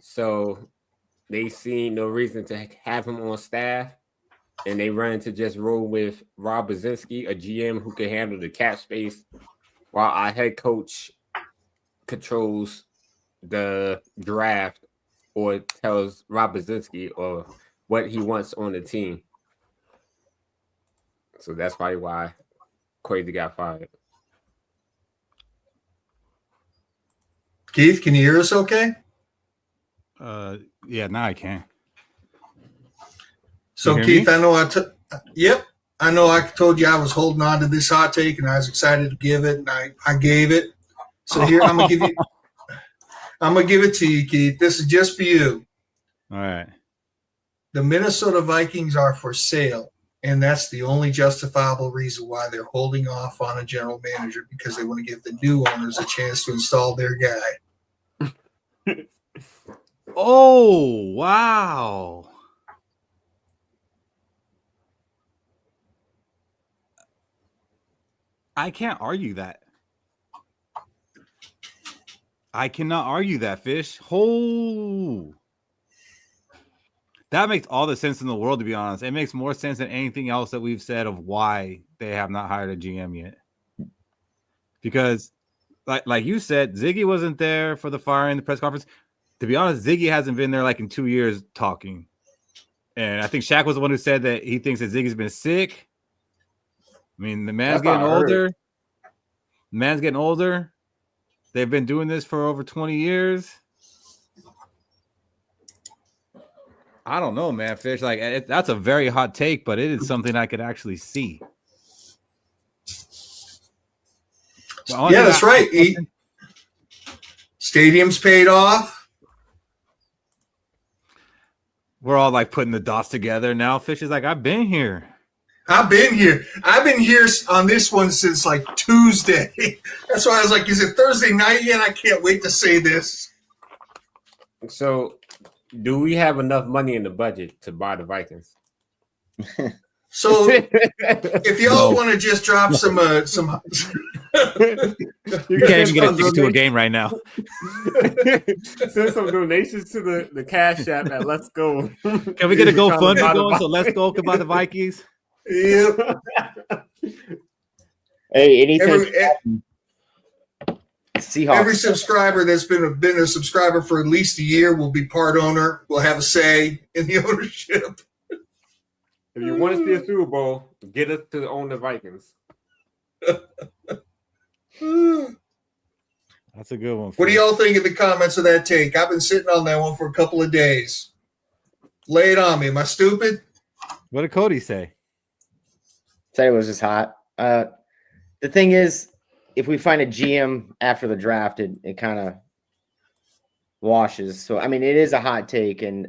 So they see no reason to have him on staff, and they run to just roll with Rob Brzezinski, a GM who can handle the cap space, while our head coach controls the draft or tells Rob Brzezinski or what he wants on the team. So that's probably why Kwesi got fired. Keith, can you hear us okay? Yeah, now I can. So, Keith, me? I know I told you I was holding on to this hot take and I was excited to give it, and I gave it. So here I'm gonna give it to you, Keith. This is just for you. All right. The Minnesota Vikings are for sale, and that's the only justifiable reason why they're holding off on a general manager, because they want to give the new owners a chance to install their guy. Oh, wow. I can't argue that. I cannot argue that, Fish. Oh, that makes all the sense in the world, to be honest. It makes more sense than anything else that we've said of why they have not hired a GM yet. Because, like you said, Ziggy wasn't there for the firing, the press conference. To be honest, Ziggy hasn't been there like in 2 years talking. And I think Shaq was the one who said that he thinks that Ziggy's been sick. I mean, the man's getting older. The man's getting older. They've been doing this for over 20 years. I don't know, man, Fish. Like, that's a very hot take, but it is something I could actually see. Yeah, that's right. Stadium's paid off. We're all like putting the dots together now. Fish is like, I've been here. I've been here on this one since like Tuesday. That's why I was like, is it Thursday night yet? I can't wait to say this. So, do we have enough money in the budget to buy the Vikings? So, if y'all want to just drop some you can't even get a ticket to a game right now. Send some donations to the Cash App at Let's Go. Can we get a GoFundMe going so Let's Go can buy the Vikings? Yep. Hey, anything. Seahawks. Every subscriber that's been a subscriber for at least a year will be part owner. Will have a say in the ownership. If you want to see a Super Bowl, get us to own the Vikings. That's a good one. What do y'all think of the comments of that take? I've been sitting on that one for a couple of days. Lay it on me. Am I stupid? What did Cody say? Said it was just hot. The thing is, if we find a GM after the draft, it kind of washes. So, I mean, it is a hot take, and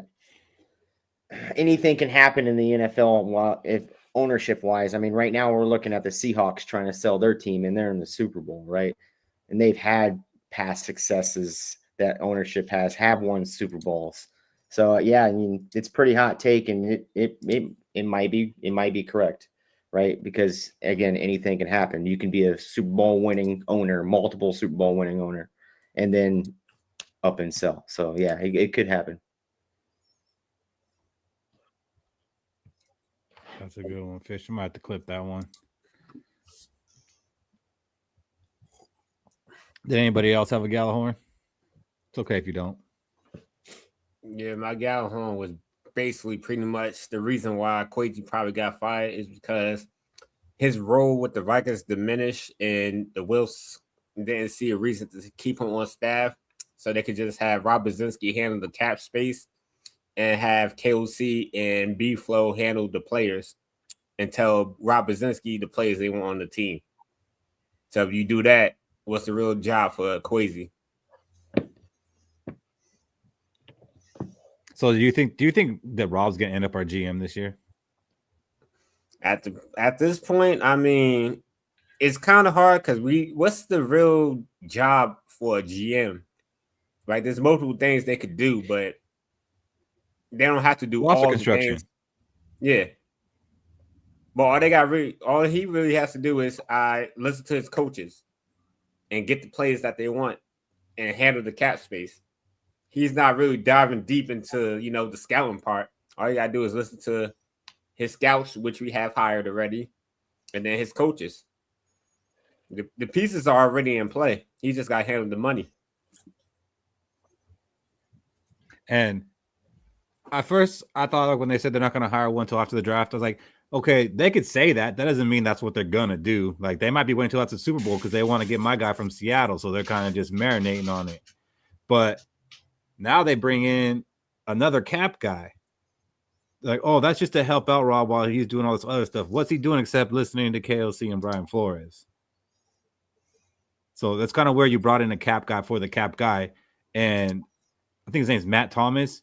anything can happen in the NFL if ownership-wise. I mean, right now we're looking at the Seahawks trying to sell their team, and they're in the Super Bowl, right? And they've had past successes that ownership have won Super Bowls. So, yeah, I mean, it's pretty hot take, and it might be correct. Right? Because again, anything can happen. You can be a Super Bowl winning owner, multiple Super Bowl winning owner, and then up and sell. So yeah, it could happen. That's a good one, Fish. I might have to clip that one. Did anybody else have a Gallahorn? It's okay if you don't. Yeah, my Gallahorn was basically pretty much the reason why Kwesi probably got fired is because his role with the Vikings diminished, and the Wilfs, didn't see a reason to keep him on staff, so they could just have Rob Brzezinski handle the cap space and have KOC and B-Flow handle the players and tell Rob Brzezinski the players they want on the team. So if you do that, what's the real job for Kwesi? So do you think that Rob's gonna end up our GM this year? At this point, I mean, it's kind of hard because what's the real job for a GM? Right? There's multiple things they could do, but they don't have to do Roster all construction. the things. Yeah. But all he really has to do is listen to his coaches and get the players that they want and handle the cap space. He's not really diving deep into, the scouting part. All you gotta do is listen to his scouts, which we have hired already, and then his coaches. The pieces are already in play. He just got to handle the money. And at first, I thought like when they said they're not going to hire one until after the draft, I was like, okay, they could say that. That doesn't mean that's what they're going to do. Like they might be waiting until after the Super Bowl because they want to get my guy from Seattle, so they're kind of just marinating on it. But now they bring in another cap guy. Like, oh, that's just to help out Rob while he's doing all this other stuff. What's he doing except listening to KOC and Brian Flores? So that's kind of where you brought in a cap guy for the cap guy. And I think his name is Matt Thomas.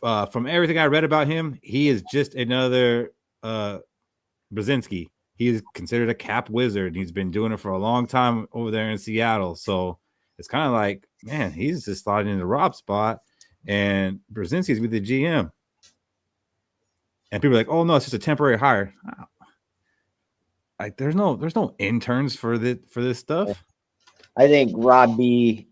From everything I read about him, he is just another Brzezinski. He is considered a cap wizard. He's been doing it for a long time over there in Seattle. So it's kind of like, man, he's just sliding into Rob's spot. And Brzezinski's with the GM. And people are like, oh, no, it's just a temporary hire. Like there's no interns for this stuff. I think Rob B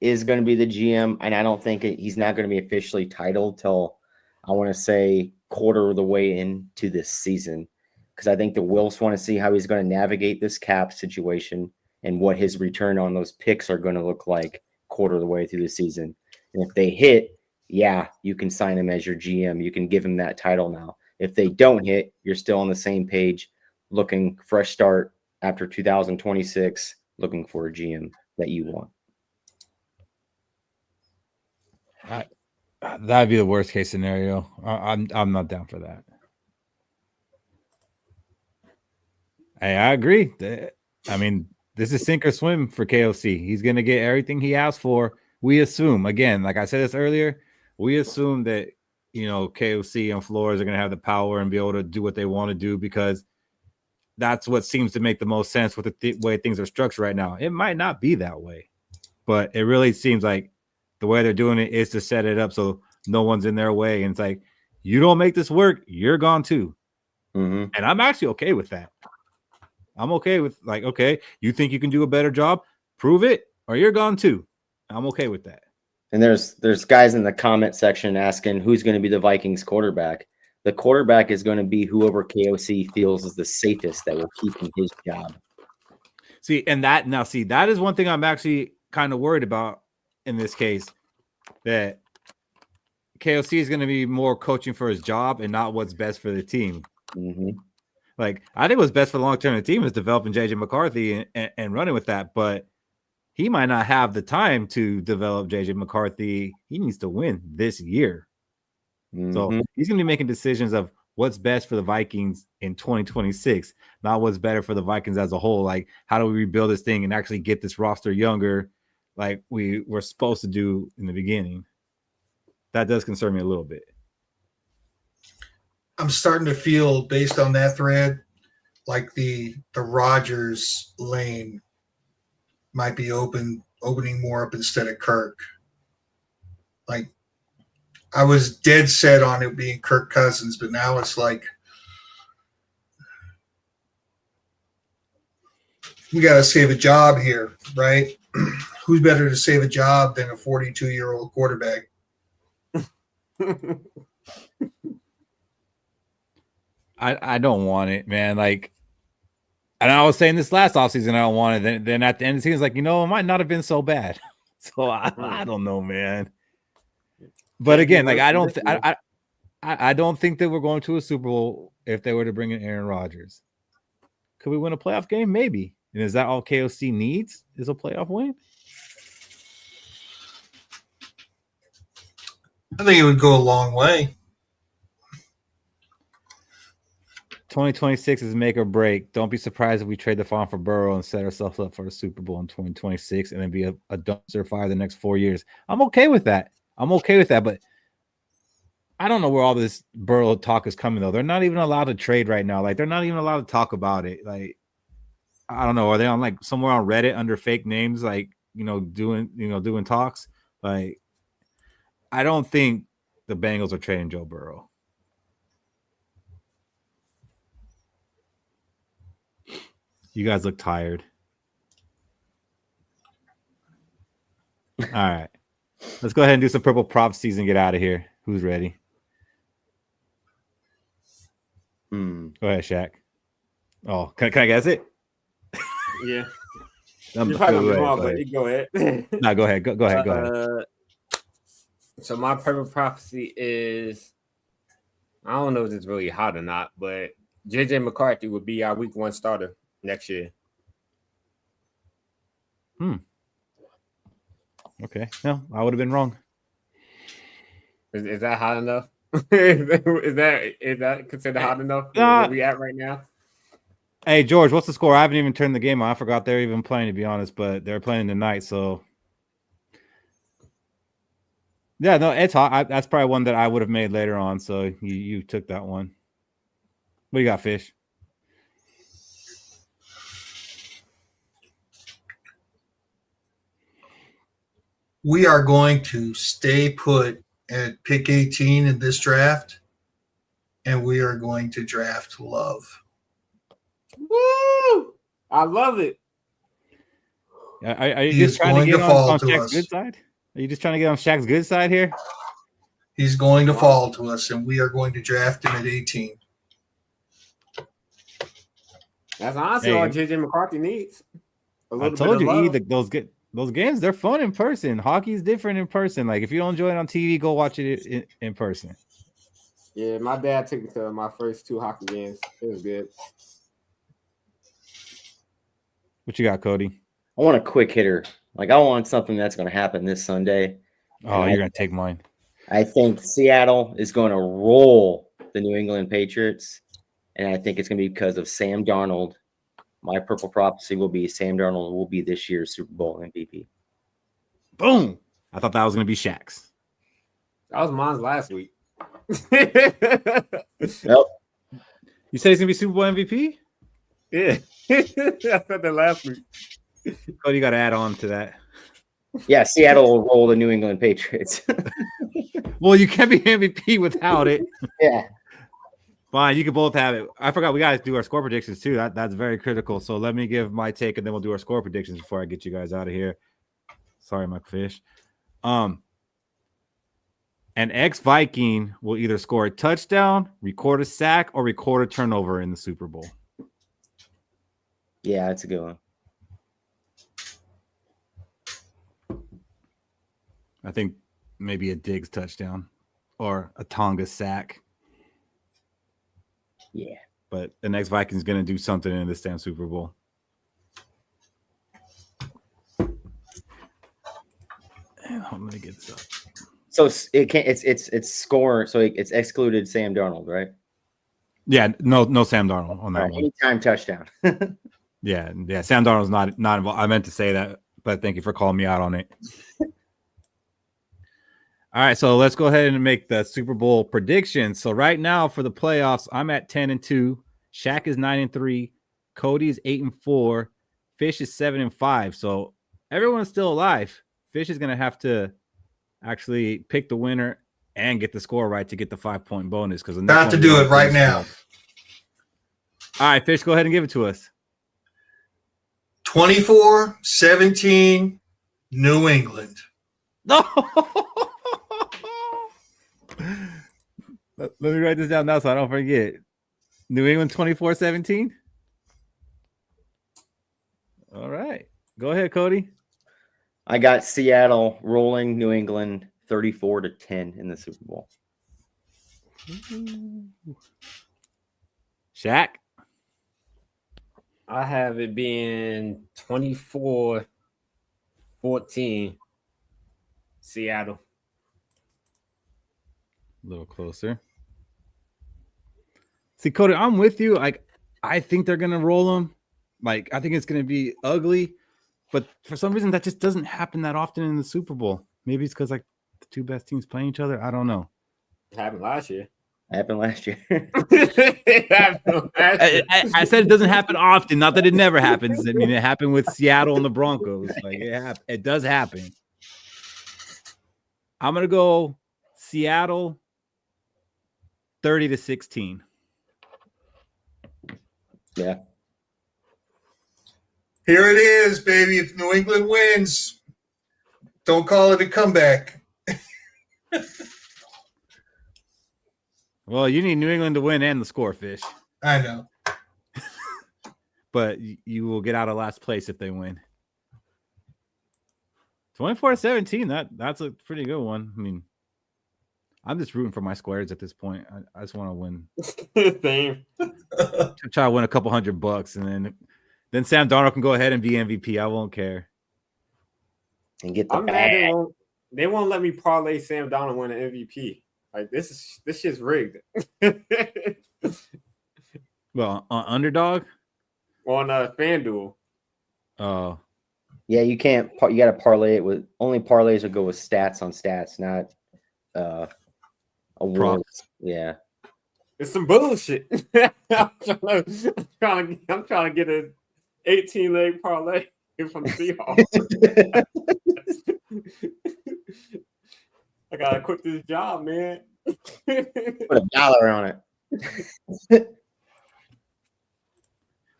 is going to be the GM, and I don't think he's not going to be officially titled till I want to say quarter of the way into this season, because I think the Wilfs want to see how he's going to navigate this cap situation and what his return on those picks are going to look like quarter of the way through the season. And if they hit, yeah, you can sign him as your GM. You can give him that title now. If they don't hit, you're still on the same page, looking fresh start after 2026, looking for a GM that you want. That'd be the worst case scenario. I'm not down for that. Hey, I agree. I mean, this is sink or swim for KOC. He's going to get everything he asked for. We assume, again, like I said this earlier, we assume that, KOC and Flores are going to have the power and be able to do what they want to do because that's what seems to make the most sense with the way things are structured right now. It might not be that way, but it really seems like the way they're doing it is to set it up so no one's in their way. And it's like, you don't make this work, you're gone too. Mm-hmm. And I'm actually okay with that. I'm okay with like, okay, you think you can do a better job? Prove it or you're gone too. I'm okay with that. And there's guys in the comment section asking who's going to be the Vikings quarterback. The quarterback is going to be whoever KOC feels is the safest that will keep him his job. That is one thing I'm actually kind of worried about in this case, that KOC is going to be more coaching for his job and not what's best for the team. Mm-hmm. Like, I think what's best for the long term of the team is developing JJ McCarthy and running with that, but he might not have the time to develop JJ McCarthy. He needs to win this year. Mm-hmm. So he's going to be making decisions of what's best for the Vikings in 2026, not what's better for the Vikings as a whole. Like, how do we rebuild this thing and actually get this roster younger like we were supposed to do in the beginning? That does concern me a little bit. I'm starting to feel, based on that thread, like the Rodgers lane might be opening more up instead of Kirk. Like, I was dead set on it being Kirk Cousins, but now it's like we got to save a job here, right? Who's better to save a job than a 42-year-old quarterback? I don't want it, man. Like, and I was saying this last offseason, I don't want it. Then at the end of the season, it's like, it might not have been so bad. So I don't know, man. But again, like I don't think that we're going to a Super Bowl if they were to bring in Aaron Rodgers. Could we win a playoff game? Maybe. And is that all KOC needs? Is a playoff win? I think it would go a long way. 2026 is make or break. Don't be surprised if we trade the farm for Burrow and set ourselves up for a Super Bowl in 2026 and then be a dumpster fire the next 4 years. I'm okay with that. But I don't know where all this Burrow talk is coming, though. They're not even allowed to trade right now. Like, they're not even allowed to talk about it. Like, I don't know. Are they on like somewhere on Reddit under fake names, like, doing talks? Like, I don't think the Bengals are trading Joe Burrow. You guys look tired. All right. Let's go ahead and do some purple prophecies and get out of here. Who's ready? Go ahead, Shaq. Oh, can I guess it? Yeah. You're probably wrong, but you go ahead. No, go ahead. Go ahead. So my purple prophecy is, I don't know if it's really hot or not, but JJ McCarthy would be our week 1 starter next year. Okay. No, I would have been wrong. Is that hot enough? is that considered hot enough where we at right now? Hey, George, what's the score? I haven't even turned the game on. I forgot they're even playing, to be honest, but they're playing tonight, so. Yeah, no, it's hot. That's probably one that I would have made later on, so you took that one. What do you got, Fish? We are going to stay put at pick 18 in this draft, and we are going to draft Love. Woo! I love it. Are you just trying to get on Shaq's good side? Are you just trying to get on Shaq's good side here? He's going to fall to us, and we are going to draft him at 18. That's honestly all JJ McCarthy needs. I told you, those games, they're fun in person. Hockey's different in person. Like, if you don't enjoy it on TV, go watch it in person. Yeah, my dad took me to my first 2 hockey games. It was good. What you got, Cody? I want a quick hitter. Like, I want something that's going to happen this Sunday. Oh, you're going to take mine. I think Seattle is going to roll the New England Patriots, and I think it's going to be because of Sam Darnold. My purple prophecy will be Sam Darnold will be this year's Super Bowl MVP. Boom. I thought that was going to be Shaq's. That was mine last week. Yep. You said he's going to be Super Bowl MVP? Yeah. I said that last week. Cody, you got to add on to that. Yeah, Seattle will roll the New England Patriots. Well, you can't be MVP without it. Yeah. Fine, you can both have it. I forgot we got to do our score predictions too. That's very critical. So let me give my take, and then we'll do our score predictions before I get you guys out of here. Sorry, Mike Fish. An ex-Viking will either score a touchdown, record a sack, or record a turnover in the Super Bowl. Yeah, that's a good one. I think maybe a Diggs touchdown or a Tonga sack. Yeah. But the next Vikings going to do something in this damn Super Bowl. I'm going to get this up. So it can't. It's score. So it's excluded Sam Darnold, right? Yeah, no Sam Darnold on that one. Anytime touchdown. Yeah. Sam Darnold's not involved. I meant to say that, but thank you for calling me out on it. All right, so let's go ahead and make the Super Bowl predictions. So right now for the playoffs, I'm at 10-2. Shaq is 9-3. Cody is 8-4. Fish is 7-5. So everyone's still alive. Fish is going to have to actually pick the winner and get the score right to get the 5-point bonus. Because Got to do it right now. All right, Fish, go ahead and give it to us. 24-17, New England. No. Let me write this down now so I don't forget. New England 24-17. All right. Go ahead, Cody. I got Seattle rolling New England 34-10 in the Super Bowl. Shaq. I have it being 24-14 Seattle. A little closer. See, Cody, I'm with you. Like, I think they're gonna roll them. Like, I think it's gonna be ugly, but for some reason that just doesn't happen that often in the Super Bowl. Maybe it's because like the two best teams playing each other. I don't know. It happened last year. Happened last year. It happened last year. I said it doesn't happen often. Not that it never happens. I mean, it happened with Seattle and the Broncos. Like it does happen. I'm gonna go Seattle 30-16. Yeah. Here it is, baby. If New England wins, don't call it a comeback. Well, you need New England to win and the score, Fish. I know. But you will get out of last place if they win. 24-17. That's a pretty good one. I mean, I'm just rooting for my squares at this point. I just want to win. Same. Try to win a couple $100, and then Sam Darnold can go ahead and be MVP. I won't care. And get the I'm mad they won't let me parlay Sam Darnold win an MVP. Like this shit's rigged. Well, on Underdog On FanDuel. Oh. Yeah, you can't. You got to parlay it with only parlays will go with stats on stats, not awards. Yeah, It's some bullshit. I'm trying to get an 18-leg parlay from Seahawks. I gotta quit this job, man. put $1 on it.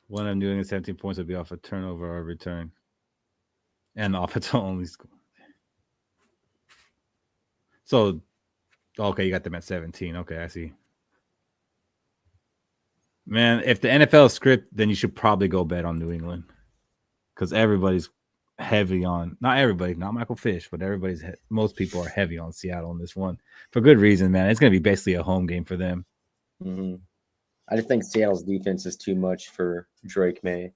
One I'm doing is 17 points would be off a turnover or a return. And off its only score. So, okay, you got them at 17. Okay, I see. Man, if the NFL script, then you should probably go bet on New England. Because everybody's heavy on, not everybody, not Michael Fish, but most people are heavy on Seattle in this one. For good reason, man. It's going to be basically a home game for them. Mm-hmm. I just think Seattle's defense is too much for Drake May.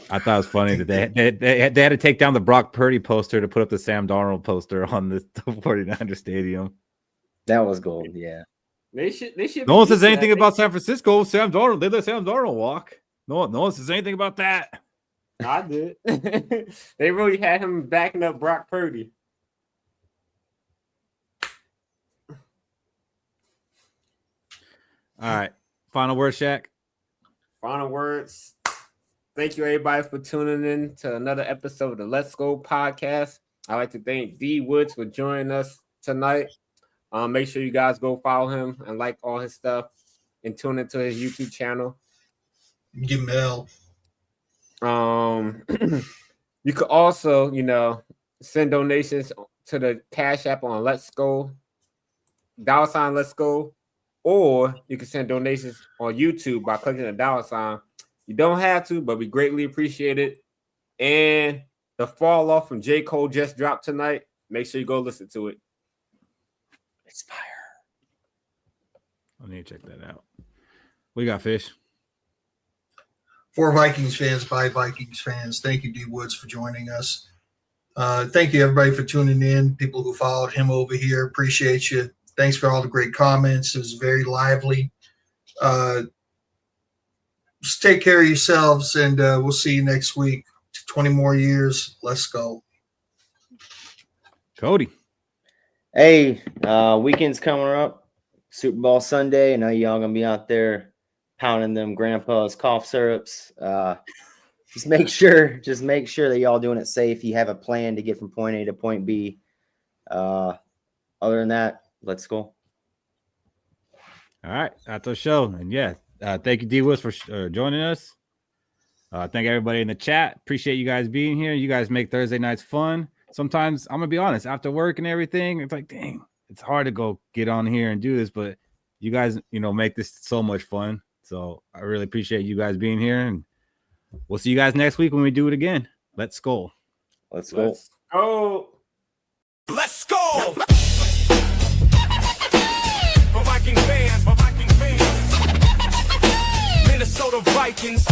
I thought it was funny that they had to take down the Brock Purdy poster to put up the Sam Darnold poster on the 49er stadium. That was gold, yeah. They should. No one says anything about San Francisco. Sam Darnold, they let Sam Darnold walk. No one says anything about that. I did. They really had him backing up Brock Purdy. All right. Final word, Shaq. Final words. Thank you, everybody, for tuning in to another episode of the Let's Go podcast. I'd like to thank D Woods for joining us tonight. Make sure you guys go follow him and like all his stuff and tune into his YouTube channel. Give him hell. You could also, send donations to the Cash App on Let's Go, $ Let's Go, or you can send donations on YouTube by clicking the $. You don't have to, but we greatly appreciate it. And the fall off from J. Cole just dropped tonight. Make sure you go listen to it. It's fire. I need to check that out. We got Fish. For Vikings fans, by Vikings fans, thank you, D Woods, for joining us. Thank you, everybody, for tuning in. People who followed him over here, appreciate you. Thanks for all the great comments. It was very lively. Just take care of yourselves, and we'll see you next week. 20 more years. Let's go. Cody. Hey, weekend's coming up. Super Bowl Sunday. I know y'all gonna be out there pounding them grandpa's cough syrups. Just make sure that y'all doing it safe. You have a plan to get from point A to point B. Other than that, let's go. All right, that's our show. And yeah, thank you, D Woods, for joining us. Thank everybody in the chat. Appreciate you guys being here. You guys make Thursday nights fun. Sometimes, I'm going to be honest, after work and everything, it's like, dang, it's hard to go get on here and do this. But you guys, make this so much fun. So I really appreciate you guys being here. And we'll see you guys next week when we do it again. Let's go. Let's go. Let's go. Let's go! For Vikings fans, Minnesota Vikings.